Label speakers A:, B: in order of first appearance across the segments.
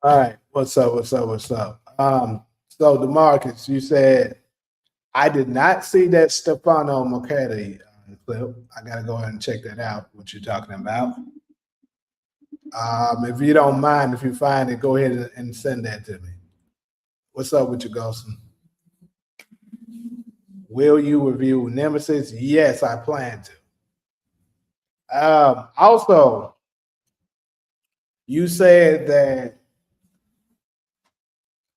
A: All right. What's up? What's up? So DeMarcus, you said I did not see that Stefano McCarty clip. I gotta go ahead and check that out. What you're talking about? If you don't mind, if you find it, go ahead and send that to me. What's up with you, Golson? Will you review Nemesis? Yes, I plan to. Also, you said that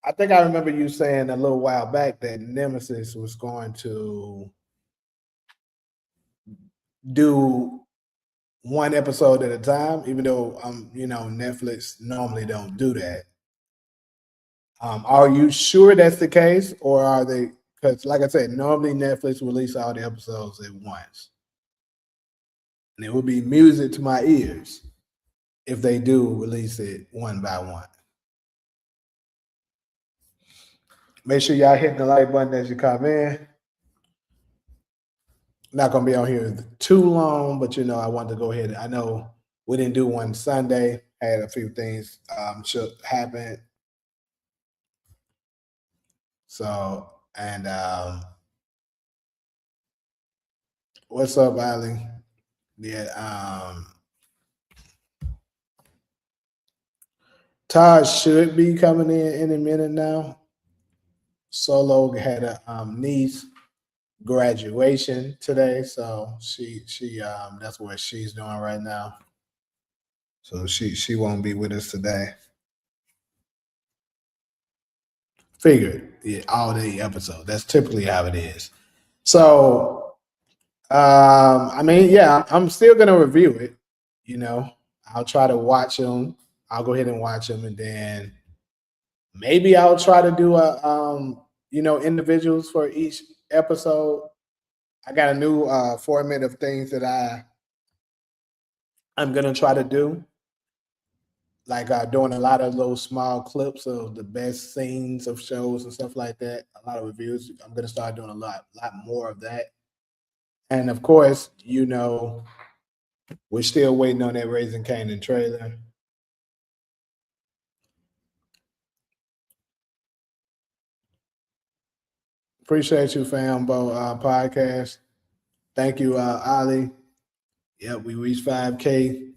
A: I think I remember you saying a little while back that Nemesis was going to do one episode at a time, even though Netflix normally don't do that. Are you sure that's the case, or are they? Because, like I said, normally Netflix release all the episodes at once, and it would be music to my ears if they do release it one by one. Make sure y'all hitting the like button as you come in. Not gonna be on here too long, but I wanted to go ahead. I know we didn't do one Sunday. Had a few things should happen. So and what's up, Ali? Yeah, Taj should be coming in a minute now. Solo had a niece graduation today, so she that's what she's doing right now. So she won't be with us today. Figured, yeah, all day episode. That's typically how it is. So I mean, yeah, I'm still gonna review it. I'll try to watch them. I'll go ahead and watch them, and then maybe I'll try to do a individuals for each episode. I got a new format of things that I'm gonna try to do, like doing a lot of those small clips of the best scenes of shows and stuff like that. A lot of reviews. I'm gonna start doing a lot more of that. And of course, we're still waiting on that Raising Canaan trailer. Appreciate you, Fambo podcast. Thank you, Ali. Yep, we reached 5K.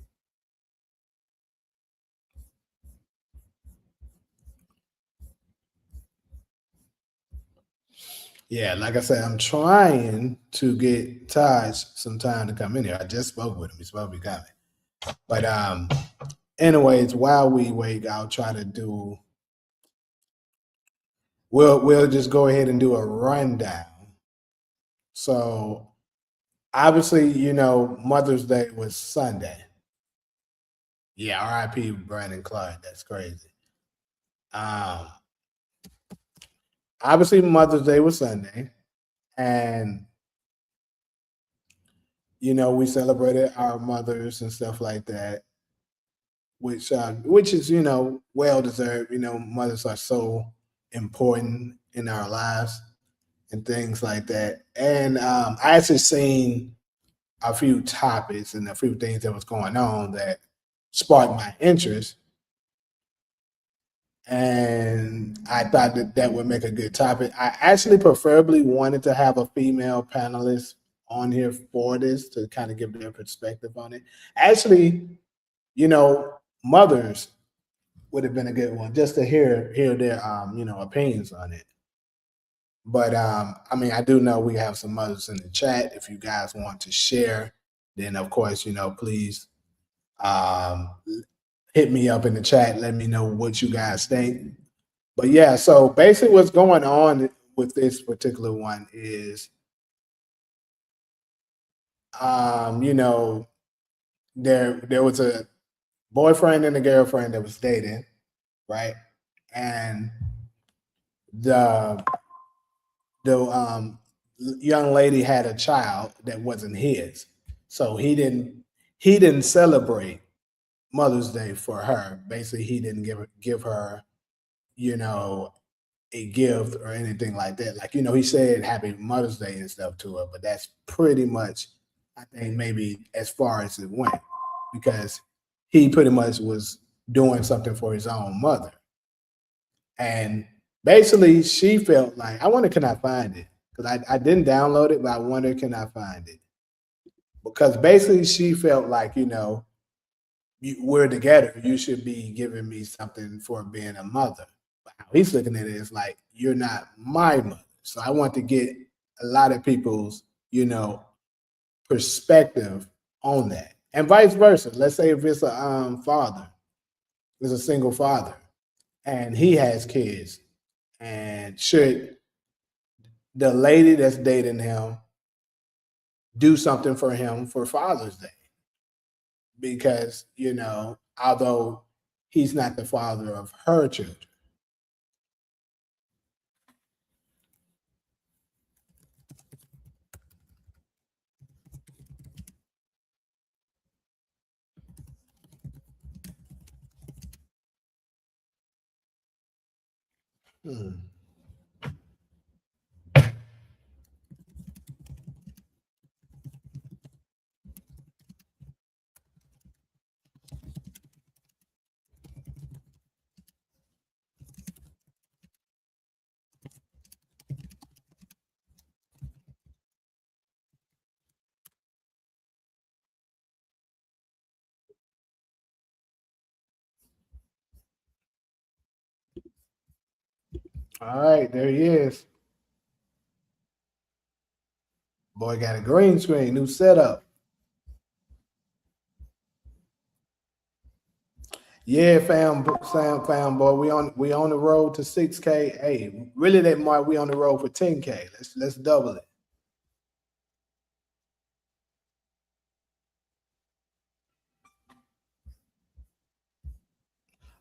A: Yeah, like I said, I'm trying to get Taj some time to come in here. I just spoke with him. He's supposed to be coming. But anyways, while we wait, I'll try to do we'll just go ahead and do a rundown. So obviously, Mother's Day was Sunday. Yeah, R.I.P. Brandon Clark. That's crazy. Obviously, Mother's Day was Sunday, and we celebrated our mothers and stuff like that, which is well deserved. Mothers are so important in our lives and things like that. And I actually seen a few topics and a few things that was going on that sparked my interest. And I thought that would make a good topic. I actually preferably wanted to have a female panelist on here for this to kind of give their perspective on it. Actually, mothers would have been a good one just to hear their opinions on it. But I mean, I do know we have some mothers in the chat. If you guys want to share, then of course, please hit me up in the chat. Let me know what you guys think. But yeah, so basically what's going on with this particular one is, there was a boyfriend and a girlfriend that was dating, right? And the young lady had a child that wasn't his, so he didn't celebrate Mother's Day for her. Basically, he didn't give her, a gift or anything like that. Like, he said Happy Mother's Day and stuff to her, but that's pretty much, I think, maybe as far as it went, because he pretty much was doing something for his own mother. And basically, she felt like I wonder can I find it because I didn't download it, but I wonder can I find it because basically she felt like we're together. You should be giving me something for being a mother. But how he's looking at it is like you're not my mother. So I want to get a lot of people's perspective on that, and vice versa. Let's say if it's a father, is a single father, and he has kids, and should the lady that's dating him do something for him for Father's Day? Because although he's not the father of her children. Hmm. All right, there he is. Boy got a green screen, new setup. Yeah, fam, boy. We on the road to 6K. Hey, really that mark we on the road for 10K. Let's double it.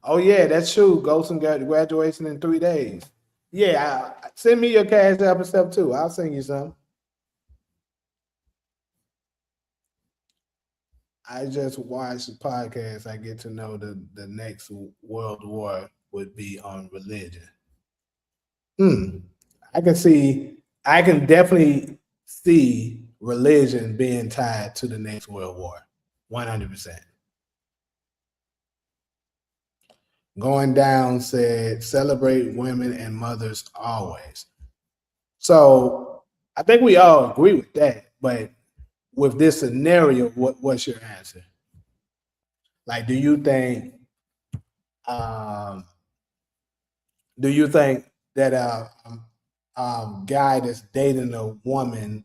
A: Oh yeah, that's true. Ghost and graduation in 3 days. Yeah, send me your cash app and stuff too. I'll send you some. I just watched the podcast. I get to know the next world war would be on religion. Hmm. I can see. I can definitely see religion being tied to the next world war. 100%. Going down said celebrate women and mothers always. So I think we all agree with that. But with this scenario, what's your answer? Like, um, do you think that guy that's dating a woman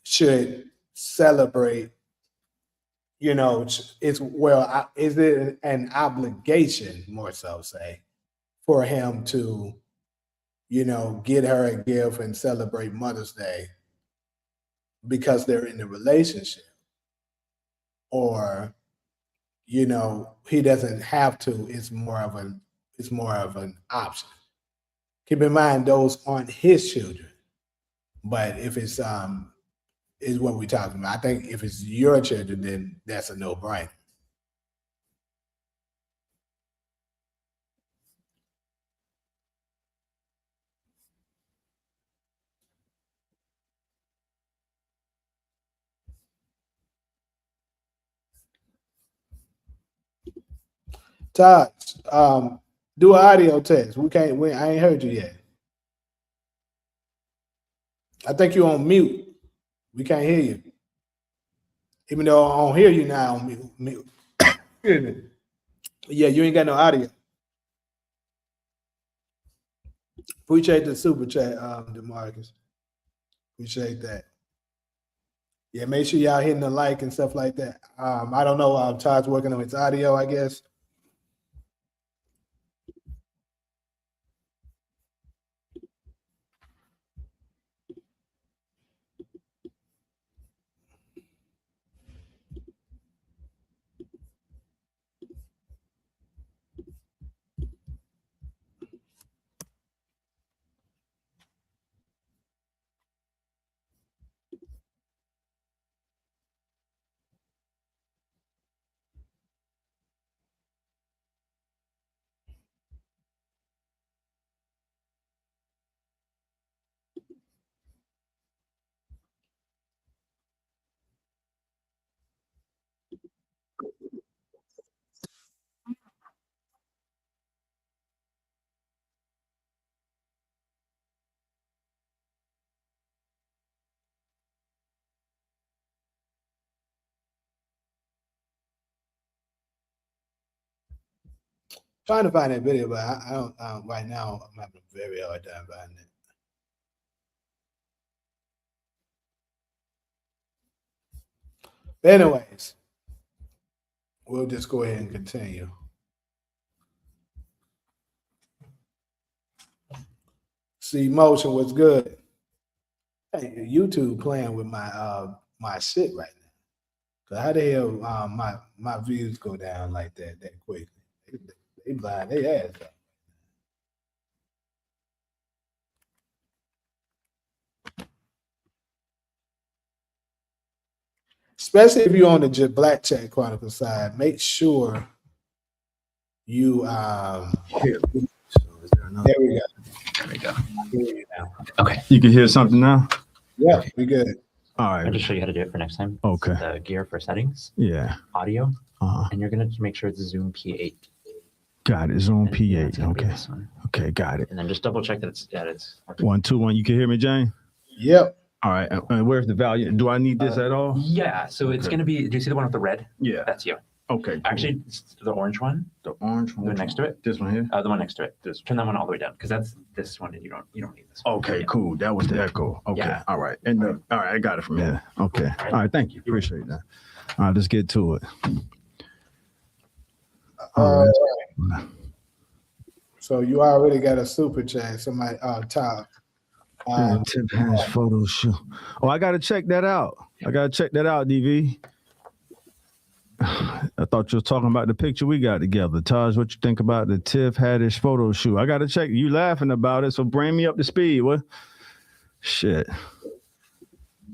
A: should celebrate? It's is it an obligation more so say for him to get her a gift and celebrate Mother's Day because they're in a relationship, or he doesn't have to. It's more of an option. Keep in mind those aren't his children, but if it's is what we're talking about. I think if it's your children, then that's a no brainer. Todd, um, do an audio test. We can't. I ain't heard you yet. I think you're on mute. We can't hear you. Even though I don't hear you now on mute. Excuse me. Yeah, you ain't got no audio. Appreciate the super chat, Demarcus. Appreciate that. Yeah, make sure y'all hitting the like and stuff like that. I don't know. Todd's working on his audio, I guess. Trying to find that video, but I don't. Right now, I'm having a very hard time finding it. But anyways, we'll just go ahead and continue. See, motion was good. Hey, YouTube playing with my shit right now. So how the hell my views go down like that quickly? They blind they ass up. Especially if you're on the Black Chat Chronicle side, make sure you
B: Here. So is there another?
A: there we go.
C: There we go.
A: I hear you now.
C: Okay.
B: You can hear something now?
A: Yeah, we good.
B: All
C: I'll
B: right.
C: just show you how to do it for next time.
B: Okay.
C: The gear for settings,
B: Yeah.
C: audio,
B: Uh-huh.
C: and you're going to make sure it's Zoom P8.
B: Got it. It's on
C: And it's
B: P8.
C: gonna be
B: Okay.
C: this one.
B: Okay, got it.
C: And then just double check that it's working.
B: 1, 2, 1. You can hear me, Jane?
A: Yep.
B: All right. And where's the value? Do I need this at all?
C: Yeah. So it's
B: Okay.
C: going to be, do you see the one with the red?
B: Yeah.
C: That's you.
B: Okay. Cool.
C: Actually, it's the orange one,
B: the orange
C: the
B: one.
C: one next to it.
B: This one here?
C: The one next to it.
B: This
C: Turn that one all the way down because that's this one and you don't need this one.
B: Okay,
C: Yeah.
B: cool. That was the echo. Okay.
C: Yeah.
B: All right. And all right, I got it from here. Okay. All right, thank you. Appreciate that. All right, let's get to it. All right.
A: So you already got a super chat. Somebody top.
B: Tip has photo shoot. Oh, I gotta check that out. DV. I thought you were talking about the picture we got together. Taj, what you think about the Tiff Haddish photo shoot? I got to check. You laughing about it, so bring me up to speed. What? Shit.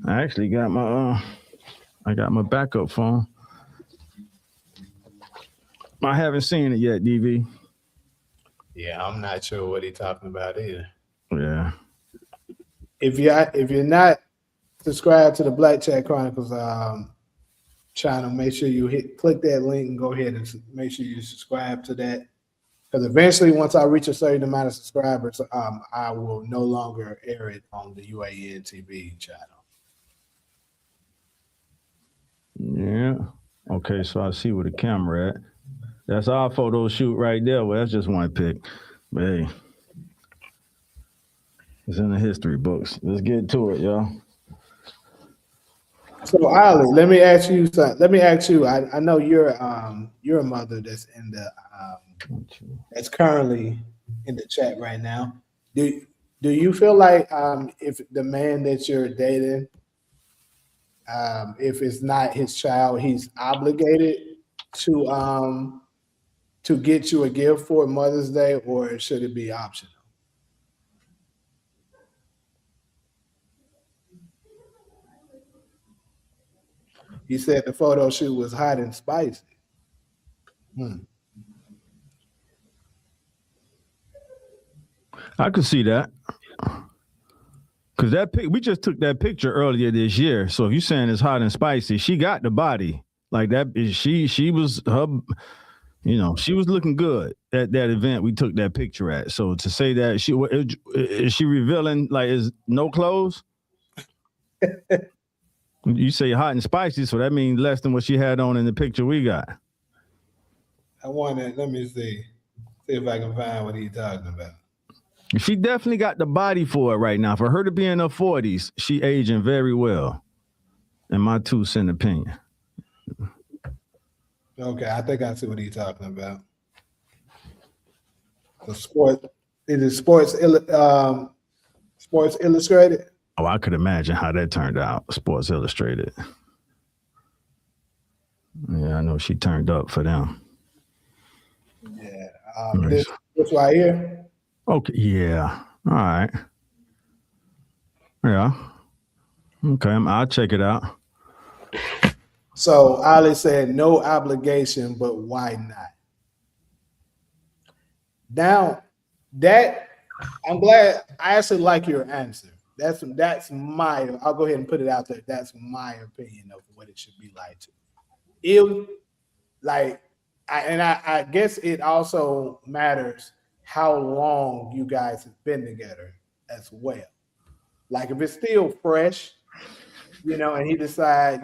B: I actually got my backup phone. I haven't seen it yet, DV.
A: Yeah, I'm not sure what he's talking about either.
B: Yeah.
A: If you're not subscribed to the Black Chat Chronicles channel, make sure you click that link and go ahead and make sure you subscribe to that. Because eventually, once I reach a certain amount of subscribers, I will no longer air it on the UAN TV channel.
B: Yeah. Okay, so I see where the camera at. That's our photo shoot right there. Well, that's just one pic. But hey, it's in the history books. Let's get to it, y'all.
A: So, Ali, let me ask you something. Let me ask you. I know you're a mother that's in the that's currently in the chat right now. Do you feel like if the man that you're dating, if it's not his child, he's obligated to get you a gift for Mother's Day, or should it be optional? He said the photo shoot was hot and spicy.
B: I could see that. Cause we just took that picture earlier this year. So if you're saying it's hot and spicy, she got the body like that. She was she was looking good at that event we took that picture at. So to say that is she revealing like is no clothes? You say hot and spicy, so that means less than what she had on in the picture we got.
A: Let me see if I can find what he's talking about.
B: She definitely got the body for it right now. For her to be in her 40s, she aging very well, in my 2-cent opinion.
A: Okay, I think I see what he's talking about. The Sports Illustrated?
B: Oh, I could imagine how that turned out, Sports Illustrated. Yeah, I know she turned up for them.
A: Yeah.
B: Nice.
A: This right here?
B: Okay, yeah. All right. Yeah. Okay, I'll check it out.
A: So Ali said no obligation, but why not? Now that I'm glad I actually like your answer. That's I'll go ahead and put it out there. That's my opinion of what it should be like. I guess it also matters how long you guys have been together as well. Like if it's still fresh, and he decide,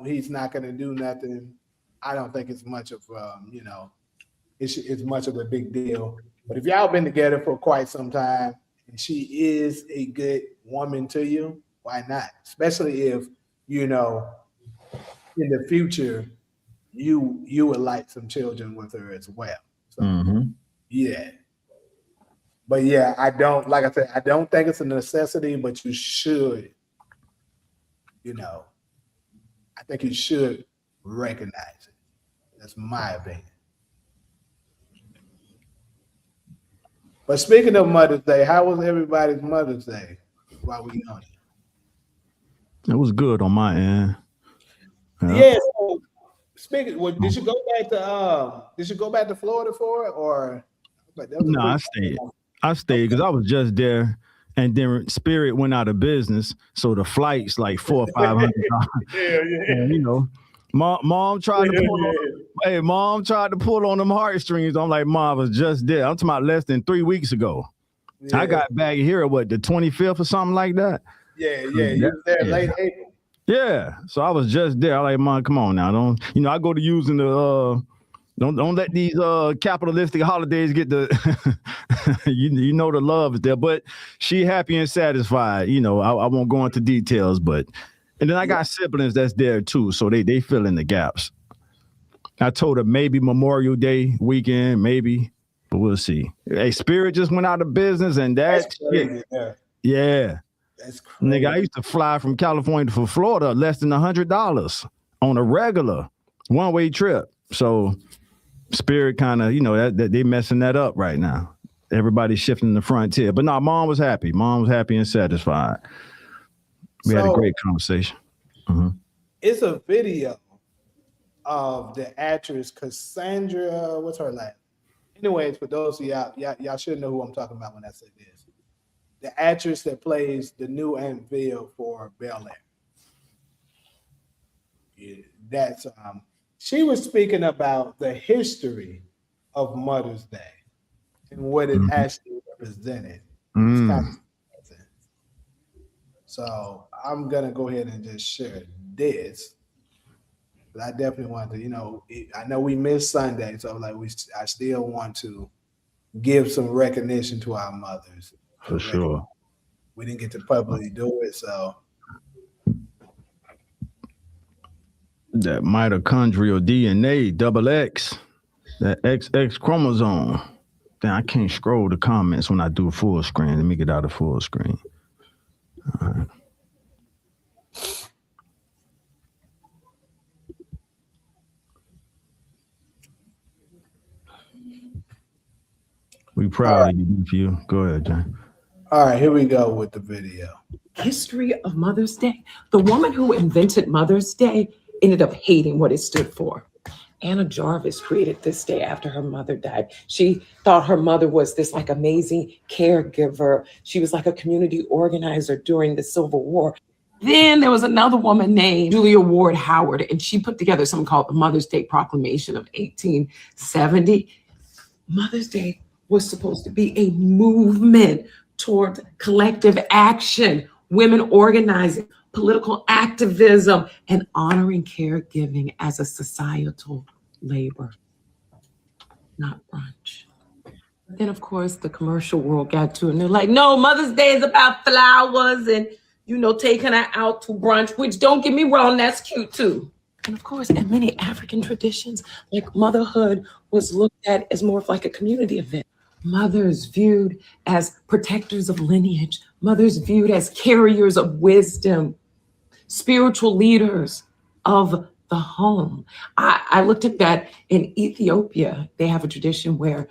A: he's not going to do nothing, I don't think it's much of, it's much of a big deal. But if y'all been together for quite some time and she is a good woman to you, why not? Especially if, you know, in the future, you would like some children with her as well. So yeah. But yeah, I don't, like I said, I don't think it's a necessity, but you should, you know, I think you should recognize it. That's my opinion. But speaking of Mother's Day, how was everybody's Mother's Day while we on it?
B: It was good on my end.
A: Yeah. So speaking, well, did you go back to Florida for it, or? But that was
B: No, I stayed. I stayed because I was just there, and then Spirit went out of business, so the flight's like $400 or $500.
A: Yeah.
B: And, you know, mom tried to pull on. Hey, mom tried to pull on them heartstrings. I'm like, Mom, I was just there. I'm talking about less than 3 weeks ago. Yeah. I got back here what, the 25th or something like that.
A: Yeah. You was there late April.
B: Yeah, so I was just there. I like, Mom, come on now. Don't, you know, I go to using the don't let these capitalistic holidays get the you know the love is there. But she happy and satisfied. You know, I won't go into details, but and then I got siblings that's there too, so they fill in the gaps. I told her maybe Memorial Day weekend, maybe, but we'll see. Hey, Spirit just went out of business, and that's crazy. Yeah. That's crazy. Nigga, I used to fly from California to Florida less than $100 on a regular one-way trip. So Spirit kind of, you know, that they messing that up right now. Everybody's shifting the frontier. But no, Mom was happy. Mom was happy and satisfied. We had a great conversation.
A: It's a video of the actress Cassandra, what's her name? Anyways, for those of y'all should know who I'm talking about when I say this. The actress that plays the new Aunt Ville for Bel Air. Yeah, that's she was speaking about the history of Mother's Day and what it actually represented. It's kind of so I'm gonna go ahead and just share this. But I definitely want to, you know, I know we missed Sunday, so like I still want to give some recognition to our mothers.
B: For sure.
A: We didn't get to publicly do it, so.
B: That mitochondrial DNA, XX, that XX chromosome. Then I can't scroll the comments when I do full screen. Let me get out of full screen. All right. We proud of you. Go ahead, John.
A: All right, here we go with the video.
D: History of Mother's Day. The woman who invented Mother's Day ended up hating what it stood for. Anna Jarvis created this day after her mother died. She thought her mother was this like amazing caregiver. She was like a community organizer during the Civil War. Then there was another woman named Julia Ward Howard, and she put together something called the Mother's Day Proclamation of 1870. Mother's Day was supposed to be a movement toward collective action, women organizing, political activism, and honoring caregiving as a societal labor, not brunch. Then, of course, the commercial world got to it, and they're like, no, Mother's Day is about flowers and, you know, taking her out to brunch, which don't get me wrong, that's cute too. And of course, in many African traditions, like motherhood was looked at as more of like a community event. Mothers viewed as protectors of lineage, mothers viewed as carriers of wisdom, spiritual leaders of the home. I looked at that in Ethiopia. They have a tradition where,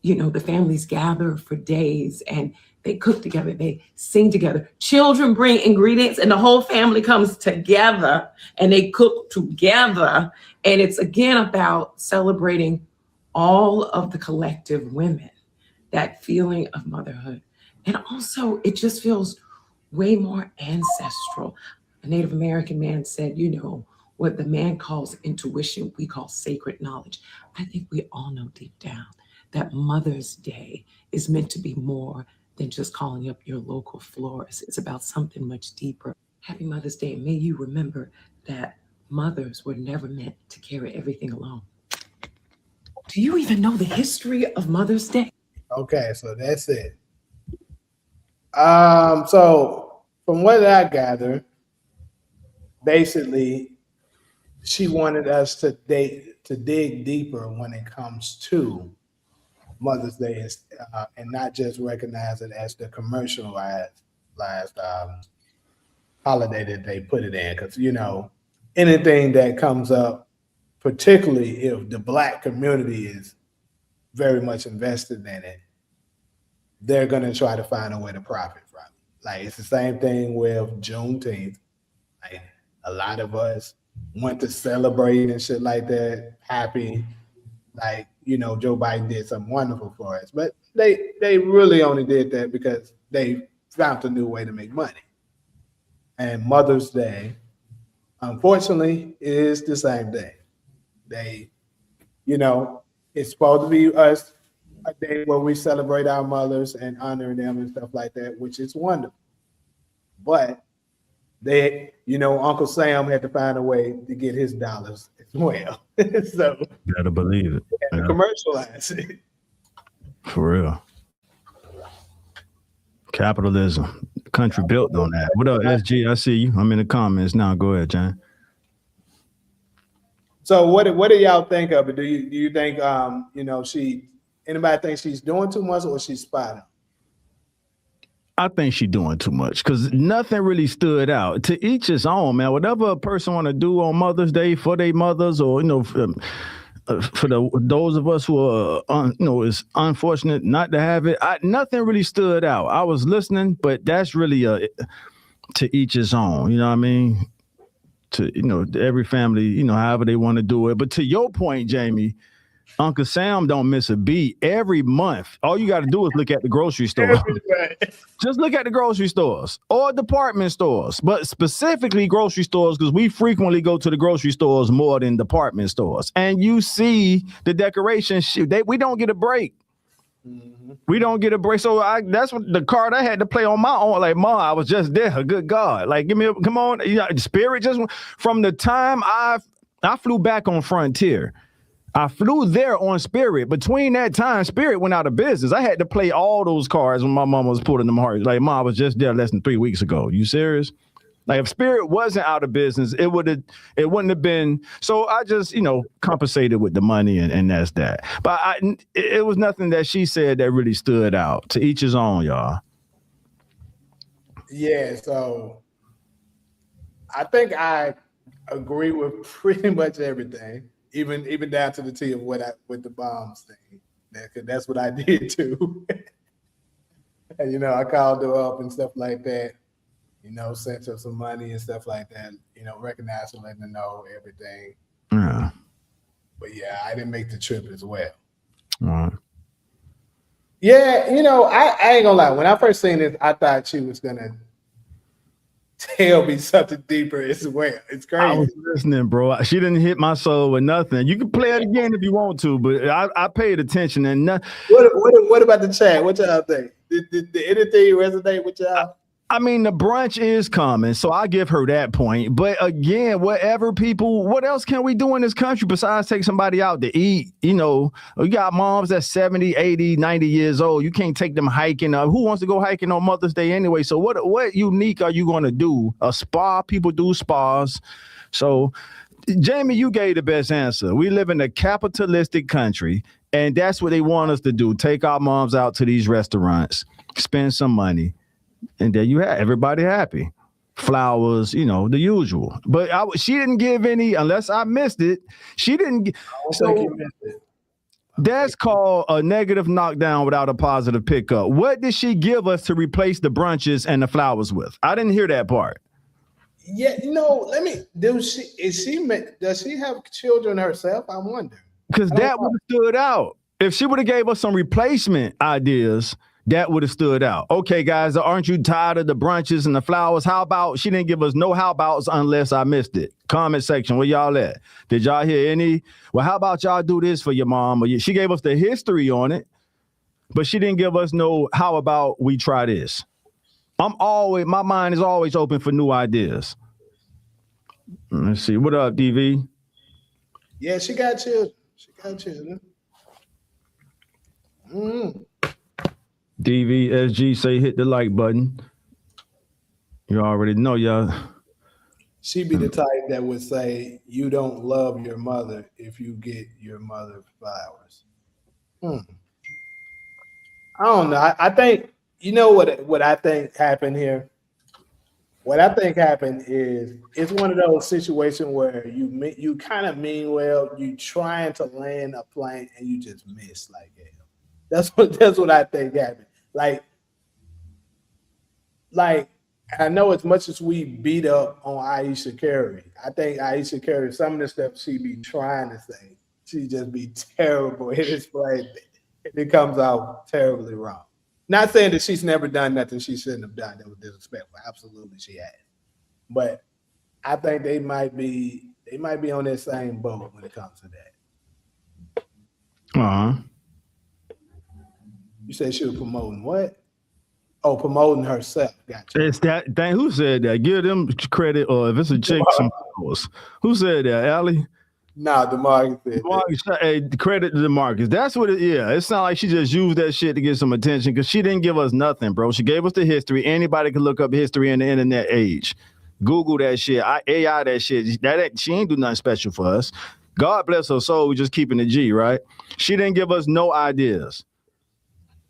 D: you know, the families gather for days and they cook together, they sing together. Children bring ingredients and the whole family comes together and they cook together. And it's again about celebrating all of the collective women, that feeling of motherhood. And also it just feels way more ancestral. A Native American man said, you know, what the man calls intuition, we call sacred knowledge. I think we all know deep down that Mother's Day is meant to be more than just calling up your local florist. It's about something much deeper. Happy Mother's Day. And may you remember that mothers were never meant to carry everything alone. Do you even know the history of Mother's Day?
A: Okay, so that's it. So from what I gather, basically, she wanted us to dig deeper when it comes to Mother's Day, and not just recognize it as the commercialized holiday that they put it in. Because anything that comes up, particularly if the Black community is very much invested in it, they're going to try to find a way to profit from it. Like, it's the same thing with Juneteenth. Like, a lot of us went to celebrate and shit like that, happy. Like, Joe Biden did something wonderful for us. But they really only did that because they found a new way to make money. And Mother's Day, unfortunately, is the same day. It's supposed to be us a day where we celebrate our mothers and honor them and stuff like that, which is wonderful. But Uncle Sam had to find a way to get his dollars as well. So
B: Gotta believe it.
A: Yeah. Commercialize it.
B: For real. Capitalism. The country built on that. What up, SG? I see you. I'm in the comments now. Go ahead, John.
A: So what do y'all think of it? Do you think anybody think she's doing too much or she's spotting?
B: I think she's doing too much because nothing really stood out. To each his own, man. Whatever a person want to do on Mother's Day for their mothers, or for those of us who are is unfortunate not to have it. Nothing really stood out. I was listening, but that's really to each his own. You know what I mean? To every family, however they want to do it. But to your point, Jamie, Uncle Sam don't miss a beat every month. All you got to do is look at the grocery store. Just look at the grocery stores or department stores, but specifically grocery stores, because we frequently go to the grocery stores more than department stores. And you see the decorations. We don't get a break. Mm-hmm. We don't get a break. So that's what the card I had to play on my own. Like, Mom, I was just there. Good God. Like, come on. Spirit just from the time I flew back on Frontier. I flew there on Spirit. Between that time, Spirit went out of business. I had to play all those cards when my mama was pulling them hard. Like, Mom, I was just there less than 3 weeks ago. You serious? Like, if Spirit wasn't out of business, it wouldn't have been. So I just, compensated with the money, and that's that. But it was nothing that she said that really stood out. To each his own, y'all.
A: Yeah. So I think I agree with pretty much everything. Even down to the T of with the bombs thing. That's what I did too. And I called her up and stuff like that. Sent her some money and stuff like that. Recognized her, letting her know everything.
B: Yeah.
A: But yeah, I didn't make the trip as well.
B: All right.
A: Yeah, I ain't gonna lie. When I first seen this, I thought she was gonna tell me something deeper as well. It's crazy.
B: I was listening, bro. She didn't hit my soul with nothing. You can play it again if you want to, but I paid attention and
A: What about the chat? What y'all think? Did anything resonate with y'all?
B: I mean, the brunch is coming, so I give her that point. But again, what else can we do in this country besides take somebody out to eat? We got moms that's 70, 80, 90 years old. You can't take them hiking. Who wants to go hiking on Mother's Day anyway? So what unique are you going to do? A spa? People do spas. So, Jamie, you gave the best answer. We live in a capitalistic country, and that's what they want us to do. Take our moms out to these restaurants, spend some money. And there you have everybody happy. Flowers, the usual. But she didn't give any, unless I missed it. She didn't. So you missed it. That's called a negative knockdown without a positive pickup. What did she give us to replace the brunches and the flowers with? I didn't hear that part.
A: Yeah, does she have children herself? I wonder.
B: Because that would have stood out. If she would have gave us some replacement ideas, that would have stood out. Okay, guys, aren't you tired of the brunches and the flowers? How about she didn't give us no how abouts unless I missed it? Comment section, where y'all at? Did y'all hear any? Well, how about y'all do this for your mom? She gave us the history on it, but she didn't give us no how about we try this. My mind is always open for new ideas. Let's see. What up, DV?
A: Yeah, she got children. Mm.
B: DVSG say hit the like button. You already know, y'all.
A: She be the type that would say, "You don't love your mother if you get your mother flowers." I don't know. I think you know what I think happened here. What I think happened is it's one of those situations where you kind of mean well, you trying to land a plane and you just miss like hell. That's what I think happened. Like I know as much as we beat up on Aisha Curry, I think Aisha Curry, some of the stuff she be trying to say, she just be terrible in this play. It comes out terribly wrong. Not saying that she's never done nothing she shouldn't have done that was disrespectful. Absolutely, she has. But I think they might be on that same boat when it comes to that.
B: Uh-huh.
A: You said she was promoting what? Oh, promoting herself. Gotcha.
B: It's that thing. Who said that? Give them credit, or if it's a chick, some flowers. Who said that, Allie?
A: Nah, DeMarcus said
B: DeMarcus, hey, credit to DeMarcus. That's what it is. Yeah, it's not like she just used that shit to get some attention because she didn't give us nothing, bro. She gave us the history. Anybody can look up history in the internet age. Google that shit. AI that shit. She ain't do nothing special for us. God bless her soul. We just keeping the G, right? She didn't give us no ideas.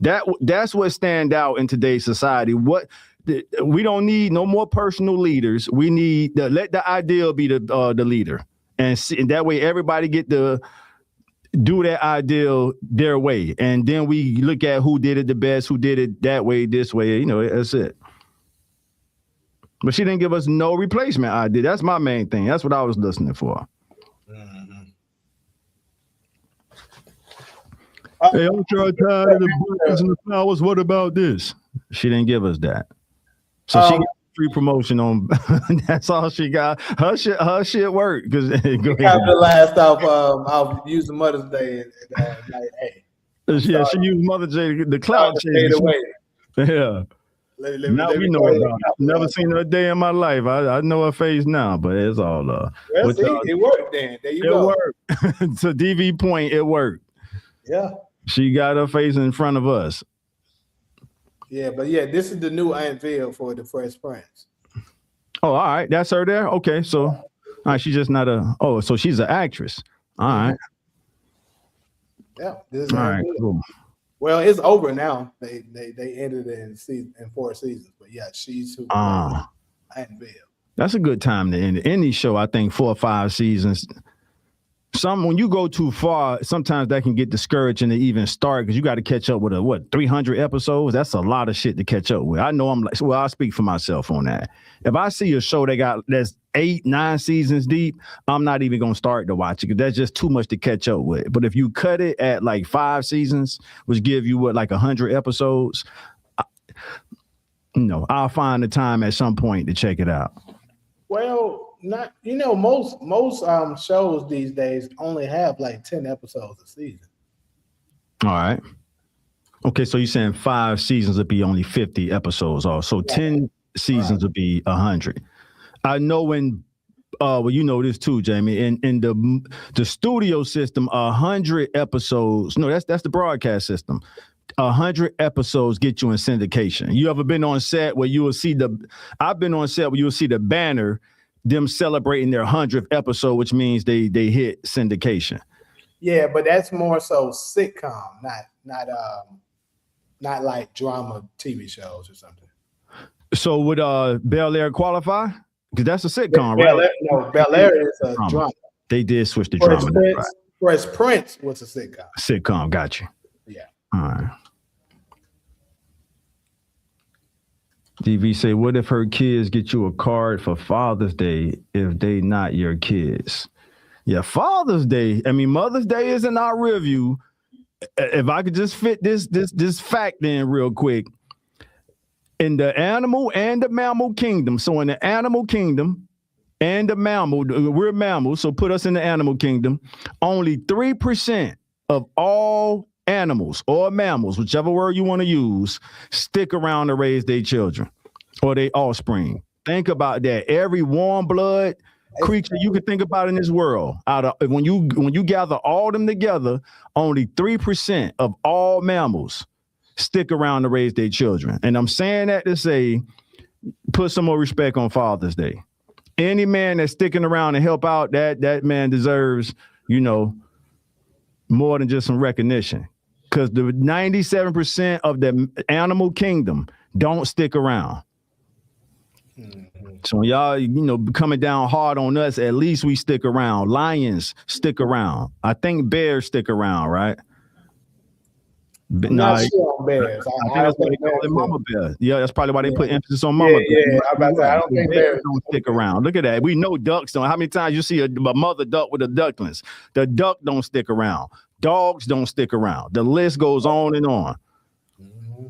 B: That's what stand out in today's society. We don't need no more personal leaders. We need let the ideal be the leader, and that way everybody get to do that ideal their way, and then we look at who did it the best, who did it that way, this way. You know, that's it. But she didn't give us no replacement idea. That's my main thing. That's what I was listening for. Hey, I'm tired of the buttons and the flowers. What about this? She didn't give us that. So she got free promotion on. That's all she got. Her shit worked. Because
A: the last off using Mother's Day. Like, hey,
B: she used Mother's Day, the cloud chase. Yeah. Now we know about it. Never seen her a day in my life. I know her face now, but it's all
A: well, see, it worked then. There you go.
B: It worked. To DV point, it worked.
A: Yeah.
B: She got her face in front of us.
A: Yeah, but yeah, this is the new unveil for the Fresh Prince.
B: Oh, all right. That's her there? Okay, so all right, she's just not so she's an actress. All right.
A: Yeah. This is
B: all right, cool.
A: Well, it's over now. They ended it in 4 seasons. But yeah, she's who unveil.
B: That's a good time to end it. Any show, I think 4 or 5 seasons. When you go too far, sometimes that can get discouraging to even start because you got to catch up with 300 episodes. That's a lot of shit to catch up with. I know I'll speak for myself on that. If I see a show that's 8, 9 seasons deep, I'm not even gonna start to watch it because that's just too much to catch up with. But if you cut it at like 5 seasons, which give you 100 episodes, I'll find the time at some point to check it out.
A: Well, most shows these days only have like 10 episodes a season.
B: All right. Okay, so you're saying 5 seasons would be only 50 episodes, so 10 seasons would be 100. I know when you know this too, Jamie. In the studio system, 100 episodes. No, that's the broadcast system. 100 episodes get you in syndication. You ever been on set where you will see I've been on set where you will see the banner, them celebrating their 100th episode, which means they hit syndication.
A: Yeah, but that's more so sitcom, not like drama TV shows or something. So
B: would Bel Air qualify? Because that's a sitcom, right?
A: Bel Air is a drama.
B: They did switch the drama.
A: Fresh Prince was a sitcom.
B: Sitcom, got you.
A: Yeah.
B: All right. DV say, what if her kids get you a card for Father's Day if they not your kids? Yeah, Father's Day. I mean, Mother's Day is in our review. If I could just fit this fact in real quick. In the animal and the mammal kingdom. So in the animal kingdom and the mammal, we're mammals, so put us in the animal kingdom. Only 3% of all animals or mammals, whichever word you want to use, stick around to raise their children or their offspring. Think about that. Every warm blood creature you could think about in this world. Out of when you gather all them together, only 3% of all mammals stick around to raise their children. And I'm saying that to say, put some more respect on Father's Day. Any man that's sticking around to help out, that man deserves, more than just some recognition. Because the 97% of the animal kingdom don't stick around. Mm-hmm. So when y'all, coming down hard on us, at least we stick around. Lions stick around. I think bears stick around, right?
A: I'm not sure on bears.
B: I think that's why they call it mama bear. Yeah, that's probably why they put emphasis on mama bear.
A: Yeah, I don't think bears
B: don't stick around. Look at that. We know ducks don't. How many times you see a mother duck with the ducklings? The duck don't stick around. Dogs don't stick around. The list goes on and on. Mm-hmm.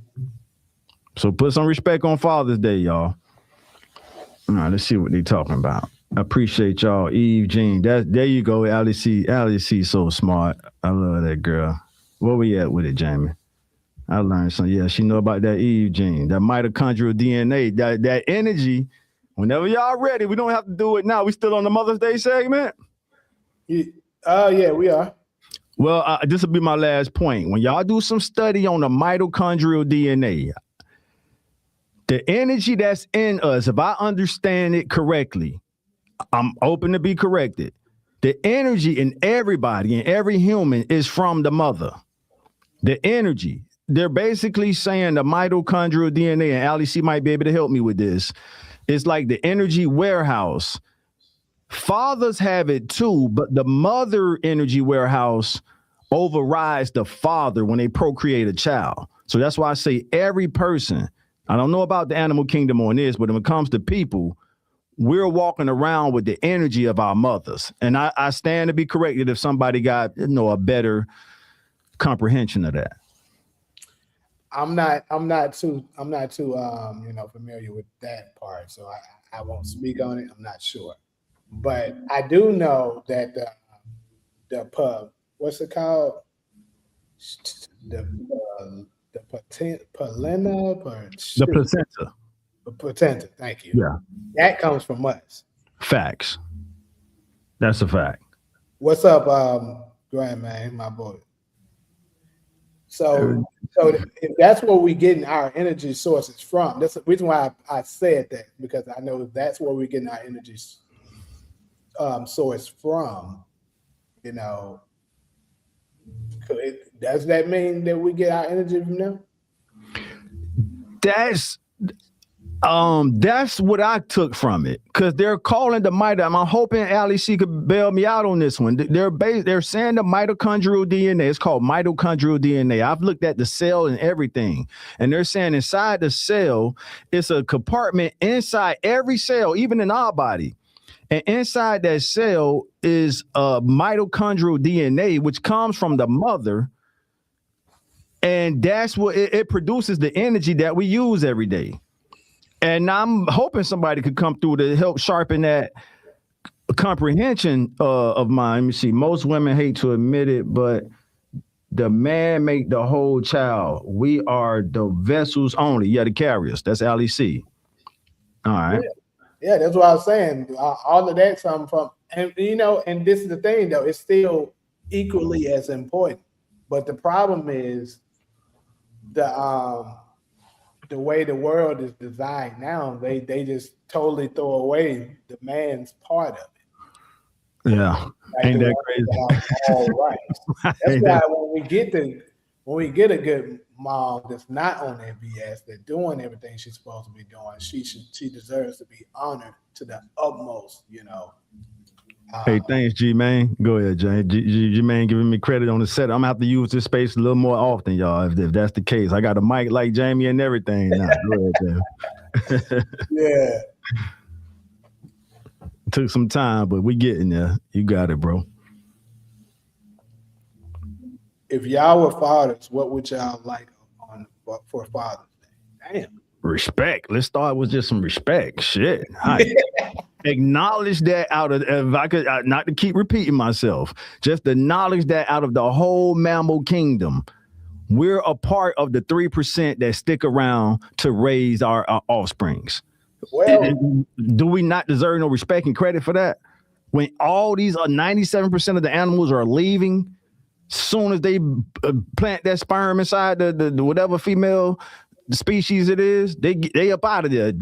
B: So put some respect on Father's Day, y'all. All right, let's see what they're talking about. I appreciate y'all. Eve Jean. There you go. Allie C so smart. I love that girl. Where we at with it, Jamie? I learned something. Yeah, she know about that Eve gene, that mitochondrial DNA, that energy. Whenever y'all ready, we don't have to do it now. We still on the Mother's Day segment?
A: Yeah, we are.
B: Well, this will be my last point. When y'all do some study on the mitochondrial DNA, the energy that's in us, if I understand it correctly, I'm open to be corrected. The energy in everybody, in every human, is from the mother. The energy. They're basically saying the mitochondrial DNA, and Ali C might be able to help me with this. It's like the energy warehouse. Fathers have it too, but the mother energy warehouse overrides the father when they procreate a child. So that's why I say every person, I don't know about the animal kingdom on this, but when it comes to people, we're walking around with the energy of our mothers. And I stand to be corrected if somebody got, a better comprehension of that.
A: I'm not too familiar with that part, so I won't speak on it. I'm not sure, but I do know that the what's it called? The placenta. The placenta. Thank you.
B: Yeah,
A: that comes from us.
B: Facts. That's a fact.
A: What's up, Graham, man, my boy? So if that's where we're getting our energy sources from, that's the reason why I said that, because I know that's where we're getting our energy source from. Does that mean that we get our energy from them?
B: That's what I took from it, because they're calling the mitochondrial. I'm hoping Ali C could bail me out on this one. They're saying the mitochondrial DNA. It's called mitochondrial DNA. I've looked at the cell and everything, and they're saying inside the cell, it's a compartment inside every cell, even in our body. And inside that cell is mitochondrial DNA, which comes from the mother. And that's what it produces, the energy that we use every day. And I'm hoping somebody could come through to help sharpen that comprehension of mine. Let me see. Most women hate to admit it, but the man make the whole child. We are the vessels only. Yeah, the carriers. That's Ali C. All right.
A: Yeah, that's what I was saying. All of that comes from, and and this is the thing though, it's still equally as important. But the problem is the way the world is designed now, they just totally throw away the man's part of it.
B: Yeah, like ain't that crazy?
A: All right. That's why when we get a good mom that's not on that BS, that's doing everything she's supposed to be doing, she deserves to be honored to the utmost.
B: Hey, thanks, G-Man. Go ahead, Jay. G-Man giving me credit on the set. I'm going to have to use this space a little more often, y'all, if that's the case. I got a mic like Jamie and everything now. Go ahead, Jay.
A: Yeah.
B: Took some time, but we getting there. You got it, bro.
A: If y'all were fathers, what would y'all like for Father's Day? Damn.
B: Respect. Let's start with just some respect. Shit. Acknowledge that out of, if I could, not to keep repeating myself, just acknowledge that out of the whole mammal kingdom, we're a part of the 3% that stick around to raise our offsprings.
A: Well,
B: do we not deserve no respect and credit for that? when all these 97% of the animals are leaving, soon as they plant that sperm inside the whatever female species it is, they up out of there.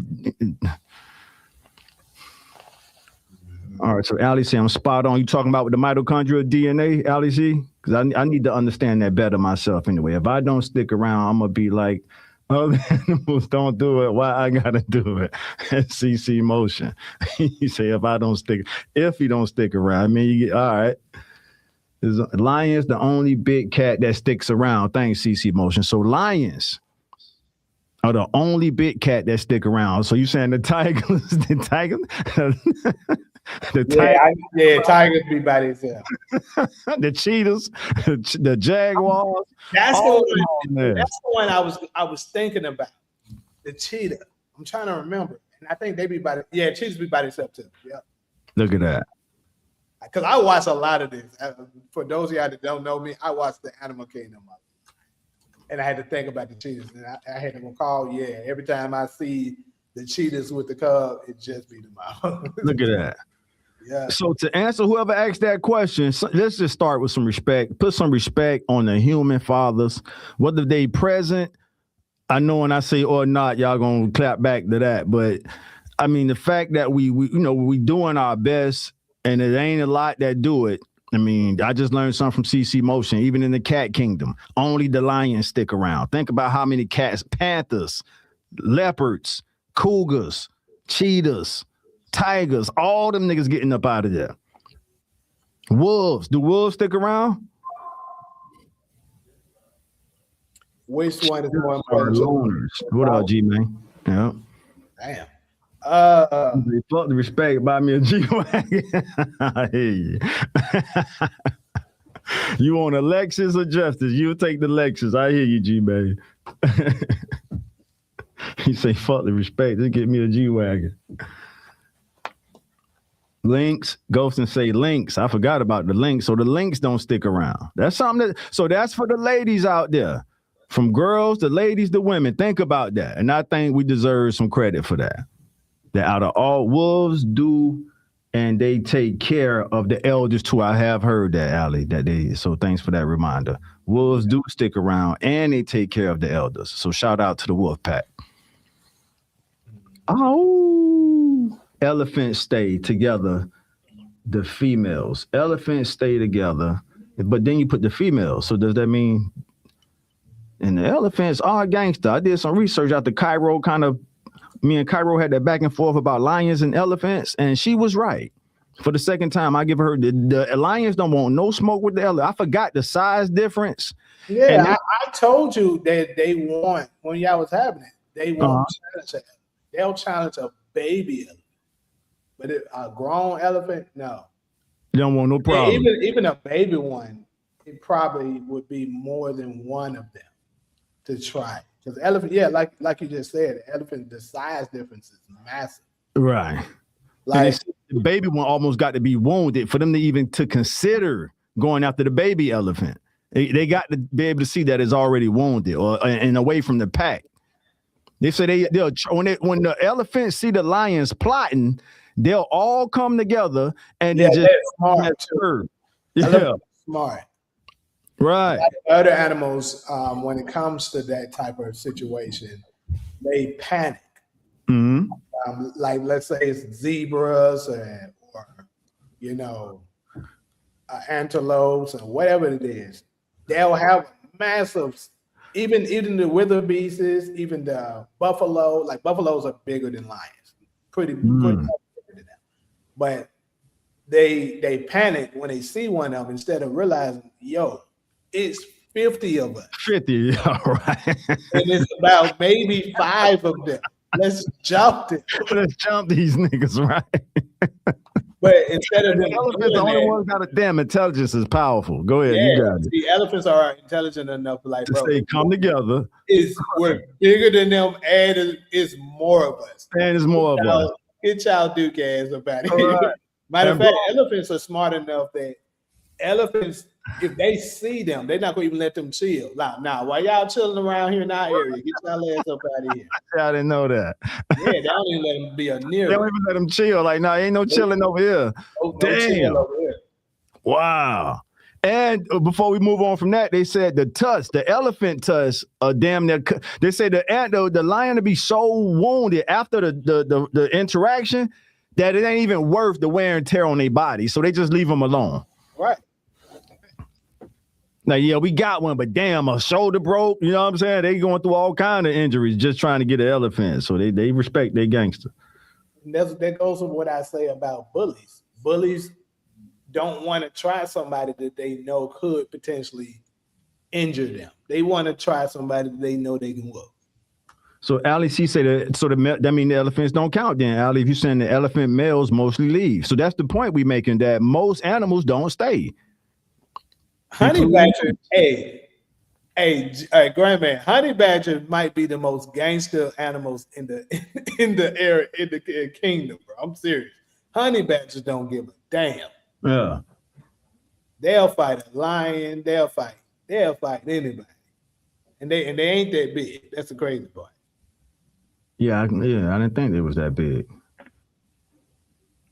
B: All right, so Ali C, I'm spot on. You talking about with the mitochondrial DNA, Ali C? Because I need to understand that better myself anyway. If I don't stick around, I'm gonna be like, other animals don't do it. Why I gotta do it? CC motion. You say if he don't stick around, I mean, you get, all right. Lion's the only big cat that sticks around. Thanks, CC motion. So lions are the only big cat that stick around. So you saying the tigers,
A: tigers be by themselves.
B: The cheetahs, the jaguars.
A: That's the one I was thinking about. The cheetah. I'm trying to remember, and I think they be by cheetahs be by themselves too. Yeah.
B: Look at that.
A: Because I watch a lot of this. For those of y'all that don't know me, I watch the Animal Kingdom, and I had to think about the cheetahs, and I had to recall. Yeah, every time I see the cheetahs with the cub, it just be them out.
B: Look at that.
A: Yeah.
B: So to answer whoever asked that question, let's just start with some respect. Put some respect on the human fathers, whether they present. I know when I say or not, y'all gonna clap back to that. But I mean, the fact that we doing our best, and it ain't a lot that do it. I mean, I just learned something from CC Motion. Even in the cat kingdom, only the lions stick around. Think about how many cats, panthers, leopards, cougars, cheetahs, tigers, all them niggas getting up out of there. Wolves. Do wolves stick around?
A: Which one is more important?
B: What up, G man? Yeah.
A: Damn.
B: Fuck the respect, buy me a G-Wagon. I hear you. You want a Lexus or Justice? You'll take the Lexus. I hear you, G-Man. He say, fuck the respect. Just get me a G-Wagon. Links, Ghost and say links. I forgot about the links. So the links don't stick around. That's something so that's for the ladies out there. From girls to ladies to women. Think about that. And I think we deserve some credit for that. That out of all, wolves do, and they take care of the elders too. I have heard that, Ali, so thanks for that reminder. Wolves do stick around and they take care of the elders. So shout out to the wolf pack. Oh, elephants stay together. The females. Elephants stay together, but then you put the females. So does that mean, and the elephants are gangster? I did some research after Cairo me and Cairo had that back and forth about lions and elephants, and she was right. For the second time, I give her the lions don't want no smoke with the elephant. I forgot the size difference.
A: Yeah, I told you that they want, when y'all was having it, they want they'll challenge a baby elephant. But a grown elephant, no.
B: You don't want no problem.
A: Even a baby one, it probably would be more than one of them to try. Because elephant, like you just said, the size difference is massive.
B: Right.
A: Like
B: the baby one almost got to be wounded for them to even to consider going after the baby elephant. They got to be able to see that it's already wounded and away from the pack. They say when the elephants see the lions plotting, they'll all come together and they just
A: smart.
B: Yeah,
A: smart.
B: Right.
A: Like other animals, when it comes to that type of situation, they panic.
B: Mm-hmm.
A: Like let's say it's zebras or antelopes or whatever it is. They'll have massive, even the wildebeests, even the buffalo. Like buffaloes are bigger than lions, pretty bigger than them. But they panic when they see one of them instead of realizing, it's 50 of us.
B: 50, all right.
A: And it's about maybe 5 of them. Let's jump it.
B: Let's jump these niggas, right?
A: But instead of
B: the elephants, the only one got a damn intelligence is powerful. Go ahead, you got it.
A: The elephants are intelligent enough, to
B: say come together.
A: We're bigger than them, and it's more of us.
B: And it's more of us.
A: Get y'all Duke ass about it.
B: Right.
A: Matter of fact, elephants are smart enough that elephants if they see them, they're not gonna even let them chill. Now, while y'all chilling around here in our area, get y'all ass up out of here.
B: I didn't know that.
A: Yeah, they don't even let them be near.
B: They don't even let them chill. Like, nah, ain't no chilling over here.
A: No
B: Damn.
A: chill over here.
B: Wow. And before we move on from that, they said the elephant tusk, damn near. They say the lion to be so wounded after the interaction that it ain't even worth the wear and tear on their body. So they just leave them alone.
A: Right.
B: Now, yeah, we got one, but damn, a shoulder broke. You know what I'm saying? They going through all kind of injuries just trying to get an elephant. So they respect their gangster.
A: And that goes with what I say about bullies. Bullies don't want to try somebody that they know could potentially injure them. They want to try somebody that they know they can whoop.
B: So Ali C said that mean the elephants don't count then. Ali, if you're saying the elephant males mostly leave. So that's the point we making, that most animals don't stay.
A: Honey badger, hey, Grandman, honey badger might be the most gangster animals in the area, in the kingdom, bro. I'm serious. Honey badgers don't give a damn.
B: Yeah.
A: They'll fight a lion. They'll fight anybody, and they ain't that big. That's the crazy part.
B: Yeah, I didn't think it was that big.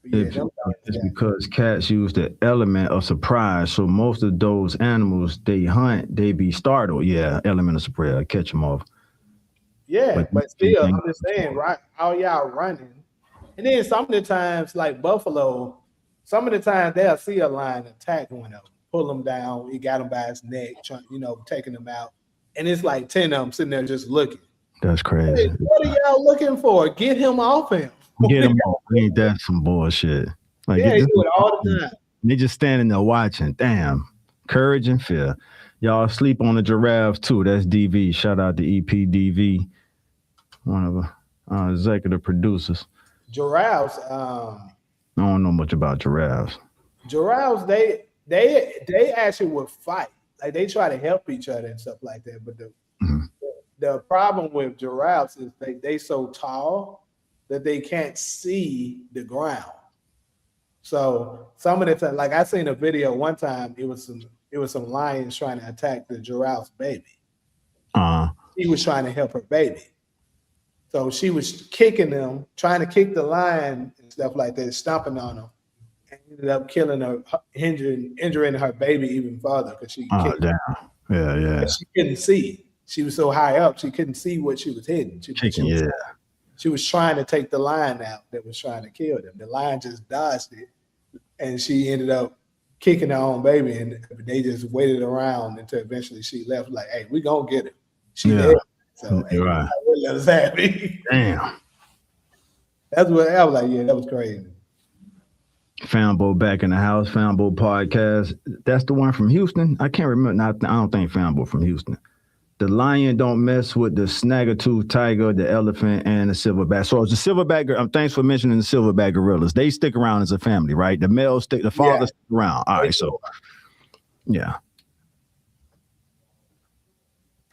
A: Yeah,
B: It's because cats use the element of surprise. So most of those animals they hunt, they be startled. Yeah, element of surprise, catch them off.
A: Yeah, but still, I'm just saying, right? All y'all running, and then some of the times, like buffalo, some of the times they'll see a lion attack one of them, pull them down. He got him by his neck, trying, taking him out, and it's like 10 of them sitting there just looking.
B: That's crazy.
A: Hey, what are y'all looking for? Get him off him.
B: Get him off. Ain't that some bullshit? Like,
A: yeah, they do it all the time.
B: They just standing there watching. Damn. Courage and fear. Y'all sleep on the giraffes too. That's DV. Shout out to EPDV, one of our executive producers.
A: Giraffes.
B: I don't know much about giraffes.
A: Giraffes, they actually would fight. Like they try to help each other and stuff like that. But the problem with giraffes is they so tall that they can't see the ground. So some of the time, like I seen a video one time, it was some lions trying to attack the giraffe's baby. She was trying to help her baby. So she was kicking them, trying to kick the lion and stuff like that, stomping on them, and ended up killing her, injuring her baby even further because she kicked
B: damn. Yeah.
A: She couldn't see. She was so high up, she couldn't see what she was hitting. She was trying to take the lion out that was trying to kill them. The lion just dodged it, and she ended up kicking her own baby, and they just waited around until eventually she left. Like, hey, we gonna get her. She did. So hey,
B: right.
A: Let us have it.
B: Damn.
A: That's what I was like. Yeah, that was crazy.
B: Fambo back in the house. Fambo podcast. That's the one from Houston. I can't remember. I don't think Fambo from Houston. The lion don't mess with the snagger-tooth tiger, the elephant, and the silverback. So it's the silverback. Thanks for mentioning the silverback gorillas. They stick around as a family, right? The males stick. The fathers stick around. All right. So, yeah.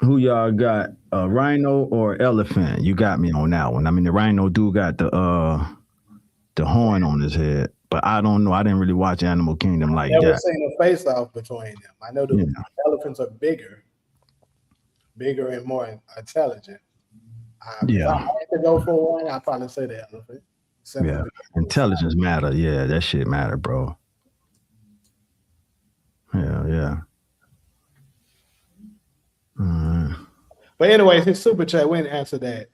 B: Who y'all got? A rhino or elephant? You got me on that one. I mean, the rhino do got the horn on his head, but I don't know. I didn't really watch Animal Kingdom like that.
A: Never seen a face-off between them. I know the elephants are bigger and more intelligent. If I had to go for one, I'd probably say the elephant.
B: Intelligence matter. Yeah, that shit matter, bro. Yeah.
A: But anyways, his super chat, we didn't answer that.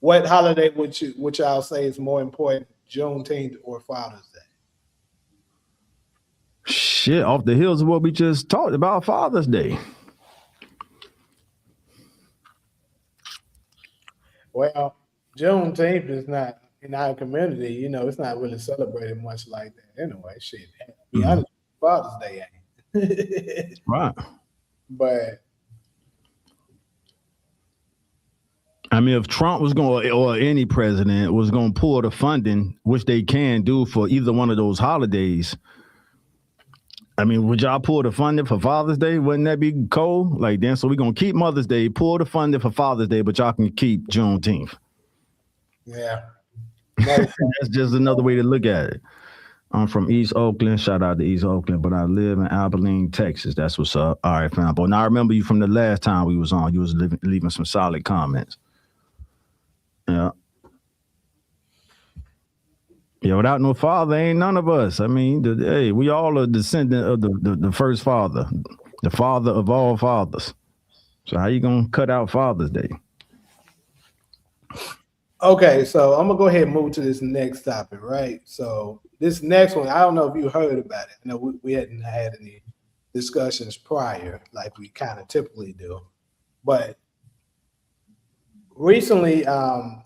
A: What holiday would y'all say is more important, Juneteenth or Father's Day?
B: Shit, off the heels of what we just talked about, Father's Day.
A: Well, Juneteenth is not in our community. It's not really celebrated much like that. Anyway, shit. To be honest, Father's Day ain't.
B: Right.
A: But
B: I mean, if Trump was going, or any president was going to pull the funding, which they can do for either one of those holidays, I mean, would y'all pull the funding for Father's Day? Wouldn't that be cold? Like, then, so we're going to keep Mother's Day, pull the funding for Father's Day, but y'all can keep Juneteenth.
A: Yeah.
B: That's just another way to look at it. I'm from East Oakland. Shout out to East Oakland, but I live in Abilene, Texas. That's what's up. All right, fam. But now I remember you from the last time we was on. You was leaving some solid comments. Yeah. Yeah, without no father, ain't none of us. I mean, hey, we all are descendant of the first father, the father of all fathers. So how you gonna cut out Father's Day?
A: Okay, so I'm gonna go ahead and move to this next topic, right? So this next one, I don't know if you heard about it. I know we hadn't had any discussions prior, like we kind of typically do, but recently, in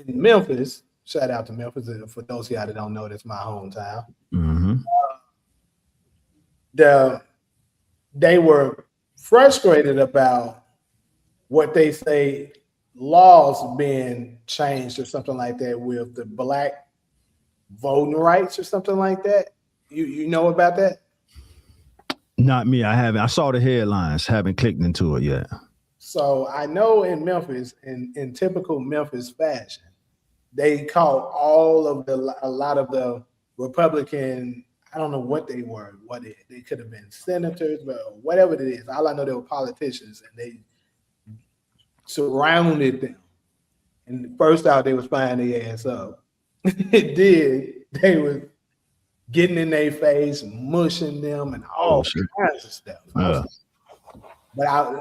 A: Memphis, shout out to Memphis. For those of y'all that don't know, that's my hometown.
B: Mm-hmm.
A: They were frustrated about what they say laws being changed or something like that with the black voting rights or something like that. You know about that?
B: Not me. I haven't. I saw the headlines. Haven't clicked into it yet.
A: So I know in Memphis, in typical Memphis fashion, they caught a lot of the Republican. I don't know what they were. They could have been senators, but whatever it is. All I know, they were politicians, and they surrounded them. And first out, they was flying their ass up. They was getting in their face, mushing them, and all kinds of stuff. But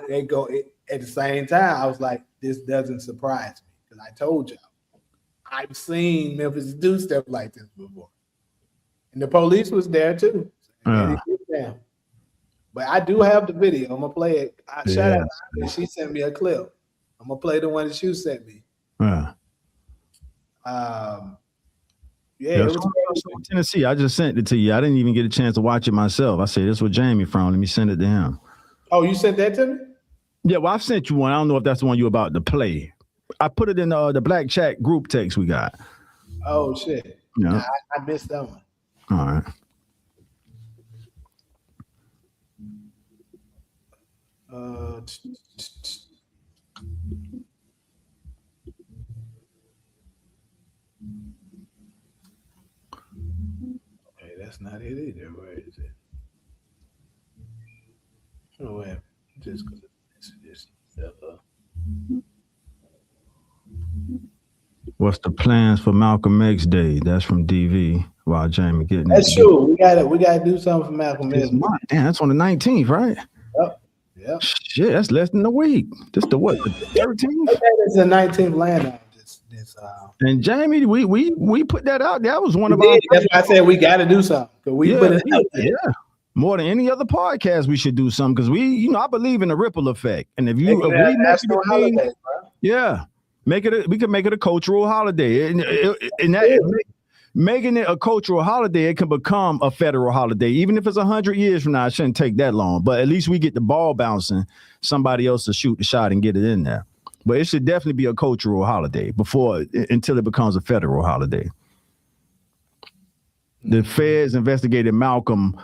A: they go at the same time. I was like, this doesn't surprise me because I told y'all, I've seen Memphis do stuff like this before, and the police was there too. But I do have the video. I'm gonna play it. Shout out to her. She sent me a clip. I'm gonna play the one that you sent me. It was
B: Tennessee. I just sent it to you. I didn't even get a chance to watch it myself. I said, this is where Jamie from. Let me send it to him.
A: Oh, you sent that to me?
B: Yeah, well, I've sent you one. I don't know if that's the one you're about to play. I put it in the Black Chat group text we got.
A: Oh, shit.
B: Yeah.
A: Nah, I missed that one.
B: All right.
A: Okay, that's not it either. Where is it? Oh, wait. Just
B: What's the plans for Malcolm X Day? That's from DV. While Jamie getting
A: that's true. We gotta do something for Malcolm X.
B: Damn, that's on the 19th, right?
A: Yep.
B: Shit, that's less than a week. This the what? The 13th?
A: It's the 19th land.
B: And Jamie, we put that out. That was one of our.
A: That's why I said we got to do something. We put it out there.
B: Yeah. More than any other podcast, we should do something because I believe in the ripple effect. And if you we can make it a cultural holiday. Making it a cultural holiday, it can become a federal holiday. Even if it's 100 years from now, it shouldn't take that long. But at least we get the ball bouncing. Somebody else to shoot the shot and get it in there. But it should definitely be a cultural holiday until it becomes a federal holiday. The feds investigated Malcolm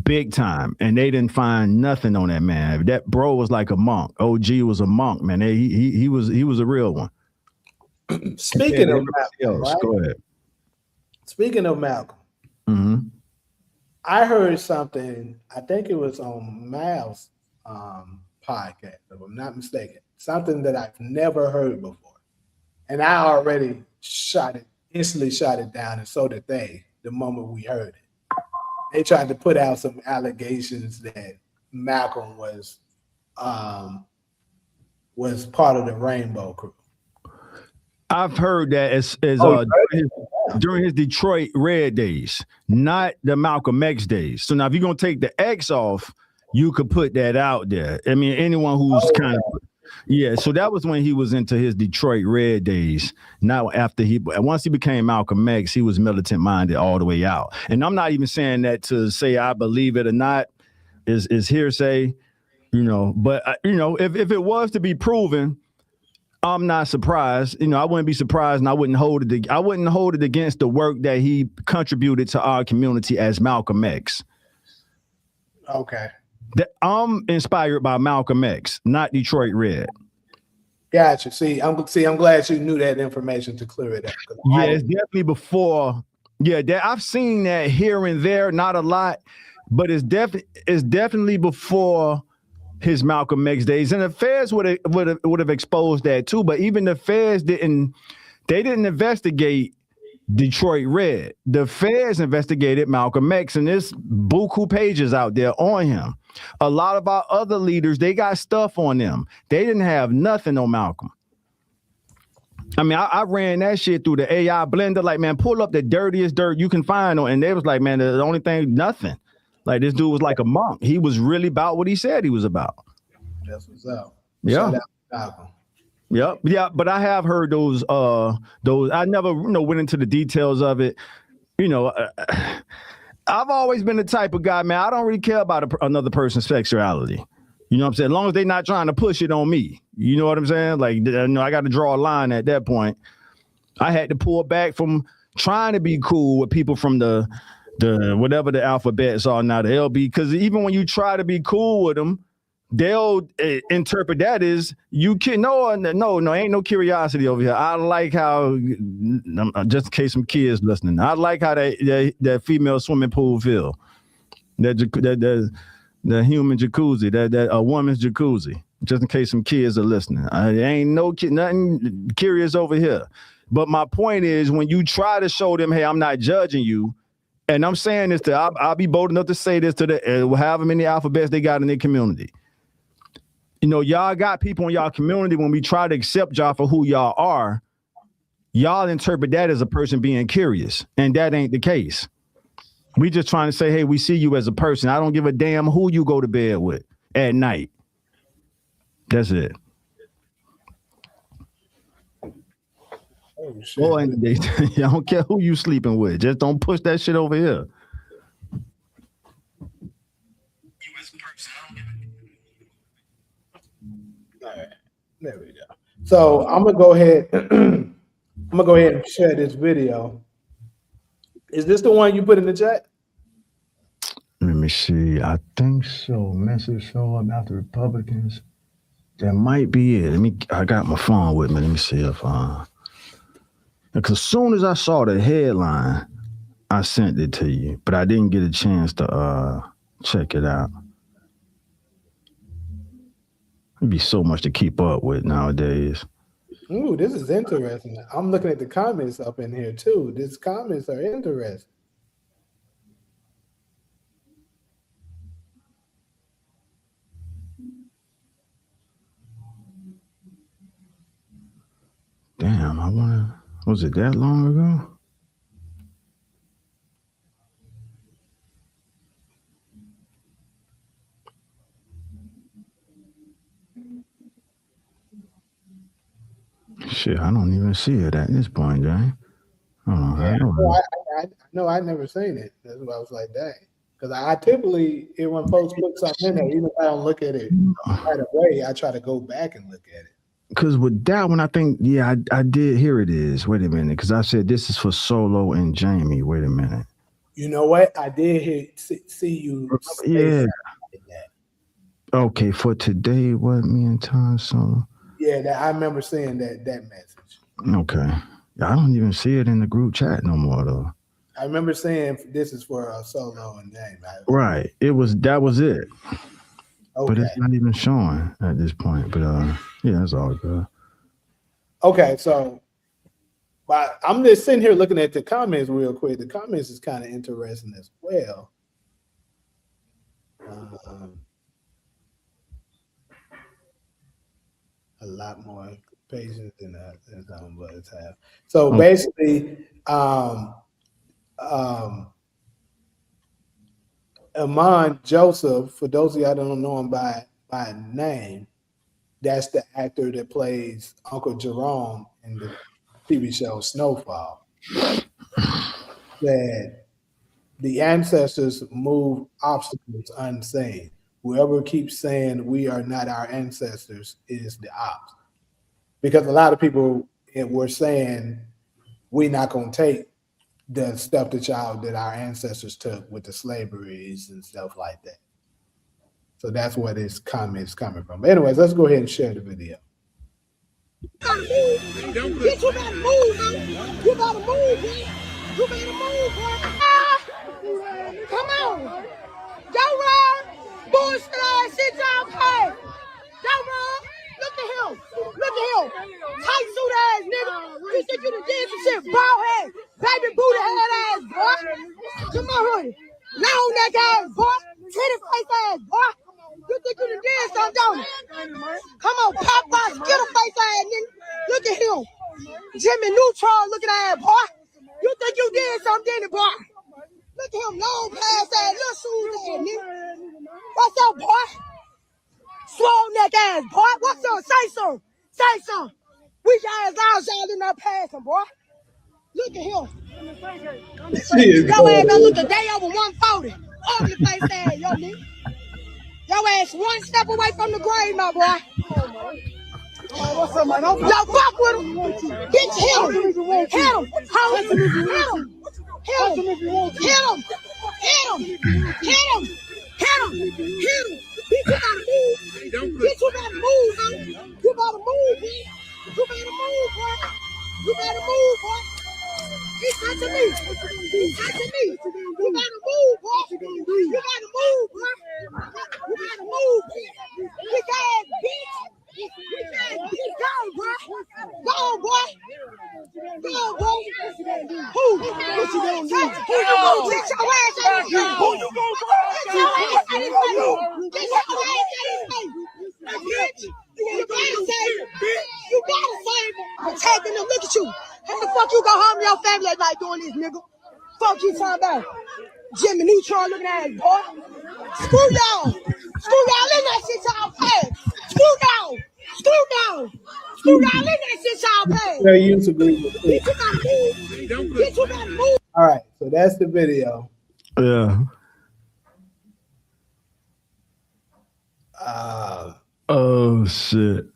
B: big time, and they didn't find nothing on that man. That bro was like a monk. OG was a monk, man. He was a real one.
A: Speaking of Malcolm, right?
B: Go ahead.
A: Speaking of Malcolm, I heard something. I think it was on Mal's podcast, if I'm not mistaken. Something that I've never heard before, and I already instantly shot it down, and so did they. The moment we heard it, they tried to put out some allegations that Malcolm was part of the Rainbow Crew.
B: I've heard that during his Detroit Red days, not the Malcolm X days. So now, if you're gonna take the X off, you could put that out there. I mean, anyone who's so that was when he was into his Detroit Red days. Now, once he became Malcolm X, he was militant minded all the way out. And I'm not even saying that to say I believe it or not is hearsay, But if it was to be proven, I'm not surprised. I wouldn't be surprised, and I wouldn't hold it against the work that he contributed to our community as Malcolm X.
A: Okay.
B: I'm inspired by Malcolm X, not Detroit Red. Gotcha.
A: I'm glad you knew that information to clear it up.
B: Yeah, it's definitely before Yeah, I've seen that here and there, not a lot, but it's definitely before his Malcolm X days, and the feds would have exposed that too. But even the feds didn't investigate Detroit Red. The feds investigated Malcolm X, and there's buku pages out there on him. A lot of our other leaders, they got stuff on them. They didn't have nothing on Malcolm. I mean, I ran that shit through the AI blender, like, man, pull up the dirtiest dirt you can find on, and they was like, man, the only thing, nothing. Like, this dude was like a monk. He was really about what he said he was about.
A: That's what's up.
B: Yeah.
A: Shout out to Malcolm.
B: Yep. Yeah, but I have heard those. I never, went into the details of it. I've always been the type of guy, man. I don't really care about another person's sexuality. You know what I'm saying? As long as they're not trying to push it on me. You know what I'm saying? Like, I got to draw a line at that point. I had to pull back from trying to be cool with people from the whatever the alphabets are now, the LB, because even when you try to be cool with them, they'll interpret that as you can. No, ain't no curiosity over here. I like how, just in case some kids listening, I like how that female swimming pool feel. The human jacuzzi, that a woman's jacuzzi, just in case some kids are listening. Ain't nothing curious over here. But my point is, when you try to show them, hey, I'm not judging you, and I'm saying this I'll be bold enough to say this to however many alphabets they got in their community. Y'all got people in y'all community, when we try to accept y'all for who y'all are, y'all interpret that as a person being curious, and that ain't the case. We just trying to say, hey, we see you as a person. I don't give a damn who you go to bed with at night. That's it.
A: Oh, shit.
B: Boy, I don't care who you sleeping with. Just don't push that shit over here.
A: All right, there we go. So I'm gonna go ahead. I'm gonna go ahead and share this video. Is this the one you put in the chat?
B: Let me see. I think so. Message show up after Republicans. That might be it. I got my phone with me. Let me see if because as soon as I saw the headline, I sent it to you, but I didn't get a chance to check it out. It'd be so much to keep up with nowadays.
A: Ooh, this is interesting. I'm looking at the comments up in here too. These comments are interesting.
B: Damn, was it that long ago? Shit, I don't even see it at this point, Jay.
A: No, I never seen it. That's why I was like, dang. Because I typically, when folks put something in there, even if I don't look at it right away, I try to go back and look at it.
B: Because with that one, I think, yeah, I did. Here it is. Wait a minute. Because I said this is for Solo and Jamie. Wait a minute.
A: You know what? I did see you.
B: Yeah. Okay, for today, what, me and Tom Solo?
A: Yeah, I remember seeing that message.
B: Okay. I don't even see it in the group chat no more, though.
A: I remember saying this is for Solo and Jamie.
B: Right. That was it.
A: Okay.
B: But it's not even showing at this point. But yeah, it's all good.
A: Okay, so but I'm just sitting here looking at the comments real quick. The comments is kind of interesting as well. A lot more patience than some of us have. So basically, Amon Joseph, for those of you that don't know him by name, that's the actor that plays Uncle Jerome in the TV show Snowfall. That the ancestors move obstacles unseen. Whoever keeps saying we are not our ancestors is the ops. Because a lot of people were saying we're not going to take the stuff that our ancestors took with the slaveries and stuff like that. So that's where this comment is coming from. But anyways, let's go ahead and share the video.
E: Bitch, you gotta move, man. You gotta move, man. You better move, boy. Come on. Don't run. Bullshit ass shit y'all pay. Don't run. Look at him. Look at him. Tight suit ass nigga. You think you done did some shit, bald head, baby booty head ass boy. Come on, honey. Long neck ass boy. Titty face ass boy. You think you done did something, don't you? Come on, Popeye, skittle face ass nigga. Look at him. Jimmy Neutron looking at boy. You think you did something, didn't you, boy? Look at him, long pass ass, little shoes ass nigga. What's up, boy? Swole neck ass boy. What's up? Say something. Say something. We ass out, y'all in that passing, boy. Look at him. Your ass don't look a day over 140. Ugly face ass, yo nigga. Your ass one step away from the grave, my boy. What's up, man? Yo, fuck with him. Bitch, hit him. Hit him. Hit him. Hit him. Hit him. Hit him. Hit him. Hit him. Hit him. Hit him. Bitch, you gotta move. Bitch, you gotta move, man. You gotta move, man. You better move, boy. You better move, boy. He's touching me. He's touching me. You gotta move, boy. You gotta move, boy. You gotta move, bitch. Big ass bitch. Big ass bitch. Go, boy. Go, boy. Go, boy. Who? What you gonna do? Who you gonna get your ass out of here? Who you gonna get your ass out of here? Get your ass out of here. Bitch. You gotta save him. You gotta save him. I'm taking him. Look at you. How the fuck you gonna harm your family like doing this, nigga? Fuck you talking about. Jimmy Neutron looking at his boy. Screw y'all. Screw y'all in that shit y'all pay. Screw y'all. Screw y'all. Screw y'all in that shit y'all pay.
A: They used to agree with
E: Bitch, you gotta move. Bitch, you gotta move.
A: All right, so that's the video.
B: Yeah. Oh shit.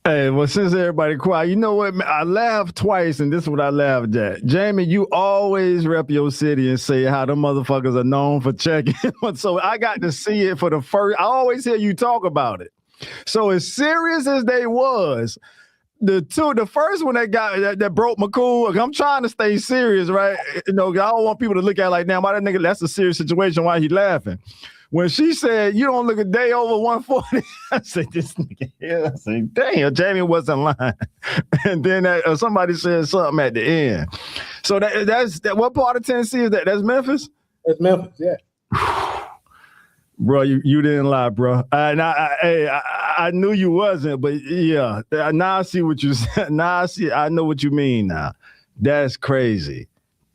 B: Hey, well, since everybody quiet, you know what? Man, I laughed twice, and this is what I laughed at. Jamie, you always rep your city and say how the motherfuckers are known for checking. So I got to see it for the first. I always hear you talk about it. So as serious as they was, the first one that broke my cool. I'm trying to stay serious, right? You know, I don't want people to look at it like, damn, why that nigga? That's a serious situation. Why he laughing? When she said, you don't look a day over 140, I said, this nigga here. I said, damn, Jamie wasn't lying. And then somebody said something at the end. So that's what part of Tennessee is that? That's Memphis?
A: It's Memphis, yeah.
B: Bro, you didn't lie, bro. I knew you wasn't, but yeah. Now I see what you said. Now I know what you mean now. That's crazy.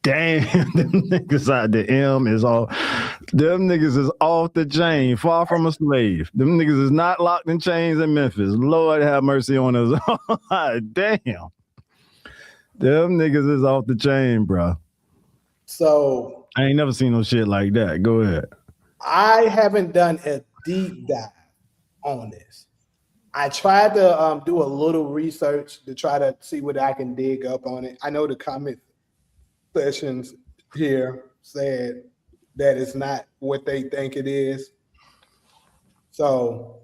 B: Damn, them niggas out the M is all. Them niggas is off the chain, far from a slave. Them niggas is not locked in chains in Memphis. Lord have mercy on us. Damn. Them niggas is off the chain, bro.
A: So
B: I ain't never seen no shit like that. Go ahead.
A: I haven't done a deep dive on this. I tried to do a little research to try to see what I can dig up on it. I know the comment sessions here said that it's not what they think it is. So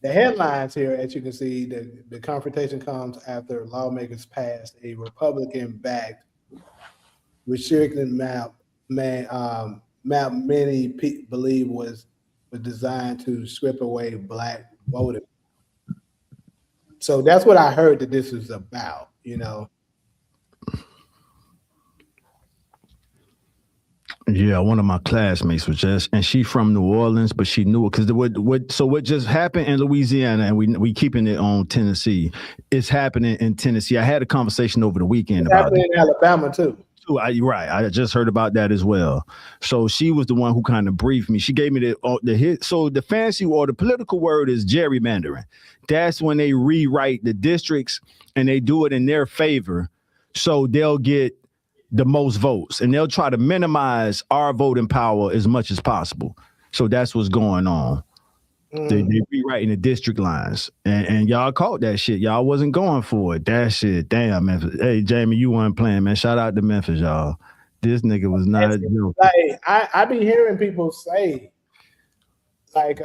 A: the headlines here, as you can see, the confrontation comes after lawmakers passed a Republican-backed restricted map many believe was designed to strip away black voters. So that's what I heard that this is about, you know.
B: Yeah, one of my classmates was and she from New Orleans, but she knew it because what just happened in Louisiana, and we keeping it on Tennessee. It's happening in Tennessee. I had a conversation over the weekend about it.
A: In Alabama too.
B: Right, I just heard about that as well. So she was the one who kind of briefed me. She gave me the hit. So the fancy or the political word is gerrymandering. That's when they rewrite the districts and they do it in their favor, so they'll get the most votes, and they'll try to minimize our voting power as much as possible. So that's what's going on. They rewriting the district lines, and y'all caught that shit. Y'all wasn't going for it. That shit, damn, Memphis. Hey, Jamie, you weren't playing, man. Shout out to Memphis, y'all. This nigga was not.
A: Like I be hearing people say, like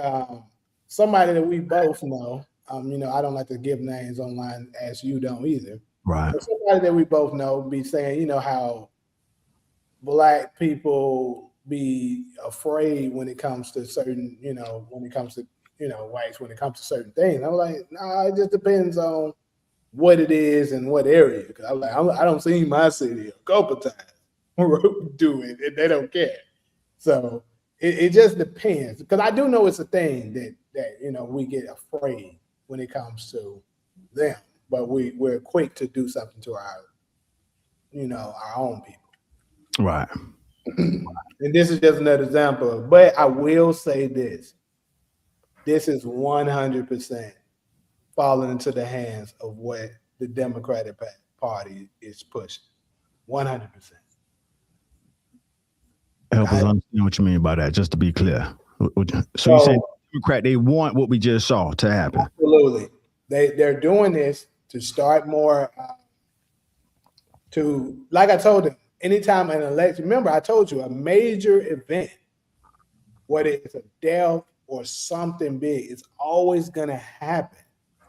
A: somebody that we both know. You know, I don't like to give names online, as you don't either.
B: Right.
A: Somebody that we both know be saying, you know, how black people be afraid when it comes to certain, you know, when it comes to, you know, whites, when it comes to certain things. I'm like, nah, it just depends on what it is and what area. Because I'm like, I don't see my city a couple times do it, and they don't care. So it just depends. Because I do know it's a thing that you know, we get afraid when it comes to them, but we're quick to do something to our, you know, our own people.
B: Right.
A: And this is just another example. But I will say this: this is 100% falling into the hands of what the Democratic Party is pushing. 100%.
B: Help us understand what you mean by that, just to be clear. So you say Democrat, they want what we just saw to happen.
A: Absolutely. They're doing this to start more to, like I told them, anytime an election, remember I told you a major event, whether it's a death or something big, it's always going to happen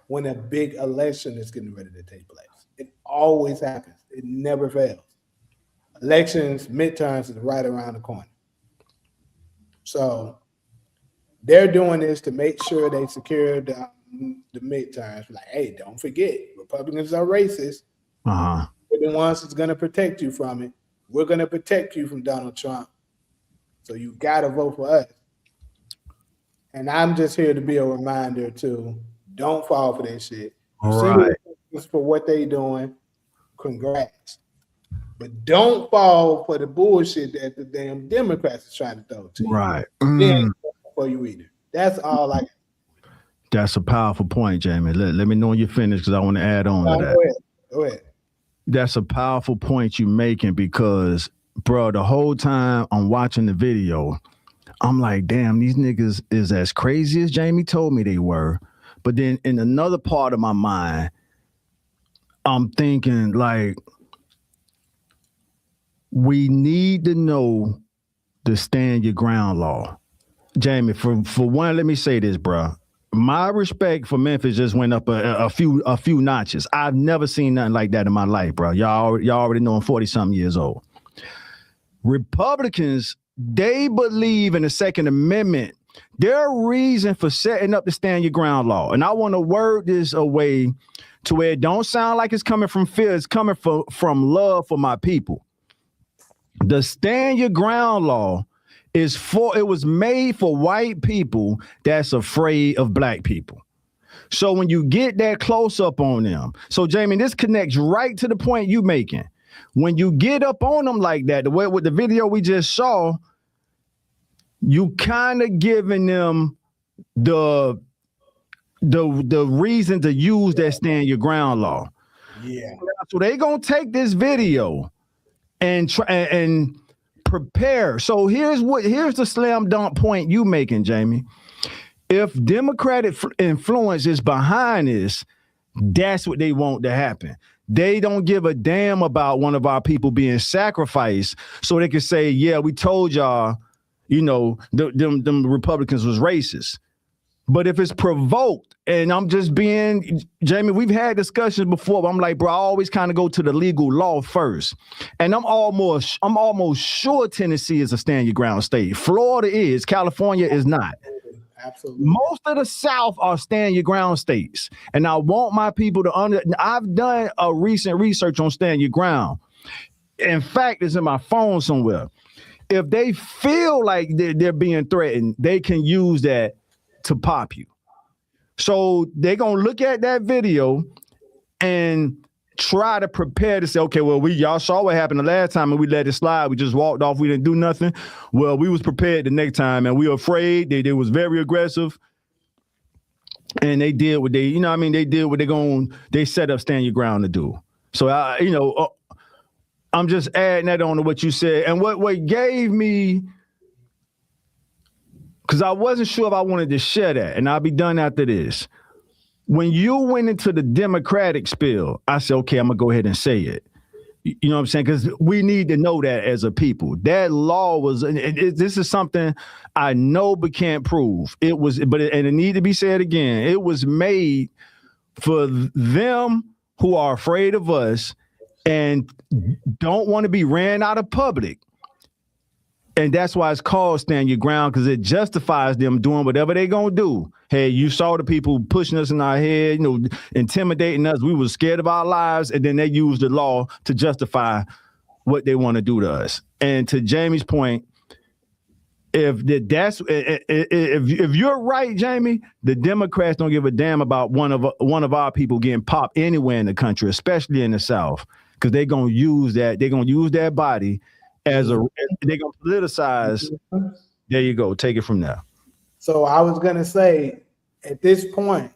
A: when a big election is getting ready to take place. It always happens. It never fails. Elections, midterms is right around the corner. So they're doing this to make sure they secure the midterms. Like, hey, don't forget, Republicans are racist.
B: Uh-huh.
A: We're the ones that's going to protect you from it. We're going to protect you from Donald Trump. So you got to vote for us. And I'm just here to be a reminder to don't fall for that shit.
B: All right.
A: For what they doing, congrats. But don't fall for the bullshit that the damn Democrats are trying to throw to you.
B: Right.
A: For you either. That's all I.
B: That's a powerful point, Jamie. Let me know when you're finished because I want to add on to that.
A: Go ahead.
B: That's a powerful point you're making because, bro, the whole time I'm watching the video, I'm like, damn, these niggas is as crazy as Jamie told me they were. But then in another part of my mind, I'm thinking like, we need to know the stand your ground law. Jamie, for one, let me say this, bro. My respect for Memphis just went up a few notches. I've never seen nothing like that in my life, bro. Y'all already know I'm 40-something years old. Republicans, they believe in the Second Amendment. Their reason for setting up the stand your ground law, and I want to word this away to where it don't sound like it's coming from fear. It's coming from love for my people. The stand your ground law it was made for white people that's afraid of black people. So when you get that close up on them, so Jamie, this connects right to the point you making. When you get up on them like that, the way with the video we just saw, you kind of giving them the reason to use that stand your ground law.
A: Yeah.
B: So they gonna take this video and try and prepare. So here's the slam dunk point you making, Jamie. If Democratic influence is behind this, that's what they want to happen. They don't give a damn about one of our people being sacrificed, so they can say, "Yeah, we told y'all, you know, them Republicans was racist." But if it's provoked, and I'm just being, Jamie, we've had discussions before, but I'm like, bro, I always kind of go to the legal law first. And I'm almost sure Tennessee is a stand your ground state. Florida is, California is not.
A: Absolutely.
B: Most of the South are stand your ground states. And I want my people to I've done a recent research on stand your ground. In fact, it's in my phone somewhere. If they feel like they're being threatened, they can use that to pop you. So they're going to look at that video and try to prepare to say, okay, well, y'all saw what happened the last time and we let it slide. We just walked off. We didn't do nothing. Well, we was prepared the next time and we were afraid. They was very aggressive and they did what they, they did what they set up stand your ground to do. So, I'm just adding that on to what you said. And what gave me, because I wasn't sure if I wanted to share that, and I'll be done after this. When you went into the Democratic spiel, I said, okay, I'm going to go ahead and say it. You know what I'm saying? Because we need to know that as a people. That law was, this is something I know but can't prove. It was, and it need to be said again. It was made for them who are afraid of us and don't want to be ran out of public. And that's why it's called Stand Your Ground, because it justifies them doing whatever they're going to do. Hey, you saw the people pushing us in our head, intimidating us. We were scared of our lives, and then they used the law to justify what they want to do to us. And to Jamie's point, if you're right, Jamie, the Democrats don't give a damn about one of our people getting popped anywhere in the country, especially in the South, because they're gonna use that. They're gonna use that body as they're gonna politicize. There you go. Take it from there.
A: So I was gonna say, at this point,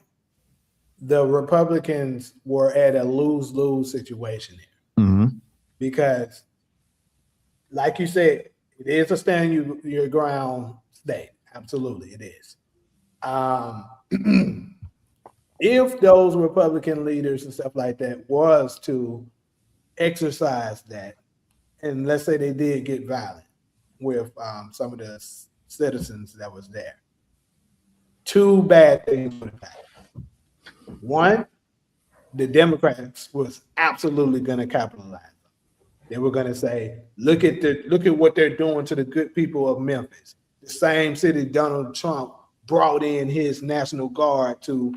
A: the Republicans were at a lose-lose situation here.
B: Mm-hmm.
A: Because, like you said, it is a stand your ground state. Absolutely, it is. If those Republican leaders and stuff like that was to exercise that, and let's say they did get violent with some of the citizens that was there, two bad things would have happened. One, the Democrats was absolutely going to capitalize. They were going to say, look at what they're doing to the good people of Memphis, the same city Donald Trump brought in his National Guard to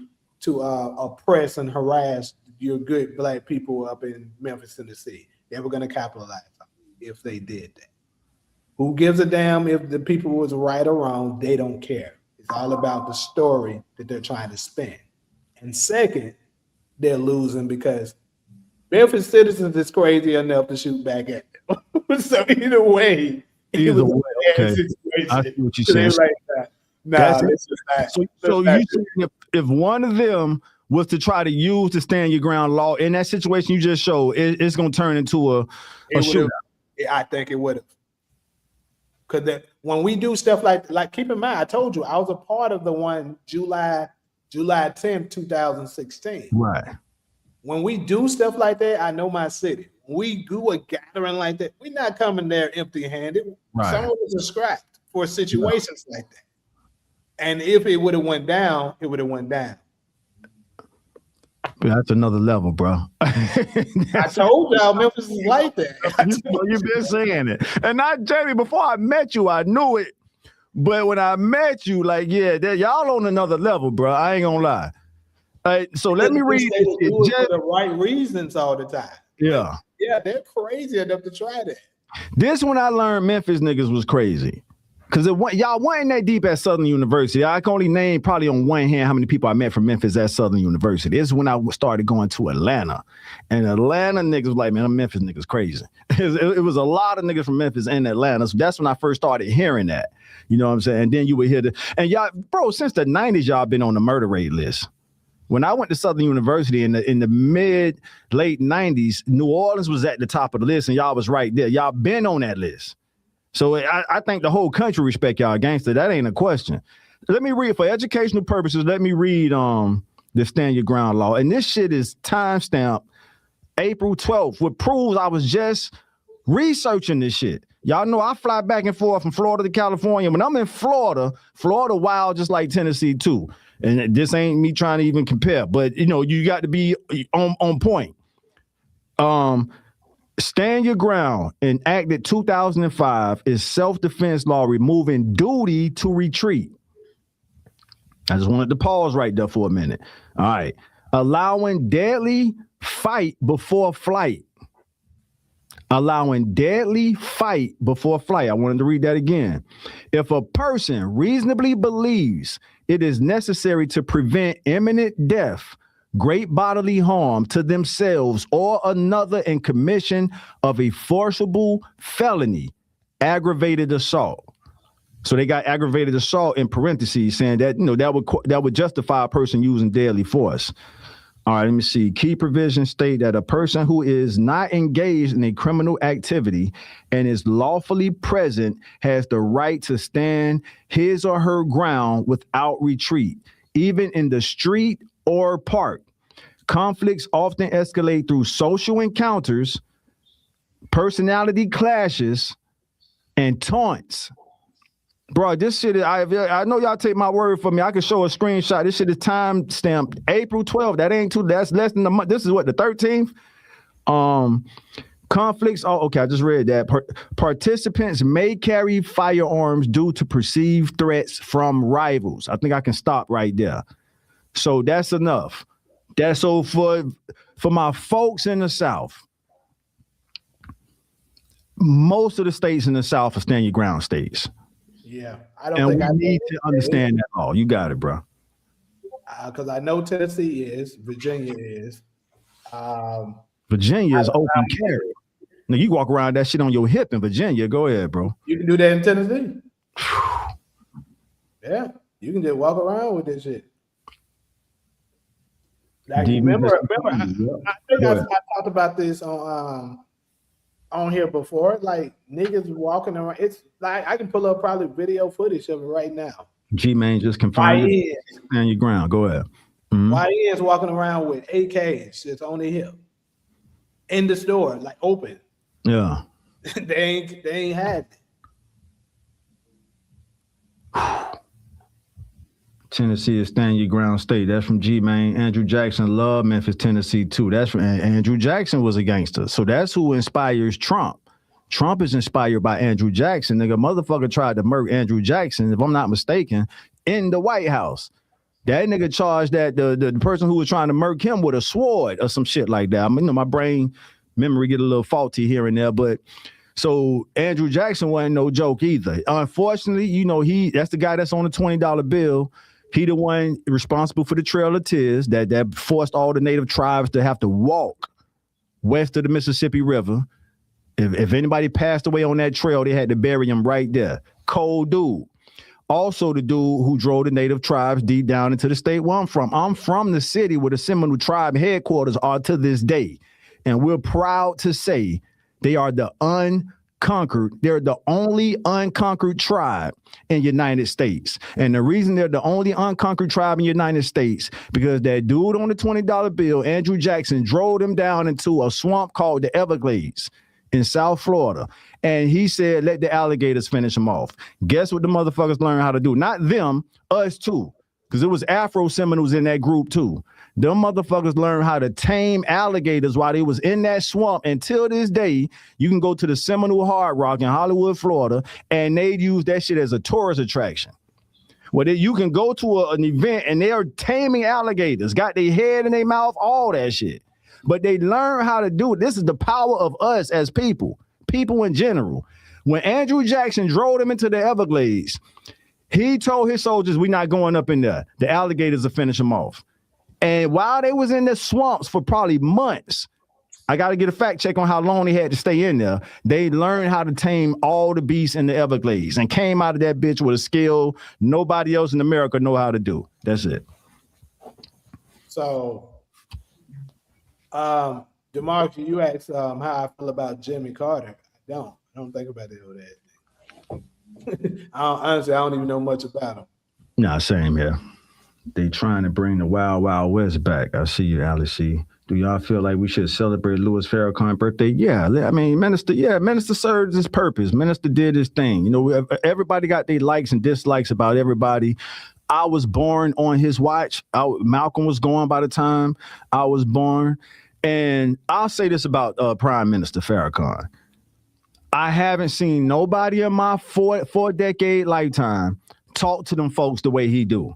A: oppress and harass your good black people up in Memphis, Tennessee. They were going to capitalize if they did that. Who gives a damn if the people was right or wrong? They don't care. It's all about the story that they're trying to spin. And second, they're losing because Memphis citizens is crazy enough to shoot back at them. So either way, it was a bad situation.
B: I see what you're saying. So you saying if one of them was to try to use the Stand Your Ground law in that situation you just showed, it's going to turn into a shootout.
A: I think it would have. Because when we do stuff like keep in mind, I told you I was a part of the one July 10th, 2016.
B: Right.
A: When we do stuff like that, I know my city. When we do a gathering like that, we're not coming there empty-handed.
B: Right.
A: Some of us are scrapped for situations like that. And if it would have went down, it would have went down.
B: That's another level, bro.
A: I told y'all Memphis is like that.
B: You've been saying it. And not Jamie, before I met you, I knew it. But when I met you, y'all on another level, bro. I ain't gonna lie. So let me read
A: this. They do it for the right reasons all the time.
B: Yeah.
A: Yeah, they're crazy enough to try that.
B: This when I learned Memphis niggas was crazy. Because y'all wasn't that deep at Southern University. I can only name probably on one hand how many people I met from Memphis at Southern University. This is when I started going to Atlanta. And Atlanta niggas was like, man, them Memphis niggas crazy. It was a lot of niggas from Memphis in Atlanta. So that's when I first started hearing that. You know what I'm saying? And then you would hear and y'all, bro, since the 90s, y'all been on the murder rate list. When I went to Southern University in the late 90s, New Orleans was at the top of the list and y'all was right there. Y'all been on that list. So I think the whole country respect y'all gangster. That ain't a question. Let me read, for educational purposes, let me read the Stand Your Ground law. And this shit is timestamped April 12th, which proves I was just researching this shit. Y'all know I fly back and forth from Florida to California. When I'm in Florida wild just like Tennessee too. And this ain't me trying to even compare, but you got to be on point. Stand Your Ground, enacted 2005, is self-defense law removing duty to retreat. I just wanted to pause right there for a minute. All right. Allowing deadly fight before flight. Allowing deadly fight before flight. I wanted to read that again. If a person reasonably believes it is necessary to prevent imminent death, great bodily harm to themselves or another in commission of a forcible felony, aggravated assault. So they got aggravated assault in parentheses, saying that that would justify a person using deadly force. All right, let me see. Key provisions state that a person who is not engaged in a criminal activity and is lawfully present has the right to stand his or her ground without retreat, even in the street or park. Conflicts often escalate through social encounters, personality clashes, and taunts. Bro, this shit is, I know y'all take my word for me. I can show a screenshot. This shit is time stamped April 12th. That ain't too, that's less than a month. This is what, the 13th? Conflicts. Oh, okay. I just read that. Participants may carry firearms due to perceived threats from rivals. I think I can stop right there. So that's enough. That's so for my folks in the South. Most of the states in the South are stand your ground states.
A: Yeah, I don't
B: And
A: think
B: we
A: I
B: need to understand that all. You got it, bro.
A: because I know Tennessee is, Virginia is.
B: Virginia is open carry. Now you walk around that shit on your hip in Virginia. Go ahead, bro.
A: You can do that in Tennessee. Yeah, you can just walk around with this shit. Like, remember, I think I talked about this on here before. Like niggas walking around. It's like I can pull up probably video footage of it right now.
B: G-Man just confirmed. Stand your ground. Go ahead. Mm-hmm.
A: YNs walking around with AKs just on their hip in the store, like open.
B: Yeah.
A: they ain't had it.
B: Tennessee is stand your ground state. That's from G-Man. Andrew Jackson loved Memphis, Tennessee too. That's from Andrew Jackson was a gangster. So that's who inspires Trump. Trump is inspired by Andrew Jackson. Nigga, motherfucker tried to murder Andrew Jackson, if I'm not mistaken, in the White House. That nigga charged that the person who was trying to murk him with a sword or some shit like that. I mean, my brain memory get a little faulty here and there, but so Andrew Jackson wasn't no joke either. Unfortunately, that's the guy that's on the $20 bill. He the one responsible for the Trail of Tears that forced all the native tribes to have to walk west of the Mississippi River. If anybody passed away on that trail, they had to bury him right there. Cold dude. Also the dude who drove the native tribes deep down into the state where I'm from. I'm from the city where the Seminole tribe headquarters are to this day. And we're proud to say they are the unconquered. They're the only unconquered tribe in the United States. And the reason they're the only unconquered tribe in the United States, because that dude on the $20 bill, Andrew Jackson, drove them down into a swamp called the Everglades in South Florida. And he said, let the alligators finish them off. Guess what the motherfuckers learned how to do? Not them, us too. Because it was Afro Seminoles in that group too. Them motherfuckers learned how to tame alligators while they was in that swamp. Until this day, you can go to the Seminole Hard Rock in Hollywood, Florida, and they use that shit as a tourist attraction. Where you can go to an event and they are taming alligators, got their head in their mouth, all that shit. But they learn how to do it. This is the power of us as people in general. When Andrew Jackson drove them into the Everglades, he told his soldiers, we're not going up in there. The alligators will finish them off. And while they was in the swamps for probably months, I got to get a fact check on how long they had to stay in there. They learned how to tame all the beasts in the Everglades and came out of that bitch with a skill nobody else in America know how to do. That's it.
A: So, DeMarcus, you asked how I feel about Jimmy Carter. I don't think about it or that. Honestly, I don't even know much about him.
B: Nah, same here. They trying to bring the Wild Wild West back. I see you, Alice C. Do y'all feel like we should celebrate Louis Farrakhan's birthday? Yeah, I mean, Minister served his purpose. Minister did his thing. You know, everybody got their likes and dislikes about everybody. I was born on his watch. Malcolm was gone by the time I was born. And I'll say this about Prime Minister Farrakhan. I haven't seen nobody in my four-decade lifetime talk to them folks the way he do.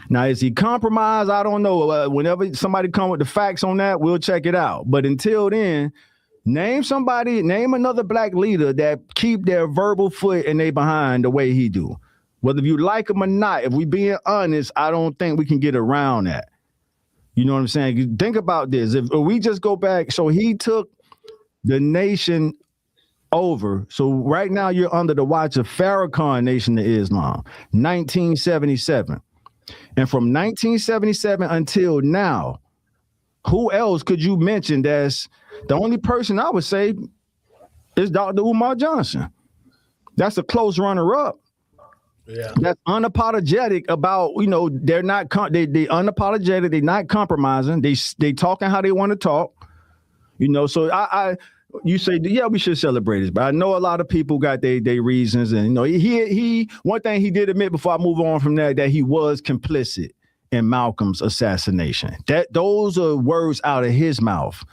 B: Now, is he compromised? I don't know. Whenever somebody come with the facts on that, we'll check it out. But until then, name another black leader that keep their verbal foot and they behind the way he do. Whether you like him or not, if we being honest, I don't think we can get around that. You know what I'm saying? Think about this. If we just go back, so he took the nation over. So right now you're under the watch of Farrakhan Nation of Islam, 1977. And from 1977 until now, who else could you mention that's the only person I would say is Dr. Umar Johnson? That's a close runner-up.
A: Yeah,
B: that's unapologetic about, you know, they're not they unapologetic, they're not compromising, they talking how they want to talk, you know. So you say, yeah, we should celebrate this, but I know a lot of people got their reasons, and he one thing he did admit before I move on from that he was complicit in Malcolm's assassination. Those are words out of his mouth,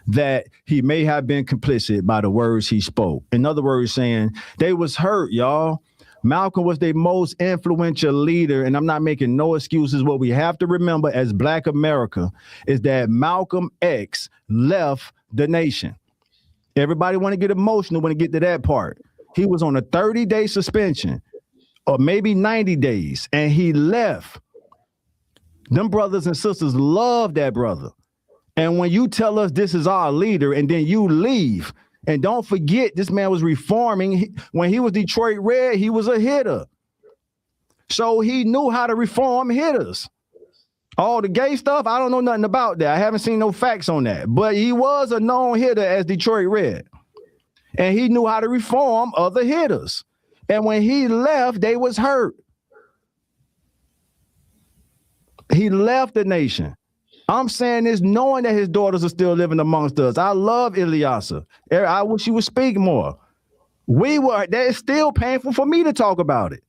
B: that he may have been complicit by the words he spoke. In other words, saying they was hurt, y'all. Malcolm was the most influential leader, and I'm not making no excuses. What we have to remember as Black America is that Malcolm X left the nation. Everybody want to get emotional when they get to that part. He was on a 30-day suspension, or maybe 90 days, and he left. Them brothers and sisters love that brother. And when you tell us this is our leader and then you leave, and don't forget, this man was reforming. When he was Detroit Red, he was a hitter. So he knew how to reform hitters. All the gay stuff, I don't know nothing about that. I haven't seen no facts on that. But he was a known hitter as Detroit Red. And he knew how to reform other hitters. And when he left, they was hurt. He left the nation. I'm saying this knowing that his daughters are still living amongst us. I love Ilyasa. I wish he would speak more. It's still painful for me to talk about it.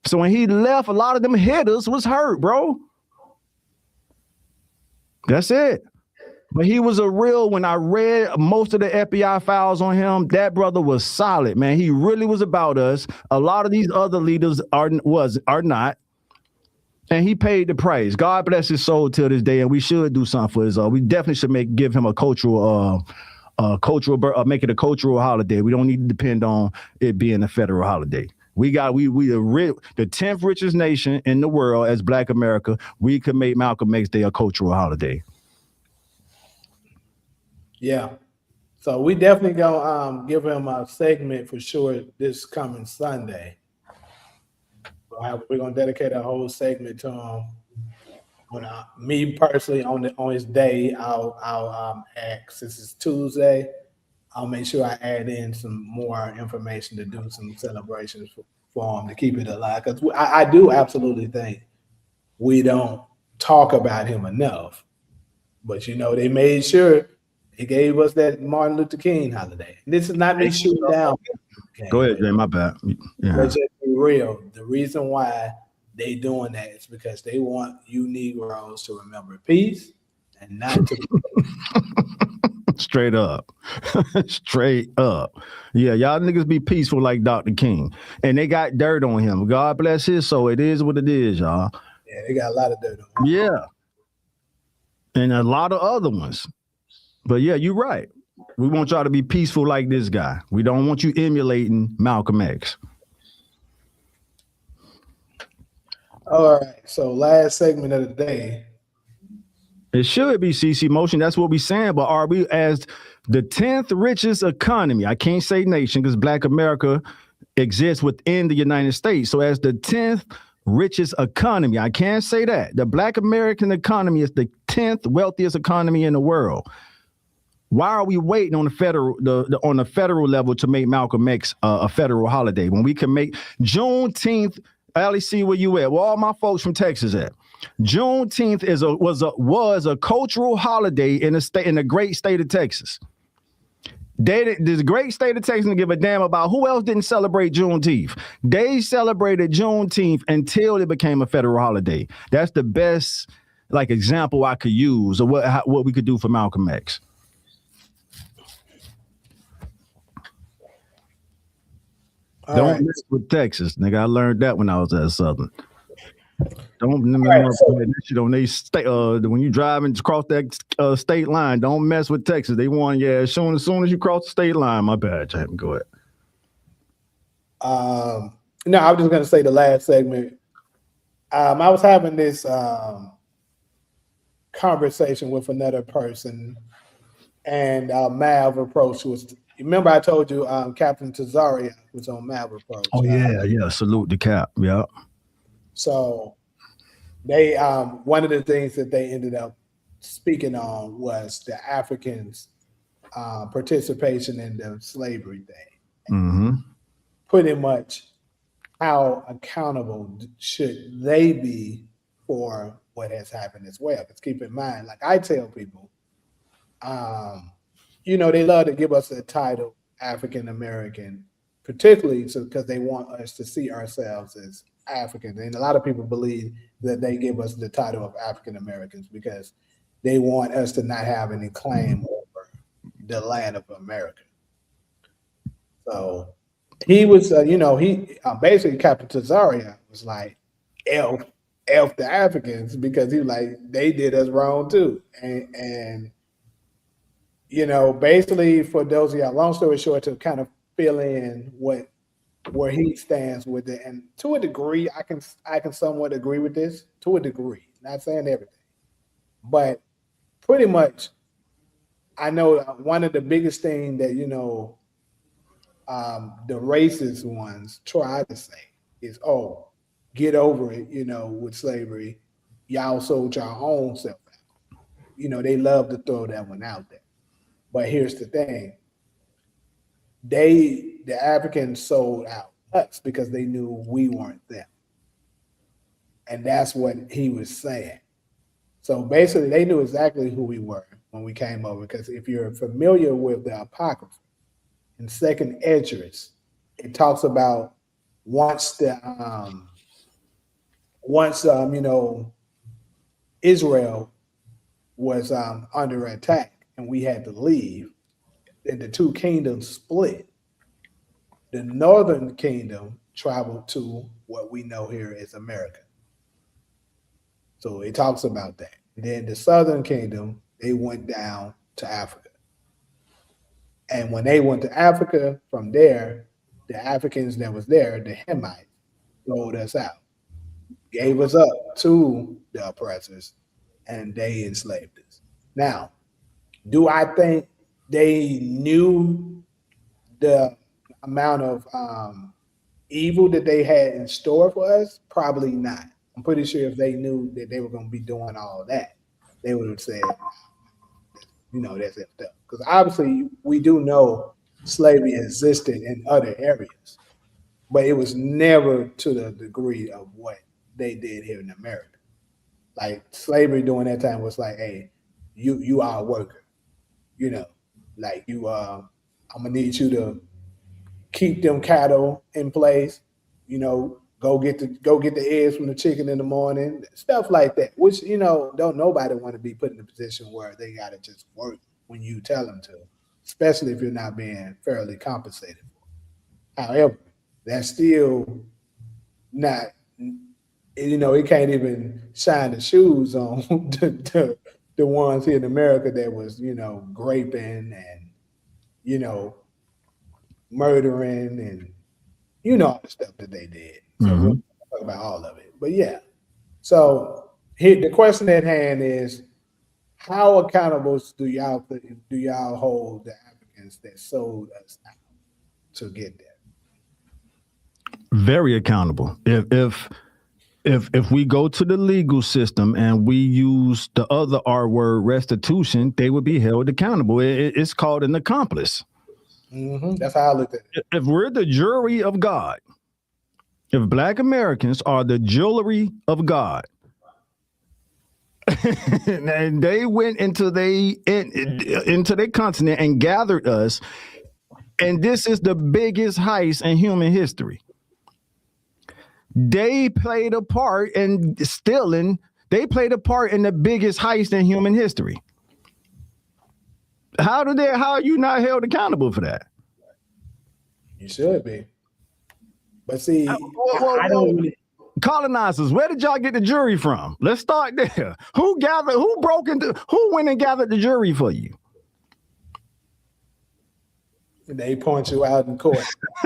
B: So when he left, a lot of them hitters was hurt, bro. That's it. But he was a real, when I read most of the FBI files on him, that brother was solid, man. He really was about us. A lot of these other leaders are not. And he paid the price. God bless his soul till this day, and we should do something for his. We definitely should give him a cultural, make it a cultural holiday. We don't need to depend on it being a federal holiday. We the 10th richest nation in the world as Black America. We could make Malcolm X Day a cultural holiday.
A: Yeah. So we definitely gonna give him a segment for sure this coming Sunday. We're gonna dedicate a whole segment to him. On me personally, on his day, I'll add, since it's Tuesday, I'll make sure I add in some more information to do some celebrations for him to keep it alive. Because I do absolutely think we don't talk about him enough. But they made sure he gave us that Martin Luther King holiday. This is not me shooting down.
B: Go ahead, Jay. My bad. Yeah.
A: Let's just be real. The reason why they doing that is because they want you Negroes to remember peace and not to.
B: Straight up. Straight up. Yeah, y'all niggas be peaceful like Dr. King. And they got dirt on him. God bless his soul. It is what it is, y'all.
A: Yeah, they got a lot of dirt on him.
B: Yeah. And a lot of other ones. But yeah, you're right. We want y'all to be peaceful like this guy. We don't want you emulating Malcolm X.
A: All right. So last segment of the day.
B: It should be CC Motion. That's what we're saying. But are we as the 10th richest economy? I can't say nation because Black America exists within the United States. So as the 10th richest economy, I can't say that. The Black American economy is the 10th wealthiest economy in the world. Why are we waiting on the federal level to make Malcolm X a federal holiday when we can make Juneteenth? LEC, where you at? Where all my folks from Texas at? Juneteenth was a cultural holiday in the great state of Texas. The great state of Texas didn't give a damn about who else didn't celebrate Juneteenth. They celebrated Juneteenth until it became a federal holiday. That's the best example I could use of what we could do for Malcolm X. Don't mess with Texas, nigga. I learned that when I was at Southern. Don't shit on they state. When you driving across that state line, don't mess with Texas. They want as soon as you cross the state line. My bad, Chapman. Go ahead.
A: No, I was just gonna say the last segment. I was having this conversation with another person, and Mav approach was. Remember, I told you Captain Tazaria was on Mav approach.
B: Oh yeah. Salute the Cap. Yeah.
A: So they one of the things that they ended up speaking on was the Africans' participation in the slavery thing.
B: Mm-hmm.
A: Pretty much how accountable should they be for what has happened as well? Because keep in mind, like I tell people, they love to give us the title African American, particularly because they want us to see ourselves as Africans. And a lot of people believe that they give us the title of African Americans because they want us to not have any claim over the land of America. So he was, he basically Captain Tazaria was like, F the Africans, because he was like, they did us wrong too. And basically for those of y'all, long story short, to kind of fill in where he stands with it. And to a degree, I can somewhat agree with this, to a degree, not saying everything. But pretty much, I know one of the biggest things that, the racist ones try to say is, oh, get over it, with slavery. Y'all sold your own self out. They love to throw that one out there. But here's the thing. The Africans sold out us because they knew we weren't them. And that's what he was saying. So basically, they knew exactly who we were when we came over, because if you're familiar with the Apocrypha, in Second Esdras, it talks about once Israel was under attack and we had to leave, and the two kingdoms split. The northern kingdom traveled to what we know here as America. So it talks about that. And then the southern kingdom, they went down to Africa. And when they went to Africa, from there, the Africans that was there, the Hamites, sold us out, gave us up to the oppressors, and they enslaved us. Now, do I think they knew the amount of evil that they had in store for us? Probably not. I'm pretty sure if they knew that they were going to be doing all that, they would have said, that's it. Because obviously we do know slavery existed in other areas, but it was never to the degree of what they did here in America. Like slavery during that time was like, hey, you are a worker, like I'm gonna need you to keep them cattle in place, go get the eggs from the chicken in the morning, stuff like that, which, don't nobody want to be put in a position where they got to just work when you tell them to, especially if you're not being fairly compensated for. However, that's still not, it can't even shine the shoes on the ones here in America that was, graping and, murdering and, all the stuff that they did. So we'll talk about all of it. But yeah, so here the question at hand is, how accountable do y'all hold the Africans that sold us out to get there?
B: Very accountable. If we go to the legal system and we use the other R word, restitution, they would be held accountable. It's called an accomplice.
A: Mm-hmm. That's how I look at it.
B: If we're the jury of God, if Black Americans are the jewelry of God, and they went into their continent and gathered us, and this is the biggest heist in human history. They played a part in stealing. They played a part in the biggest heist in human history. How are you not held accountable for that?
A: You should be. But see, I don't really.
B: Colonizers, where did y'all get the jury from? Let's start there. Who went and gathered the jury for you?
A: They point you out in court.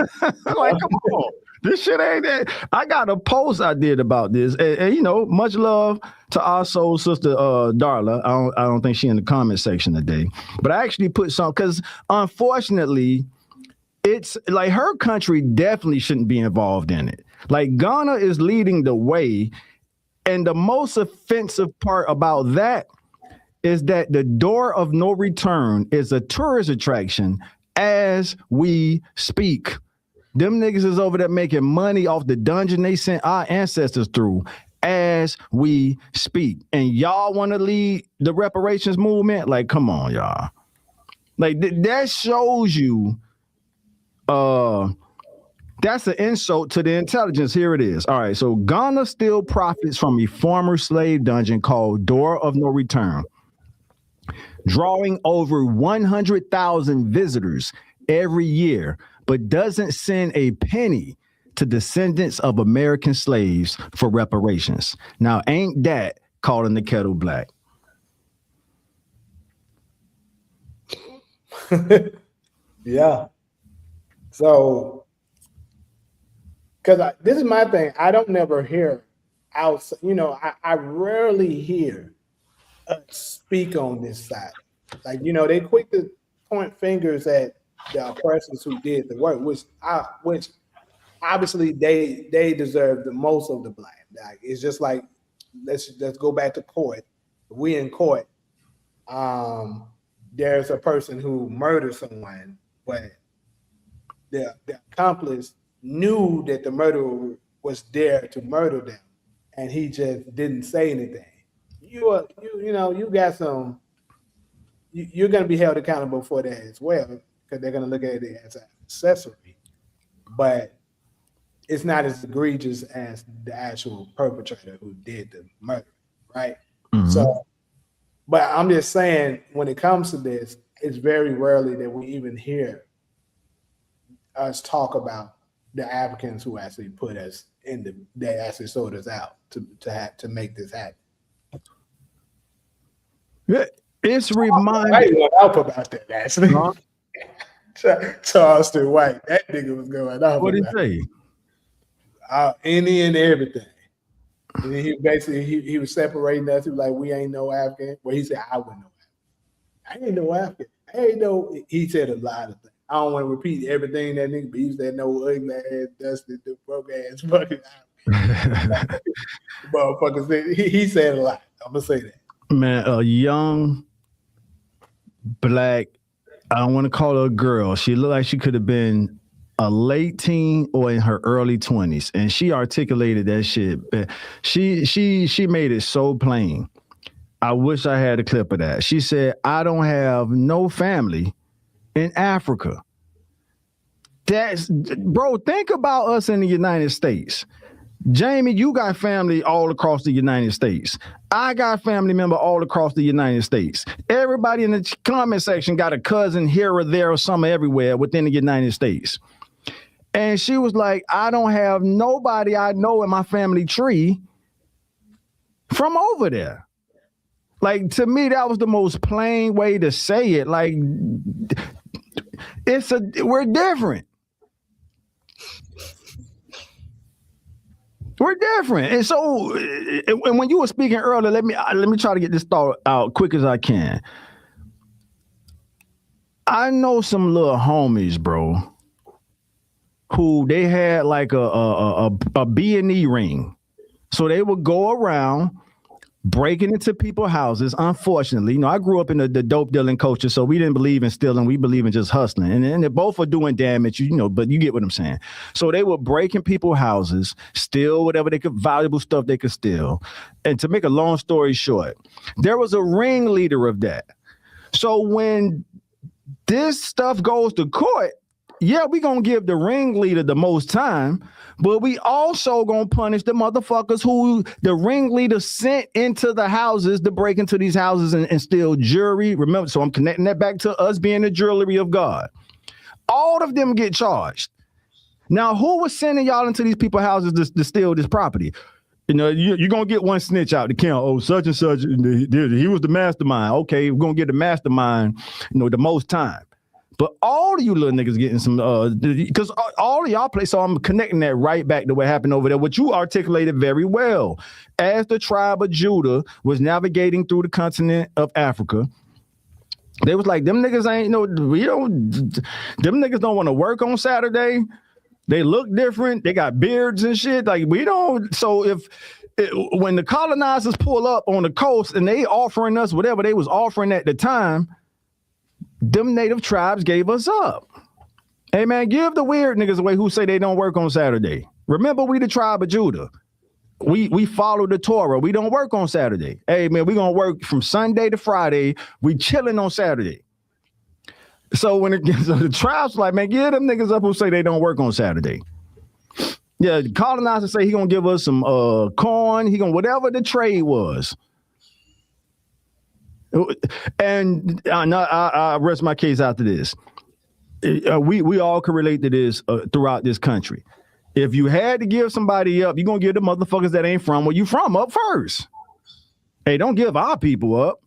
B: Like, come on. This shit ain't that. I got a post I did about this. And much love to our soul sister Darla. I don't think she in the comment section today. But I actually put some, because unfortunately, it's like her country definitely shouldn't be involved in it. Like Ghana is leading the way. And the most offensive part about that is that the door of no return is a tourist attraction as we speak. Them niggas is over there making money off the dungeon they sent our ancestors through as we speak. And y'all want to lead the reparations movement? Like, come on, y'all. Like that shows you that's an insult to the intelligence. Here it is. All right, so Ghana still profits from a former slave dungeon called Door of No Return, drawing over 100,000 visitors every year, but doesn't send a penny to descendants of American slaves for reparations. Now, ain't that calling the kettle black?
A: Yeah. So, because this is my thing, I don't never hear outside. I rarely hear us speak on this side. Like, they quick to point fingers at the oppressors who did the work, which obviously they deserve the most of the blame. Like, it's just like let's go back to court. We in court. There's a person who murdered someone, but the accomplice knew that the murderer was there to murder them, and he just didn't say anything. You got some. You're going to be held accountable for that as well, because they're going to look at it as an accessory, but it's not as egregious as the actual perpetrator who did the murder, right? Mm-hmm. So, but I'm just saying, when it comes to this, it's very rarely that we even hear us talk about the Africans who actually put us they actually sold us out to make this happen.
B: It's reminding.
A: I didn't help about that actually. Huh? Charleston White, that nigga was going off.
B: What did he say?
A: Any and everything. And he basically he was separating us. He was like, "We ain't no African." Well, he said, "I wasn't no African. I ain't no African. I ain't no." He said a lot of things. I don't want to repeat everything that nigga, but he said no ugly ass, dusty, broke ass fucking motherfucker said. He said a lot. I'm gonna say that.
B: Man, a young black, I don't want to call her a girl. She looked like she could have been a late teen or in her early 20s, and she articulated that shit. She made it so plain. I wish I had a clip of that. She said, "I don't have no family in Africa." Bro, think about us in the United States. Jamie, you got family all across the United States. I got family member all across the United States. Everybody in the comment section got a cousin here or there or somewhere everywhere within the United States. And she was like, "I don't have nobody I know in my family tree from over there." Like, to me, that was the most plain way to say it. Like, we're different. We're different. And so, and when you were speaking earlier, let me try to get this thought out quick as I can. I know some little homies, bro, who they had like a B&E ring. So they would go around breaking into people's houses. Unfortunately, I grew up in the dope dealing culture, so we didn't believe in stealing. We believe in just hustling. And they both are doing damage, but you get what I'm saying. So they were breaking people's houses, steal whatever they could, valuable stuff they could steal. And to make a long story short, there was a ringleader of that. So when this stuff goes to court, yeah, we gonna give the ringleader the most time, but we also gonna punish the motherfuckers who the ringleader sent into the houses to break into these houses and steal jewelry. Remember, so I'm connecting that back to us being the jewelry of God. All of them get charged. Now, who was sending y'all into these people's houses to steal this property? You're going to get one snitch out the count. Oh, such and such, he was the mastermind. Okay, we're going to get the mastermind, the most time. But all of you little niggas getting some, because all of y'all play. So I'm connecting that right back to what happened over there, which you articulated very well. As the tribe of Judah was navigating through the continent of Africa, they was like, them niggas them niggas don't want to work on Saturday. They look different. They got beards and shit. Like, we don't. So when the colonizers pull up on the coast and they offering us whatever they was offering at the time, them native tribes gave us up. Hey, man, give the weird niggas away who say they don't work on Saturday. Remember, we the tribe of Judah. We follow the Torah. We don't work on Saturday. Hey, man, we going to work from Sunday to Friday. We chilling on Saturday. So when it gets the tribes, like, man, get them niggas up who say they don't work on Saturday. Yeah, the colonizer say he gonna give us some corn. He gonna whatever the trade was. And I rest my case after this. We all can relate to this throughout this country. If you had to give somebody up, you're gonna give the motherfuckers that ain't from where you from up first. Hey, don't give our people up.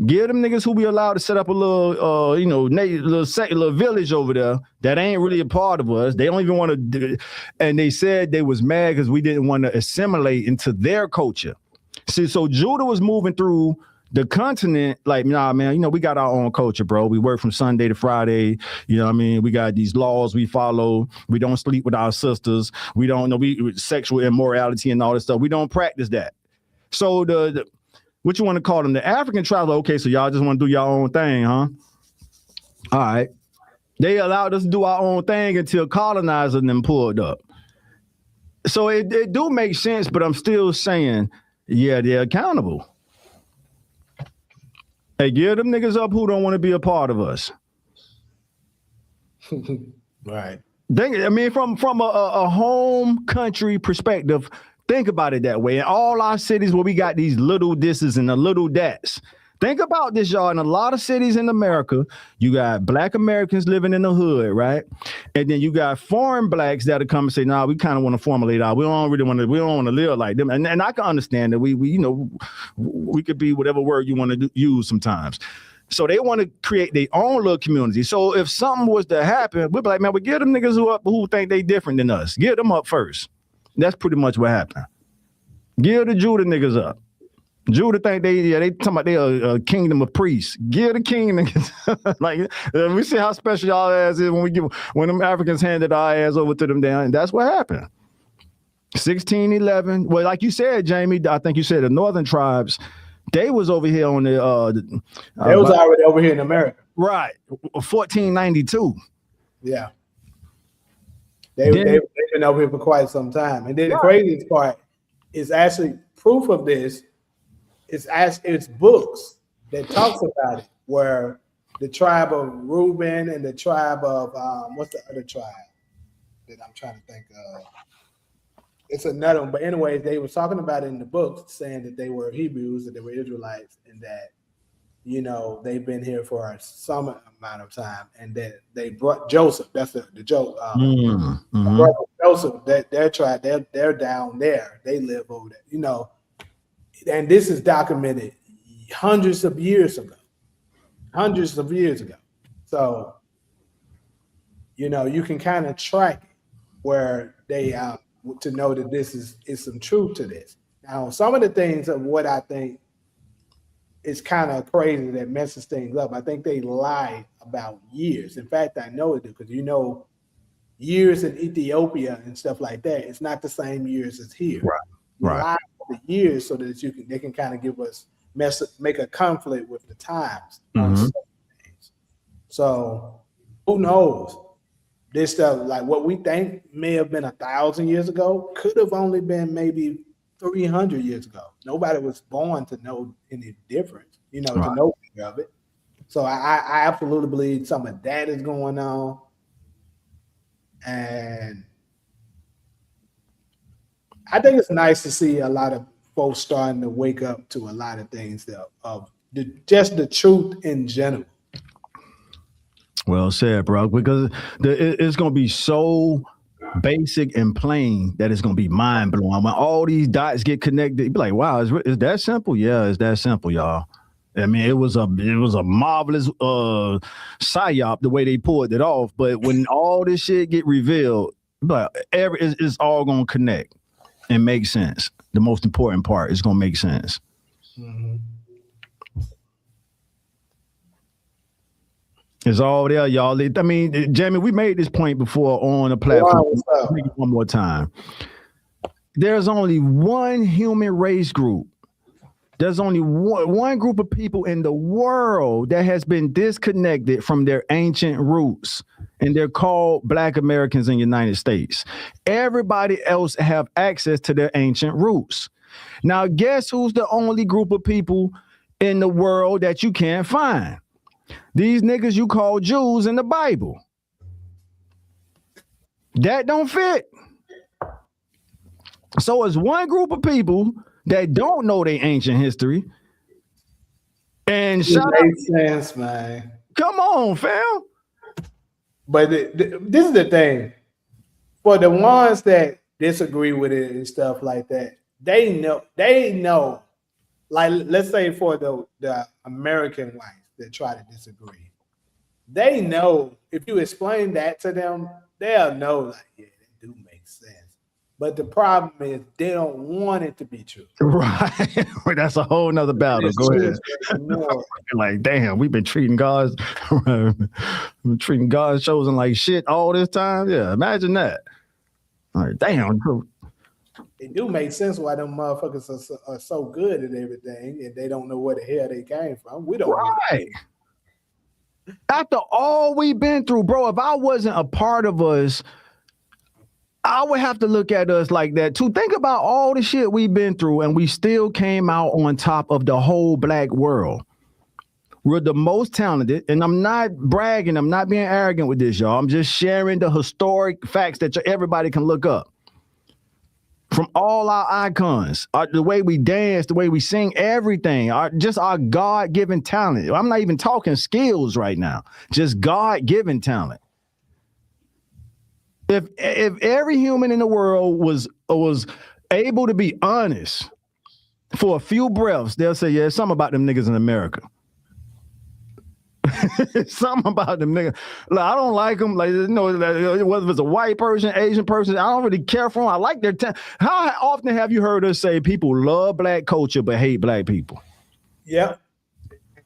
B: Give them niggas who be allowed to set up a little, little village over there that ain't really a part of us. They don't even want to do it. And they said they was mad because we didn't want to assimilate into their culture. See, so Judah was moving through the continent like, nah, man, we got our own culture, bro. We work from Sunday to Friday. You know what I mean? We got these laws we follow. We don't sleep with our sisters. We don't know sexual immorality and all this stuff. We don't practice that. So the what you want to call them? The African tribes, okay, so y'all just want to do your own thing, huh? All right. They allowed us to do our own thing until colonizers and them pulled up. So it do make sense, but I'm still saying, yeah, they're accountable. Hey, give them niggas up who don't want to be a part of us.
A: Right.
B: From a home country perspective, think about it that way. In all our cities where we got these little disses and the little dats. Think about this, y'all. In a lot of cities in America, you got Black Americans living in the hood, right? And then you got foreign blacks that'll come and say, nah, we kind of want to formulate out. We don't want to live like them. And I can understand that we could be whatever word you want to use sometimes. So they want to create their own little community. So if something was to happen, we'd be like, man, we give them niggas who think they different than us. Give them up first. That's pretty much what happened. Give the Judah niggas up. Judah think they talking about they a kingdom of priests. Give the king niggas like we see how special y'all ass is when them Africans handed our ass over to them down, and that's what happened. 1611. Well, like you said, Jamie, I think you said the northern tribes, they was over here on the
A: they was already over here in America.
B: Right. 1492.
A: Yeah. They've been over here for quite some time. And then the craziest part is actually proof of this. It's books that talks about it, where the tribe of Reuben and the tribe of what's the other tribe that I'm trying to think of? It's another one, but anyways, they were talking about it in the books, saying that they were Hebrews, that they were Israelites, and that they've been here for some amount of time, and that they brought Joseph. That's the joke. Joseph, that their tribe, they're down there. They live over there, and this is documented hundreds of years ago. So, you can kind of track it where they to know that this is some truth to this. Now, some of the things of what I think is kind of crazy that messes things up. I think they lie about years. In fact, I know it because years in Ethiopia and stuff like that, it's not the same years as here.
B: Right.
A: Lie the years so that they can kind of give us make a conflict with the times. So who knows? This stuff, like what we think may have been 1,000 years ago, could have only been maybe 300 years ago. Nobody was born to know any difference, to know any of it. So I absolutely believe some of that is going on. And I think it's nice to see a lot of folks starting to wake up to a lot of things just the truth in general.
B: Well said, bro, because it's going to be so basic and plain that it's going to be mind blowing. When all these dots get connected, you be like, wow, is that simple? Yeah, it's that simple, y'all. I mean, it was a marvelous psyop the way they pulled it off. But when all this shit get revealed, it's all going to connect and make sense. The most important part is going to make sense.
A: Mm-hmm.
B: It's all there, y'all. I mean, Jamie, we made this point before on the platform. Make it one more time. There's only one human race group. There's only one group of people in the world that has been disconnected from their ancient roots, and they're called Black Americans in the United States. Everybody else have access to their ancient roots. Now, guess who's the only group of people in the world that you can't find? these niggas you call Jews in the Bible. That don't fit. So it's one group of people that don't know their ancient history. And
A: It makes sense, man.
B: Come on, fam.
A: But this is the thing. For the ones that disagree with it and stuff like that, they know. Like, let's say for the American whites that try to disagree, they know if you explain that to them, they'll know, like, yeah, that do make sense. But the problem is they don't want it to be true.
B: Right. That's a whole nother battle. Go ahead. Like, damn, we've been treating God's chosen like shit all this time. Yeah, imagine that. All right, damn.
A: It do make sense why them motherfuckers are so good at everything and they don't know where the hell they came from. We don't.
B: Right. After all we've been through, bro, if I wasn't a part of us, I would have to look at us like that too. Think about all the shit we've been through and we still came out on top of the whole black world. We're the most talented, and I'm not bragging. I'm not being arrogant with this, y'all. I'm just sharing the historic facts that everybody can look up. From all our icons, the way we dance, the way we sing, everything, just our God-given talent. I'm not even talking skills right now, just God-given talent. If every human in the world was able to be honest for a few breaths, they'll say, yeah, something about them niggas in America. Something about them niggas. Like, I don't like them. Like, you know, whether it's a white person, Asian person, I don't really care for them. I like their talent. How often have you heard us say people love black culture but hate black people?
A: Yeah,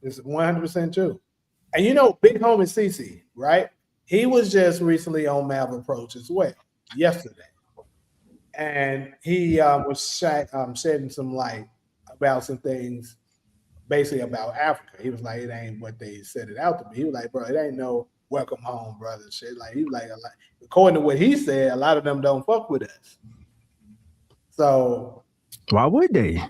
A: it's 100% true. And you know, big homie CC, right? He was just recently on Mav Approach as well yesterday, and he was shedding some light about some things, basically about Africa. He was like, it ain't what they set it out to be. He was like, bro, it ain't no welcome home, brother. Shit. Like, he was like, according to what he said, a lot of them don't fuck with us. So
B: why would they?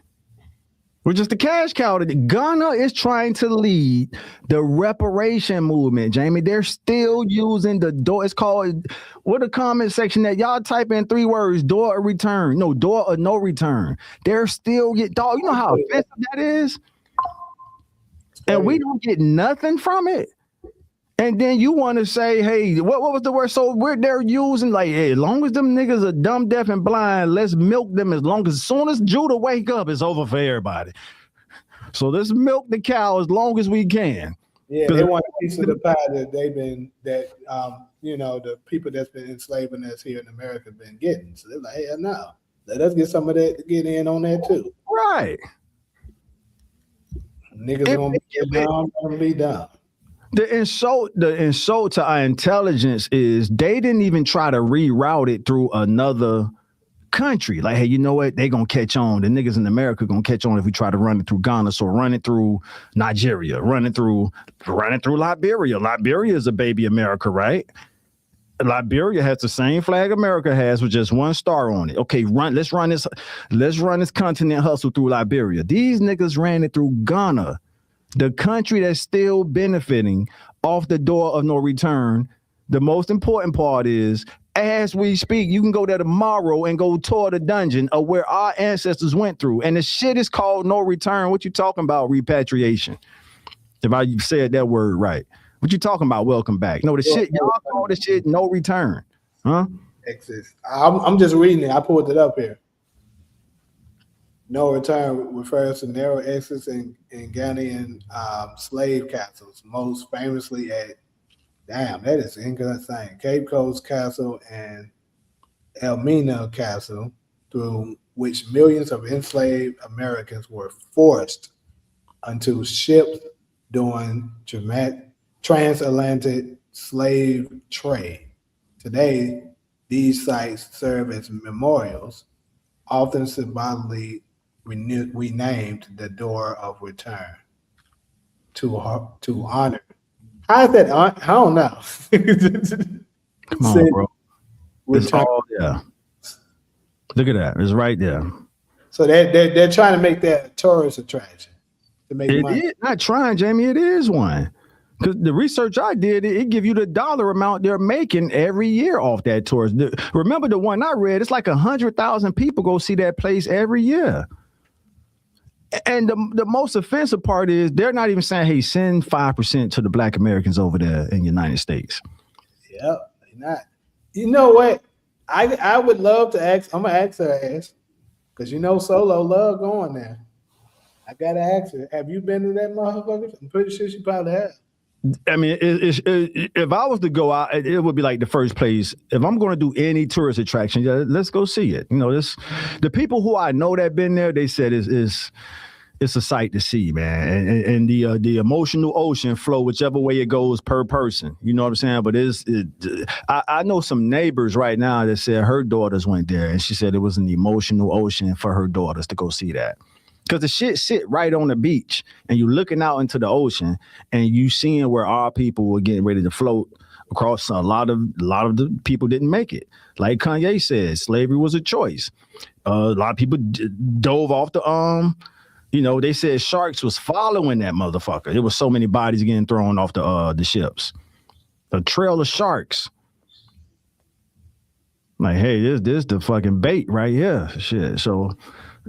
B: We're just a cash cow. Ghana is trying to lead the reparation movement, Jamie. They're still using the door. It's called, what a comment section that y'all type in 3 words, door or return. No, door or no return. They're still dog. You know how offensive that is? And we don't get nothing from it. And then you want to say, hey, what was the word? So they're using like, hey, as long as them niggas are dumb, deaf, and blind, let's milk them as soon as Judah wake up, it's over for everybody. So let's milk the cow as long as we can.
A: Yeah, they want a piece of the pie that you know, the people that's been enslaving us here in America been getting. So they're like, hell no, let us get some of that to get in on that too.
B: Right.
A: Niggas are gonna be dumb.
B: The insult to our intelligence is they didn't even try to reroute it through another country. Like, hey, you know what? They gonna catch on. The niggas in America gonna catch on if we try to run it through Ghana. So run it through Nigeria, run it through Liberia. Liberia is a baby America, right? Liberia has the same flag America has with just 1 star on it. Okay, let's run this continent hustle through Liberia. These niggas ran it through Ghana, the country that's still benefiting off the door of no return. The most important part is, as we speak, you can go there tomorrow and go tour the dungeon of where our ancestors went through. And the shit is called no return. What you talking about? Repatriation. If I said that word right. What you talking about? Welcome back. No, the shit, y'all call this shit no return. Huh?
A: Exist. I'm just reading it. I pulled it up here. No return refers to narrow exits in Ghanaian slave castles, most famously at, damn, that is insane, Cape Coast Castle and Elmina Castle, through which millions of enslaved Americans were forced onto ships during transatlantic slave trade. Today, these sites serve as memorials, often symbolically renamed the Door of Return to honor. How is that? I don't know.
B: Come on, bro. It's all, yeah. Look at that. It's right there.
A: So they're trying to make that a tourist attraction. To make money.
B: It is not trying, Jamie. It is one. Because the research I did, it give you the dollar amount they're making every year off that tourist. Remember the one I read? It's like 100,000 people go see that place every year. And the most offensive part is they're not even saying, hey, send 5% to the Black Americans over there in the United States.
A: Yep, they're not. You know what? I would love to ask. I'm gonna ask her ass because Solo love going there. I gotta ask her. Have you been to that motherfucker? I'm pretty sure she probably has.
B: I mean, if I was to go out, it would be like the first place. If I'm going to do any tourist attraction, let's go see it. The people who I know that been there, they said it's a sight to see, man. And the emotional ocean flow whichever way it goes per person. You know what I'm saying? But I know some neighbors right now that said her daughters went there, and she said it was an emotional ocean for her daughters to go see that. Because the shit sit right on the beach and you looking out into the ocean and you seeing where our people were getting ready to float across. A lot of the people didn't make it. Like Kanye said, slavery was a choice. A lot of people dove off the they said sharks was following that motherfucker. There was so many bodies getting thrown off the ships. A trail of sharks. Like, hey, this the fucking bait right here. Shit. So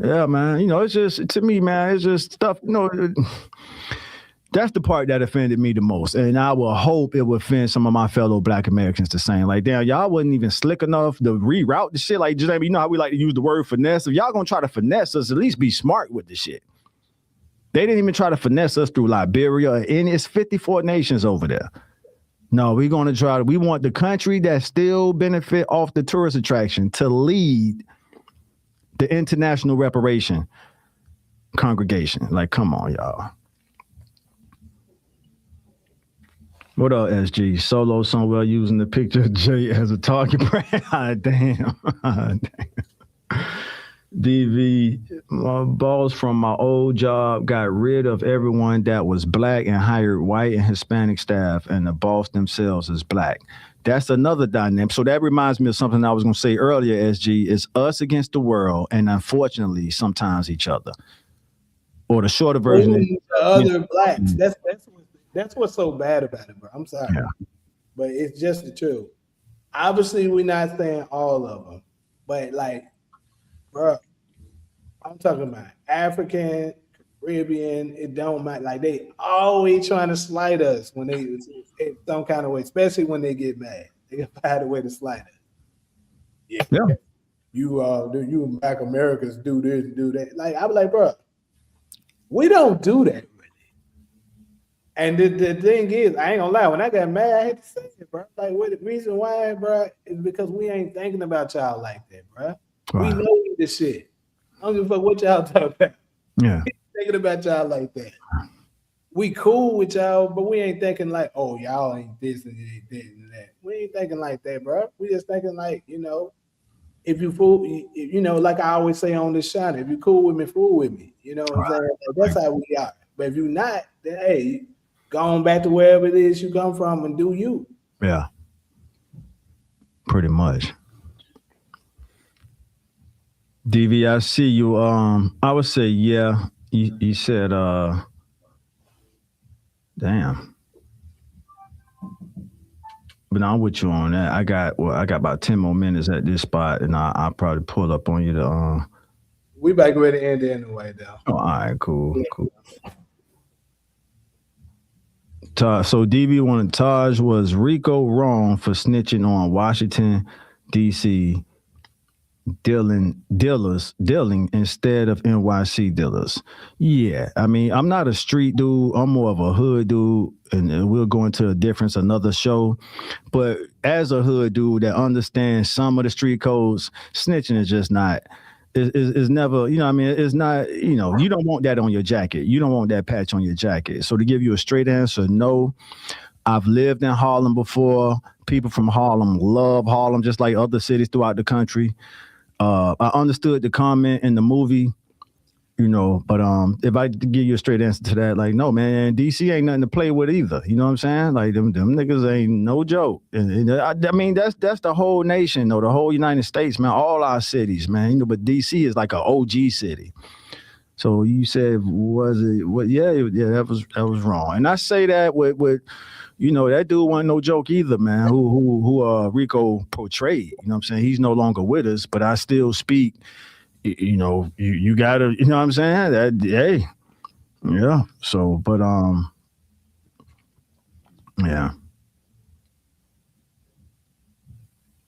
B: yeah, man. It's just, to me, man, it's just stuff. That's the part that offended me the most. And I will hope it will offend some of my fellow Black Americans the same. Like, damn, y'all wasn't even slick enough to reroute the shit. Like, just, how we like to use the word finesse. If y'all gonna try to finesse us, at least be smart with the shit. They didn't even try to finesse us through Liberia, and it's 54 nations over there. No, we want the country that still benefit off the tourist attraction to lead the International Reparation Congregation. Like, come on, y'all. What up, SG? Solo somewhere using the picture of Jay as a target practice. Damn. DV, my boss from my old job got rid of everyone that was Black and hired white and Hispanic staff, and the boss themselves is Black. That's another dynamic. So that reminds me of something I was going to say earlier, SG. It's us against the world, and unfortunately, sometimes each other. Or the shorter version is
A: other Blacks. That's what's so bad about it, bro. I'm sorry. Yeah. But it's just the truth. Obviously, we're not saying all of them. But, like, bro, I'm talking about African, Caribbean, it don't matter. Like, they always trying to slight us when they in some kind of way, especially when they get mad. They can find a way to slight us. Yeah. You Black Americans do this and do that. Like, I'm like, bro, we don't do that really. And the thing is, I ain't gonna lie, when I got mad, I had to say it, bro. Like, what the reason why, bro, is because we ain't thinking about y'all like that, bro. Right. We know this shit. I don't give a fuck what y'all talking about.
B: Yeah.
A: Thinking about y'all like that. We cool with y'all, but we ain't thinking like, oh, y'all ain't this and this and that. We ain't thinking like that, bro. We just thinking like, if you fool, like I always say on this shot, if you cool with me, fool with me. You know what I'm saying? Like, that's how we are. But if you not, then hey, go on back to wherever it is you come from and do you.
B: Yeah. Pretty much. DV, I see you. I would say, yeah. You said, damn. But I'm with you on that. I got about 10 more minutes at this spot, and I'll probably pull up on you to.
A: We back ready to end it anyway, though.
B: Oh, all right, cool. So DV wanted Taj, was Rico wrong for snitching on Washington, D.C. dealing instead of NYC dealers? Yeah, I mean, I'm not a street dude. I'm more of a hood dude, and we'll go into a difference another show. But as a hood dude that understands some of the street codes, snitching is just not. Is never, it's not, you don't want that on your jacket. You don't want that patch on your jacket. So to give you a straight answer, no. I've lived in Harlem before. People from Harlem love Harlem, just like other cities throughout the country. I understood the comment in the movie, but if I give you a straight answer to that, like, no, man, DC ain't nothing to play with either. You know what I'm saying? Like, them niggas ain't no joke. And I mean, that's the whole nation, though, the whole United States, man, all our cities, man. But DC is like an OG city. So you said, was it what? Yeah, that was wrong. And I say that with that dude wasn't no joke either, man. Who Rico portrayed. You know what I'm saying? He's no longer with us, but I still speak. You gotta, you know what I'm saying? That hey, yeah. So, but yeah,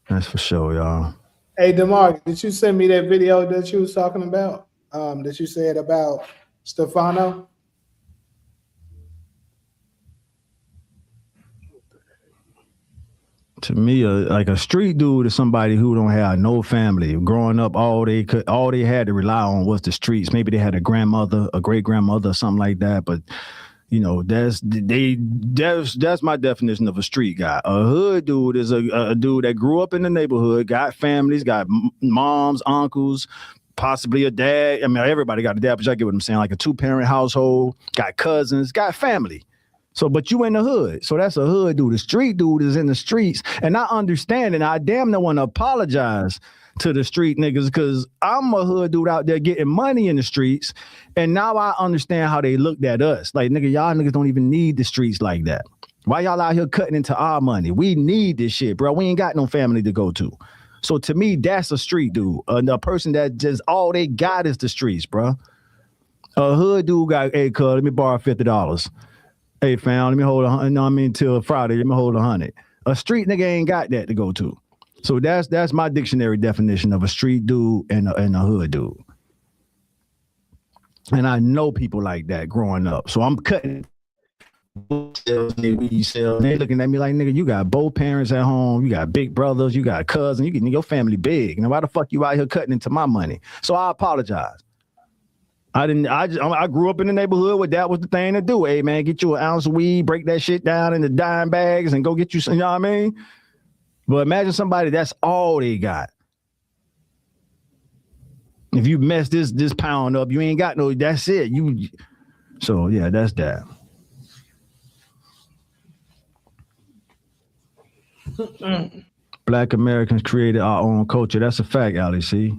B: that's for sure, y'all.
A: Hey, DeMar, did you send me that video that you was talking about? That you said about Stefano?
B: To me, like a street dude is somebody who don't have no family. Growing up, all they had to rely on was the streets. Maybe they had a grandmother, a great grandmother, or something like that. But that's my definition of a street guy. A hood dude is a dude that grew up in the neighborhood, got families, got moms, uncles, possibly a dad. I mean, everybody got a dad, but y'all get what I'm saying. Like a 2-parent household, got cousins, got family. So, but you in the hood. So that's a hood dude. The street dude is in the streets. And I understand, and I damn no want to apologize to the street niggas because I'm a hood dude out there getting money in the streets. And now I understand how they looked at us. Like, nigga, y'all niggas don't even need the streets like that. Why y'all out here cutting into our money? We need this shit, bro. We ain't got no family to go to. So to me, that's a street dude. A person that just all they got is the streets, bro. A hood dude got, hey, cuz, let me borrow $50. Hey, fam, let me hold till Friday. Let me hold 100. A street nigga ain't got that to go to. So that's my dictionary definition of a street dude and a hood dude. And I know people like that growing up. So I'm cutting weed sales. They looking at me like, nigga, you got both parents at home. You got big brothers. You got cousins. Your family big. Now, why the fuck you out here cutting into my money? So I apologize. I grew up in the neighborhood where that was the thing to do. Hey, man, get you an ounce of weed, break that shit down into dime bags and go get you some, you know what I mean? But imagine somebody, that's all they got. If you mess this pound up, you ain't got no, that's it. So, yeah, that's that. Black Americans created our own culture. That's a fact, Ali, see?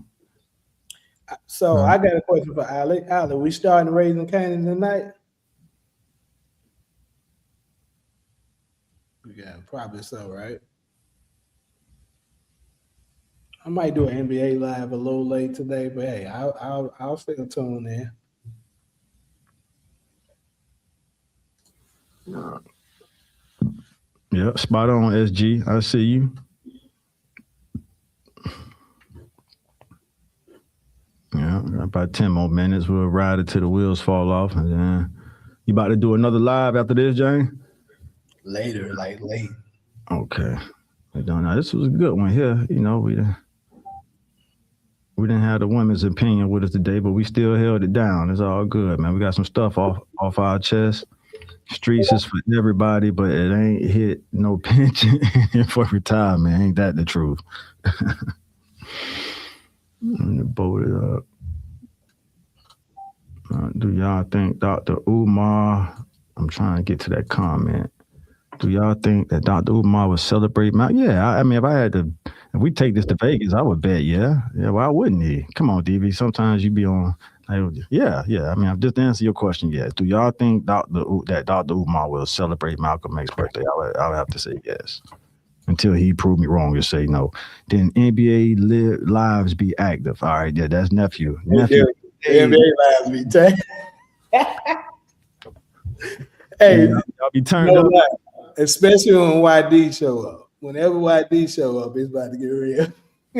A: So I got a question for Ali. Ali, we starting Raising Canaan tonight? Yeah, probably so, right? I might do an NBA live a little late today, but hey, I'll still tune in.
B: Yeah, spot on, SG. I see you. Yeah, about 10 more minutes. We'll ride it till the wheels fall off. And then you about to do another live after this, Jane?
A: Later, like late.
B: Okay. Now, this was a good one here. We didn't have the women's opinion with us today, but we still held it down. It's all good, man. We got some stuff off our chest. Streets is for everybody, but it ain't hit no pension for retirement. Ain't that the truth? Let me bolt it up. Do y'all think Dr. Umar, I'm trying to get to that comment. Do y'all think that Dr. Umar would celebrate Yeah, I mean, if we take this to Vegas, I would bet, yeah. Yeah, why wouldn't he? Come on, DV. Sometimes you be on, yeah. I mean, I've just answered your question, yes. Do y'all think that Dr. Umar will celebrate Malcolm X's birthday? I would have to say yes. Until he proved me wrong, you say no. Then NBA lives be active. All right, yeah, that's nephew.
A: NBA lives be tagged. Hey,
B: y'all be turned up.
A: Especially when YD show up. Whenever YD show up, it's about to get real.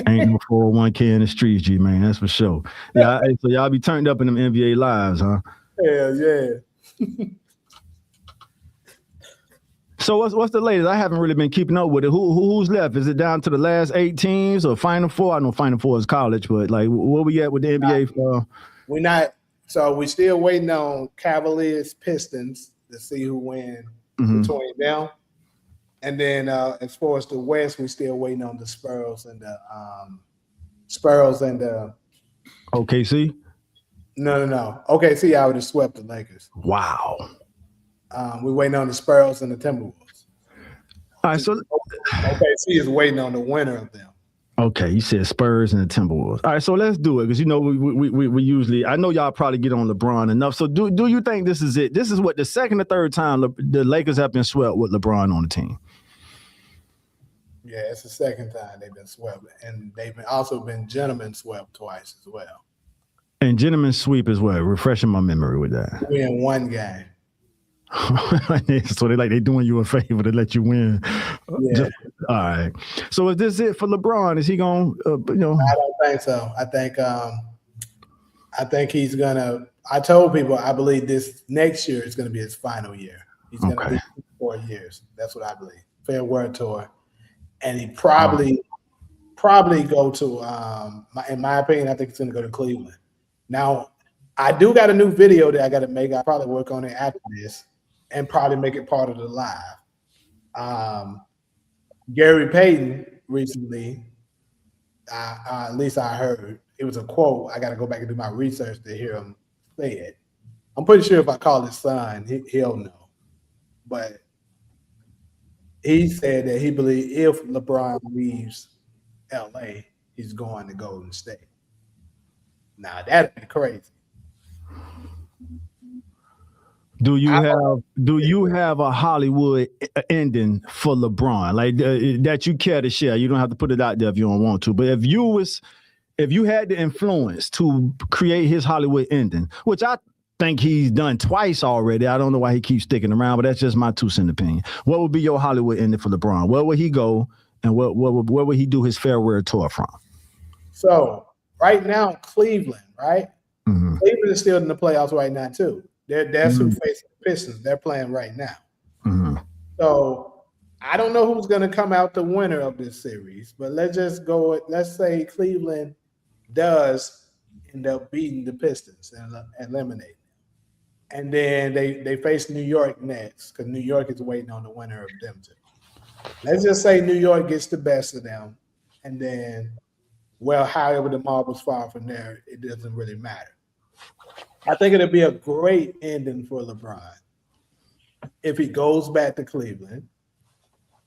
B: Ain't no 401k in the streets, G, man. That's for sure. Yeah, so y'all be turned up in them NBA lives, huh?
A: Hell yeah.
B: So what's the latest? I haven't really been keeping up with it. Who's left? Is it down to the last 8 teams or Final Four? I know Final Four is college, but like where we at with the NBA?
A: We're not. So we're still waiting on Cavaliers Pistons to see who wins between them. And then as far as the West, we're still waiting on the Spurs and the
B: OKC.
A: No. OKC already swept the Lakers.
B: Wow.
A: We're waiting on the Spurs and the Timberwolves.
B: All right, so
A: OKC is waiting on the winner of them.
B: Okay, you said Spurs and the Timberwolves. All right, so let's do it because we usually. I know y'all probably get on LeBron enough. So do you think this is it? This is what the second or third time the Lakers have been swept with LeBron on the team.
A: Yeah, it's the second time they've been swept, and they've also been gentlemen swept twice as well.
B: And gentlemen sweep as well. Refreshing my memory with that.
A: We in one game.
B: So they doing you a favor to let you win.
A: Yeah.
B: All right. So is this it for LeBron? Is he going?
A: I don't think so. I think he's gonna. I told people I believe this next year is gonna be his final year. He's gonna be 4 years. That's what I believe. Farewell tour, and he probably go to. In my opinion, I think he's gonna go to Cleveland. Now, I do got a new video that I got to make. I'll probably work on it after this. And probably make it part of the live. Gary Payton recently, at least I heard, it was a quote. I got to go back and do my research to hear him say it. I'm pretty sure if I call his son, he'll know. But he said that he believes if LeBron leaves LA, he's going to Golden State. Now, that'd be crazy.
B: Do you have a Hollywood ending for LeBron like that you care to share? You don't have to put it out there if you don't want to. But if you had the influence to create his Hollywood ending, which I think he's done twice already, I don't know why he keeps sticking around, but that's just my 2 cent opinion. What would be your Hollywood ending for LeBron? Where would he go, and where would he do his farewell tour from?
A: So right now, Cleveland, right?
B: Mm-hmm.
A: Cleveland is still in the playoffs right now too. That's who facing the Pistons. They're playing right now.
B: Mm-hmm.
A: So I don't know who's going to come out the winner of this series, but let's just go. Let's say Cleveland does end up beating the Pistons and eliminating them. And then they face New York next because New York is waiting on the winner of them two. Let's just say New York gets the best of them. And then, however the marbles fall from there, it doesn't really matter. I think it'll be a great ending for LeBron if he goes back to Cleveland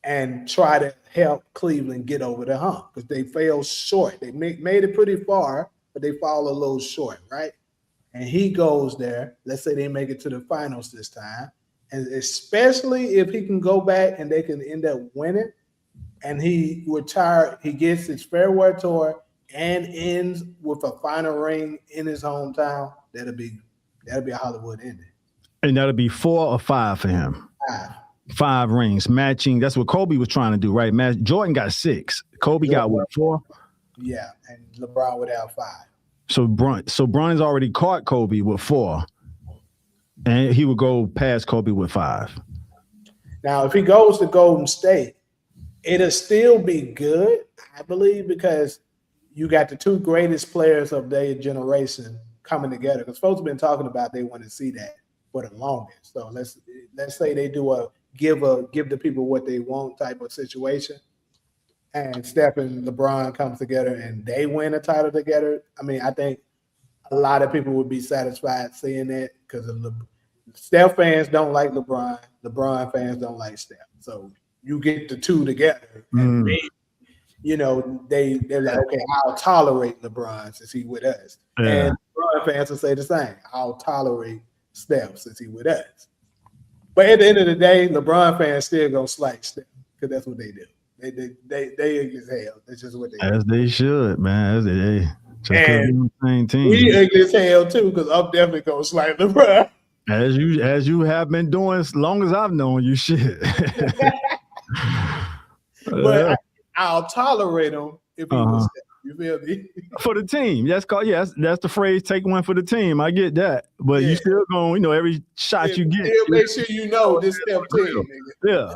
A: and try to help Cleveland get over the hump because they fell short. They made it pretty far, but they fall a little short, right? And he goes there. Let's say they make it to the finals this time, and especially if he can go back and they can end up winning, and he gets his farewell tour and ends with a final ring in his hometown. That'll be a Hollywood ending.
B: And that'll be 4 or 5 for him. 5 rings, matching. That's what Kobe was trying to do, right? Jordan got 6. Kobe got what, 4?
A: Yeah, and LeBron would have 5.
B: So Bronny's already caught Kobe with 4, and he would go past Kobe with 5.
A: Now, if he goes to Golden State, it'll still be good, I believe, because you got the 2 greatest players of their generation coming together. Because folks have been talking about they want to see that for the longest. So let's say they do a give the people what they want type of situation, and Steph and LeBron comes together and they win a title together. I mean, I think a lot of people would be satisfied seeing that because Steph fans don't like LeBron. LeBron fans don't like Steph. So you get the 2 together, and they're like, okay, I'll tolerate LeBron since he's with us. Yeah. And LeBron fans will say the same. I'll tolerate Steph since he's with us. But at the end of the day, LeBron fans still gonna slight Steph because that's what they do. They against hell. That's just what they do.
B: As they should, man. And same team.
A: We against hell too because I'm definitely gonna slight LeBron.
B: As you have been doing as long as I've known you, shit.
A: But I'll tolerate him if he was Steph. You feel me?
B: For the team. That's the phrase, take one for the team. I get that. But you still going, every shot you get.
A: Still make sure you know this Steph team, nigga.
B: Yeah.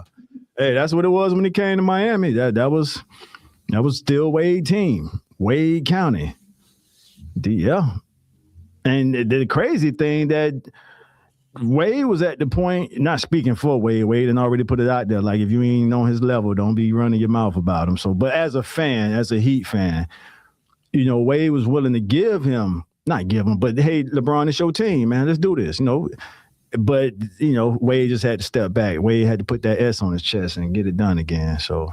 B: Hey, that's what it was when he came to Miami. That was still Wade team. Wade County. Yeah. And the crazy thing that Wade was at the point, not speaking for Wade and already put it out there, like if you ain't on his level, don't be running your mouth about him. So, but as a fan, as a Heat fan, Wade was willing to not give him, but hey, LeBron, it's your team, man. Let's do this, But, Wade just had to step back. Wade had to put that S on his chest and get it done again. So,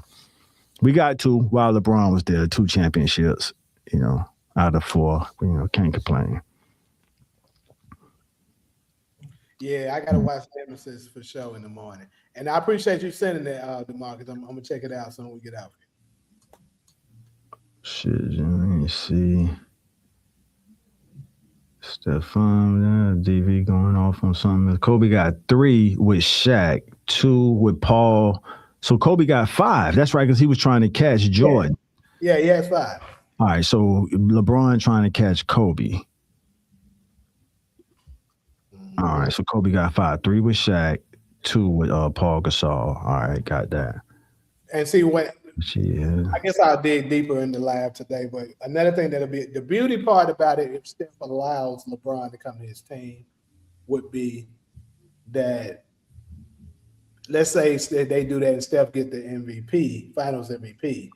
B: We got 2 while LeBron was there, 2 championships, out of 4. Can't complain.
A: Yeah, I gotta watch Nemesis for sure in the morning. And I appreciate you sending that, DeMarcus. I'm gonna check it out soon we get out.
B: Shit, let me see. Stephon, DV going off on something. Kobe got 3 with Shaq, 2 with Paul. So Kobe got 5. That's right, because he was trying to catch Jordan.
A: Yeah, it's 5.
B: All right, so LeBron trying to catch Kobe. All right, so Kobe got 5. 3 with Shaq, 2 with Paul Gasol. All right, got that.
A: And see what
B: Yeah.
A: I guess I'll dig deeper in the lab today. But another thing that'll be the beauty part about it, if Steph allows LeBron to come to his team, would be that let's say they do that and Steph get the MVP, Finals MVP.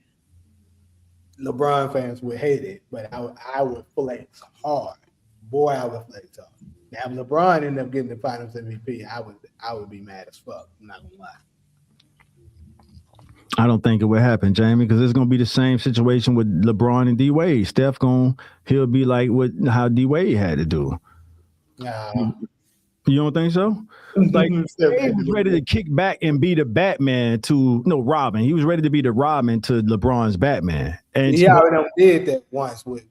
A: LeBron fans would hate it, but I would flex hard. Boy, I would flex hard. Now, if LeBron ended up getting the Finals MVP, I would be mad as fuck. I'm not gonna lie.
B: I don't think it would happen, Jamie, because it's gonna be the same situation with LeBron and D Wade. Steph he'll be like how D Wade had to do. You don't think so? Like he was ready to kick back and be the Batman Robin. He was ready to be the Robin to LeBron's Batman. And
A: he already did that once with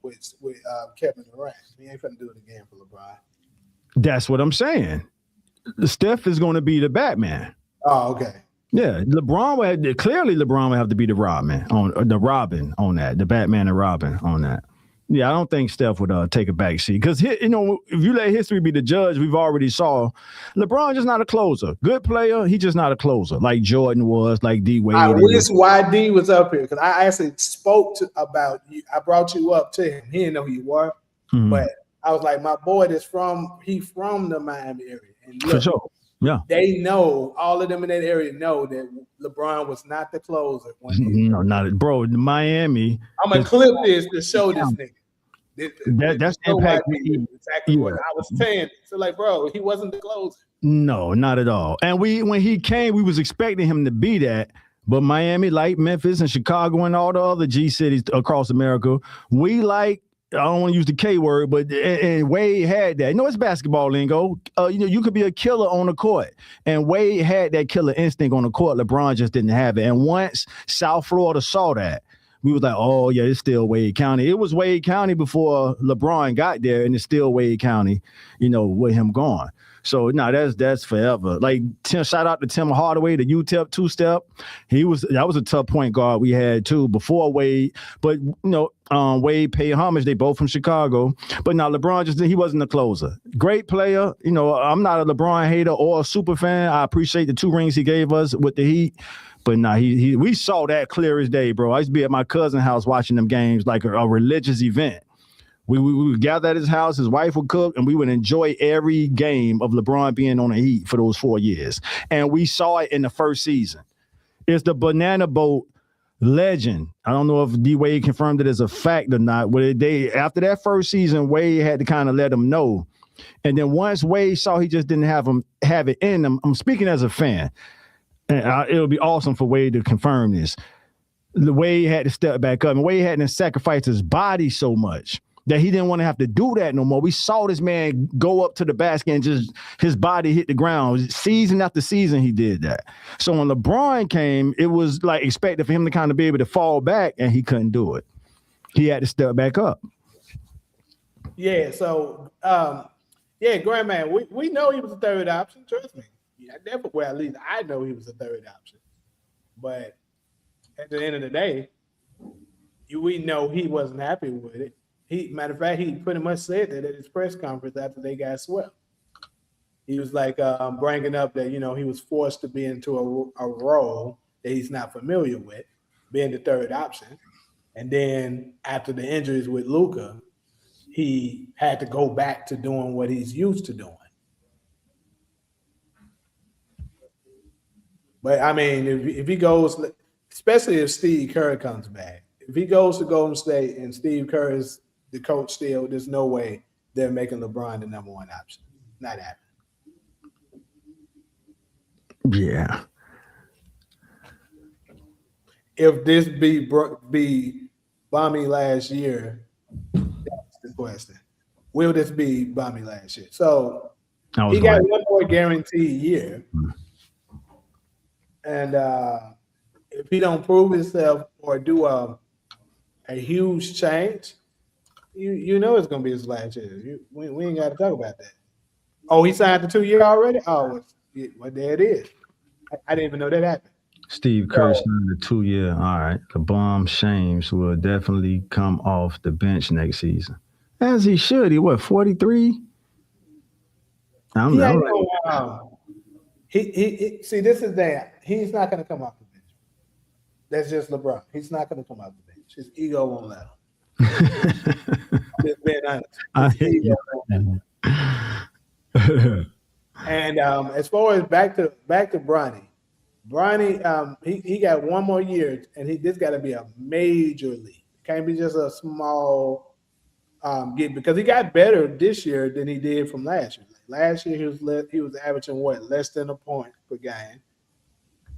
A: Kevin Durant. He ain't finna do it again for LeBron.
B: That's what I'm saying. Steph is going to be the Batman.
A: Oh, okay.
B: Yeah, LeBron would have to be the Robin on that, the Batman and Robin on that. Yeah, I don't think Steph would take a back seat because if you let history be the judge, we've already saw LeBron just not a closer. Good player, he just not a closer like Jordan was, like D Wade.
A: I wish YD was up here because I actually spoke about you. I brought you up to him. He didn't know who you were, but I was like, my boy is from the Miami area, and look,
B: for sure. Yeah,
A: they know, all of them in that area know that LeBron was not the closer.
B: No, not bro. Miami.
A: I'm gonna clip this to show this nigga.
B: That's impact.
A: Exactly what I was saying. So, like, bro, he wasn't the closer.
B: No, not at all. And when he came, we was expecting him to be that. But Miami, like Memphis and Chicago and all the other G cities across America, I don't want to use the K word, but and Wade had that. It's basketball lingo. You could be a killer on the court. And Wade had that killer instinct on the court. LeBron just didn't have it. And once South Florida saw that, we was like, oh, yeah, it's still Wade County. It was Wade County before LeBron got there, and it's still Wade County, with him gone. So that's forever. Like shout out to Tim Hardaway, the UTEP 2-step. That was a tough point guard we had too before Wade. But Wade paid homage. They both from Chicago. But now LeBron he wasn't a closer. Great player. I'm not a LeBron hater or a super fan. I appreciate the 2 rings he gave us with the Heat. But we saw that clear as day, bro. I used to be at my cousin's house watching them games like a religious event. We would gather at his house, his wife would cook, and we would enjoy every game of LeBron being on the Heat for those 4 years. And we saw it in the first season. It's the banana boat legend. I don't know if D Wade confirmed it as a fact or not. After that first season, Wade had to kind of let him know. And then once Wade saw he just didn't have it in him, I'm speaking as a fan, and it would be awesome for Wade to confirm this. Wade had to step back up, and Wade had to sacrifice his body so much that he didn't want to have to do that no more. We saw this man go up to the basket and just his body hit the ground. Season after season, he did that. So when LeBron came, it was like expected for him to kind of be able to fall back, and he couldn't do it. He had to step back up.
A: Yeah, so, Grandman, we know he was a third option. Trust me. Yeah, definitely, at least I know he was a third option. But at the end of the day, we know he wasn't happy with it. Matter of fact, he pretty much said that at his press conference after they got swept. He was like bringing up that, he was forced to be into a role that he's not familiar with, being the third option. And then after the injuries with Luka, he had to go back to doing what he's used to doing. But, I mean, if he goes, especially if Steve Kerr comes back, if he goes to Golden State and Steve Kerr is the coach still, there's no way they're making LeBron the number 1 option. Not happening. if this be Bommy last year, that's the question. Will this be Bommy last year? So he got one more guaranteed year. And if he don't prove himself or do a huge change, you know it's gonna be his last year. We ain't got to talk about that. Oh, he signed the 2-year already? Oh, well, there it is. I didn't even know that happened.
B: Steve Kerr signed the 2-year. All right. The bomb Shames will definitely come off the bench next season. As he should. He what, 43?
A: He see, this is that. He's not going to come off the bench. That's just LeBron. He's not going to come off the bench. His ego won't let him. Just being honest. And as far as back to Bronny, he got one more year, and this got to be a major league. Can't be just a small get, because he got better this year than he did from last year. Last year he was averaging what, less than a point per game,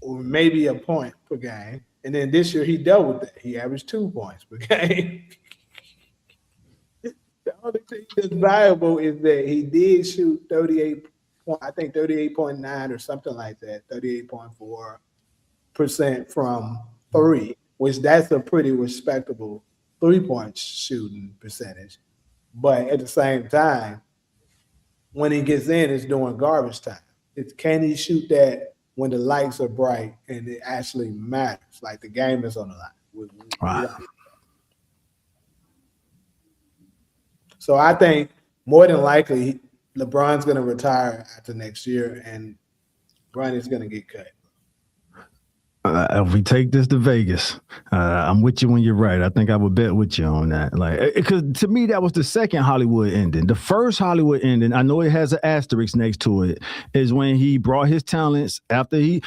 A: or maybe a point per game, and then this year he doubled that. He averaged 2 points per game. The only thing that's valuable is that he did shoot 38.9 or something like that, 38.4% from three, which that's a pretty respectable 3-point shooting percentage. But at the same time, when he gets in, it's doing garbage time. Can he shoot that when the lights are bright and it actually matters? Like the game is on the line.
B: Right.
A: So I think more than likely LeBron's going to retire after next year, and Bronny's going to get cut.
B: If we take this to Vegas, I'm with you when you're right. I think I would bet with you on that. Like, because to me, that was the second Hollywood ending. The first Hollywood ending, I know it has an asterisk next to it, is when he brought his talents after he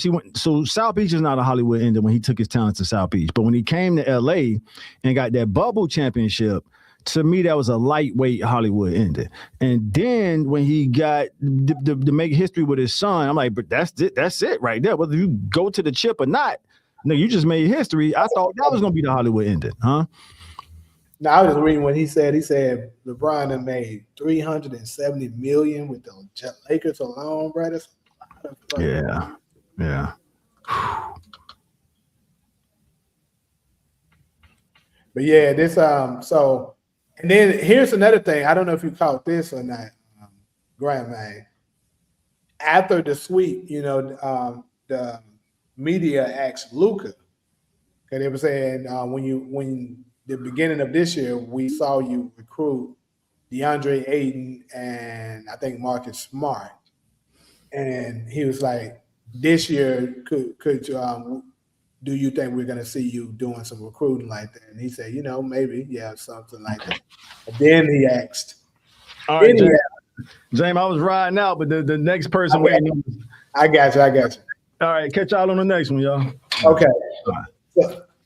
B: went. So South Beach is not a Hollywood ending when he took his talents to South Beach. But when he came to LA and got that bubble championship, to me, that was a lightweight Hollywood ending. And then when he got to make history with his son, I'm like, but that's it right there. Whether you go to the chip or not, no, you just made history. I thought that was going to be the Hollywood ending, huh?
A: No, I was reading what he said. He said LeBron had made $370 million with the Lakers alone, bro. That's a lot of money.
B: Yeah.
A: But yeah, this so. And then here's another thing. I don't know if you caught this or not, Grant, man. After the sweep, the media asked Luka, because they were saying when the beginning of this year, we saw you recruit DeAndre Ayton and I think Marcus Smart, and he was like, this year could do you think we're going to see you doing some recruiting like that? And he said, maybe, yeah, something like that. And then he asked.
B: All right, James, I was riding out, but the next person waiting.
A: I got you.
B: All right, catch y'all on the next one, y'all.
A: Okay.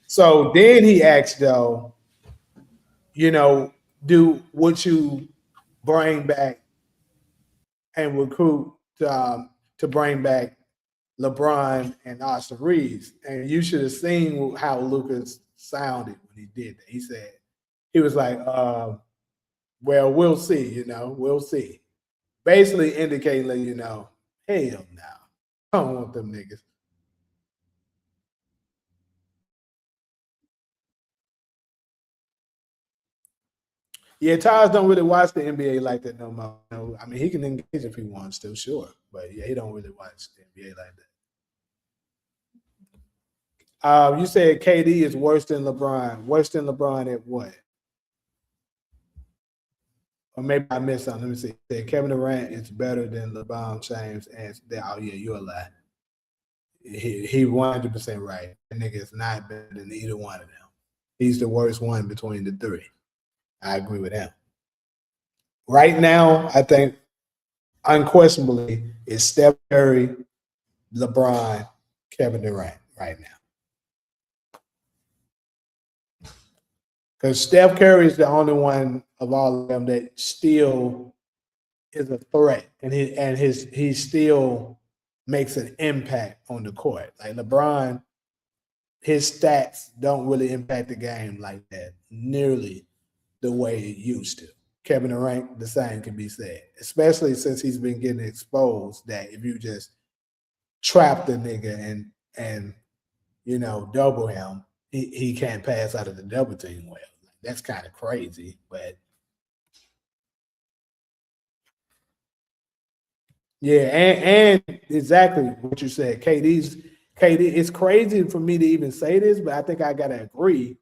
A: So then he asked, though, would you bring back and recruit to bring back LeBron and Austin Reeves? And you should have seen how Lucas sounded when he did that. He was like, well, we'll see, we'll see. Basically indicating, hell no. I don't want them niggas. Yeah, Taz don't really watch the NBA like that no more. I mean, he can engage if he wants to, sure. But yeah, he don't really watch the NBA like that. You said KD is worse than LeBron. Worse than LeBron at what? Or maybe I missed something. Let me see. Said Kevin Durant is better than LeBron James. And oh yeah, you're a lie. He 100% right. That nigga is not better than either one of them. He's the worst one between the three. I agree with him. Right now, I think unquestionably it's Steph Curry, LeBron, Kevin Durant right now. Because Steph Curry is the only one of all of them that still is a threat, and he still makes an impact on the court. Like LeBron, his stats don't really impact the game like that nearly the way it used to. Kevin Durant, the same can be said, especially since he's been getting exposed that if you just trap the nigga and double him, he can't pass out of the double team well. That's kind of crazy, but yeah, and exactly what you said. KD, it's crazy for me to even say this, but I think I gotta agree.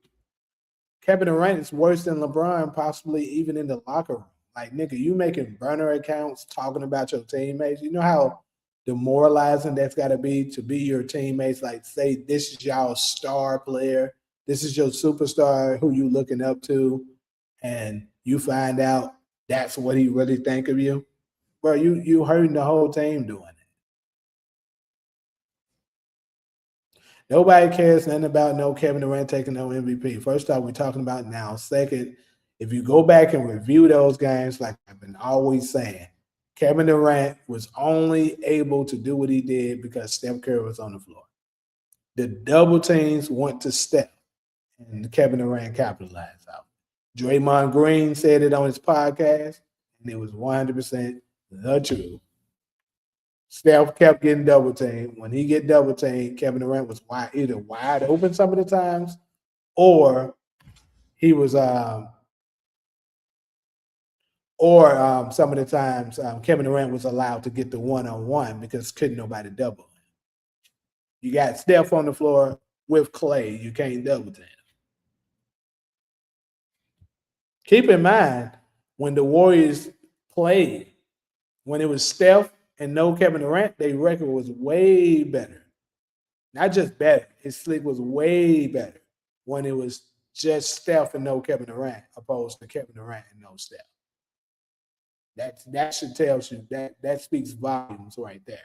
A: Kevin Durant is worse than LeBron, possibly even in the locker room. Like, nigga, you making burner accounts talking about your teammates. You know how demoralizing that's got to be your teammates. Like, say this is y'all star player, this is your superstar who you looking up to, and you find out that's what he really think of you. Bro, you hurting the whole team doing it. Nobody cares nothing about no Kevin Durant taking no MVP. First off, we're talking about now. Second, if you go back and review those games, like I've been always saying, Kevin Durant was only able to do what he did because Steph Curry was on the floor. The double teams went to Steph, and Kevin Durant capitalized out. Draymond Green said it on his podcast, and it was 100% the truth. Steph kept getting double teamed. When he get double teamed, Kevin Durant was either wide open some of the times, or he was some of the times Kevin Durant was allowed to get the one-on-one because couldn't nobody double him. You got Steph on the floor with Clay. You can't double team. Keep in mind, when the Warriors played, when it was Steph and no Kevin Durant, their record was way better. Not just better, his sleep was way better when it was just Steph and no Kevin Durant, opposed to Kevin Durant and no Steph. That should tell you that speaks volumes right there.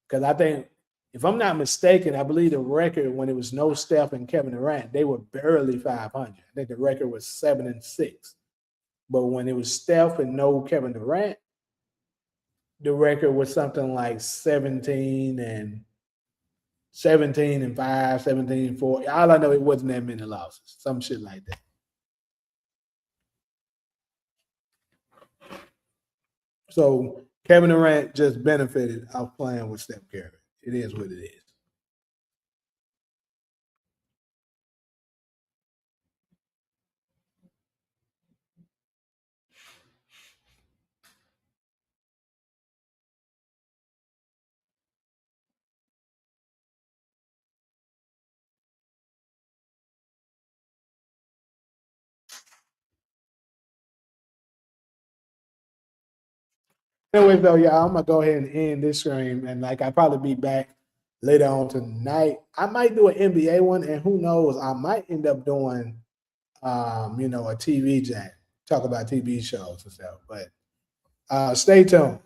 A: Because I think, if I'm not mistaken, I believe the record when it was no Steph and Kevin Durant, they were barely 500. I think the record was 7-6. But when it was Steph and no Kevin Durant, the record was something like 17 and 5, 17 and 4. All I know, it wasn't that many losses, some shit like that. So Kevin Durant just benefited off playing with Steph Curry. It is what it is. Anyways, though, y'all, I'm gonna go ahead and end this stream, and I'll probably be back later on tonight. I might do an NBA one, and who knows, I might end up doing, a TV chat, talk about TV shows and stuff. But stay tuned.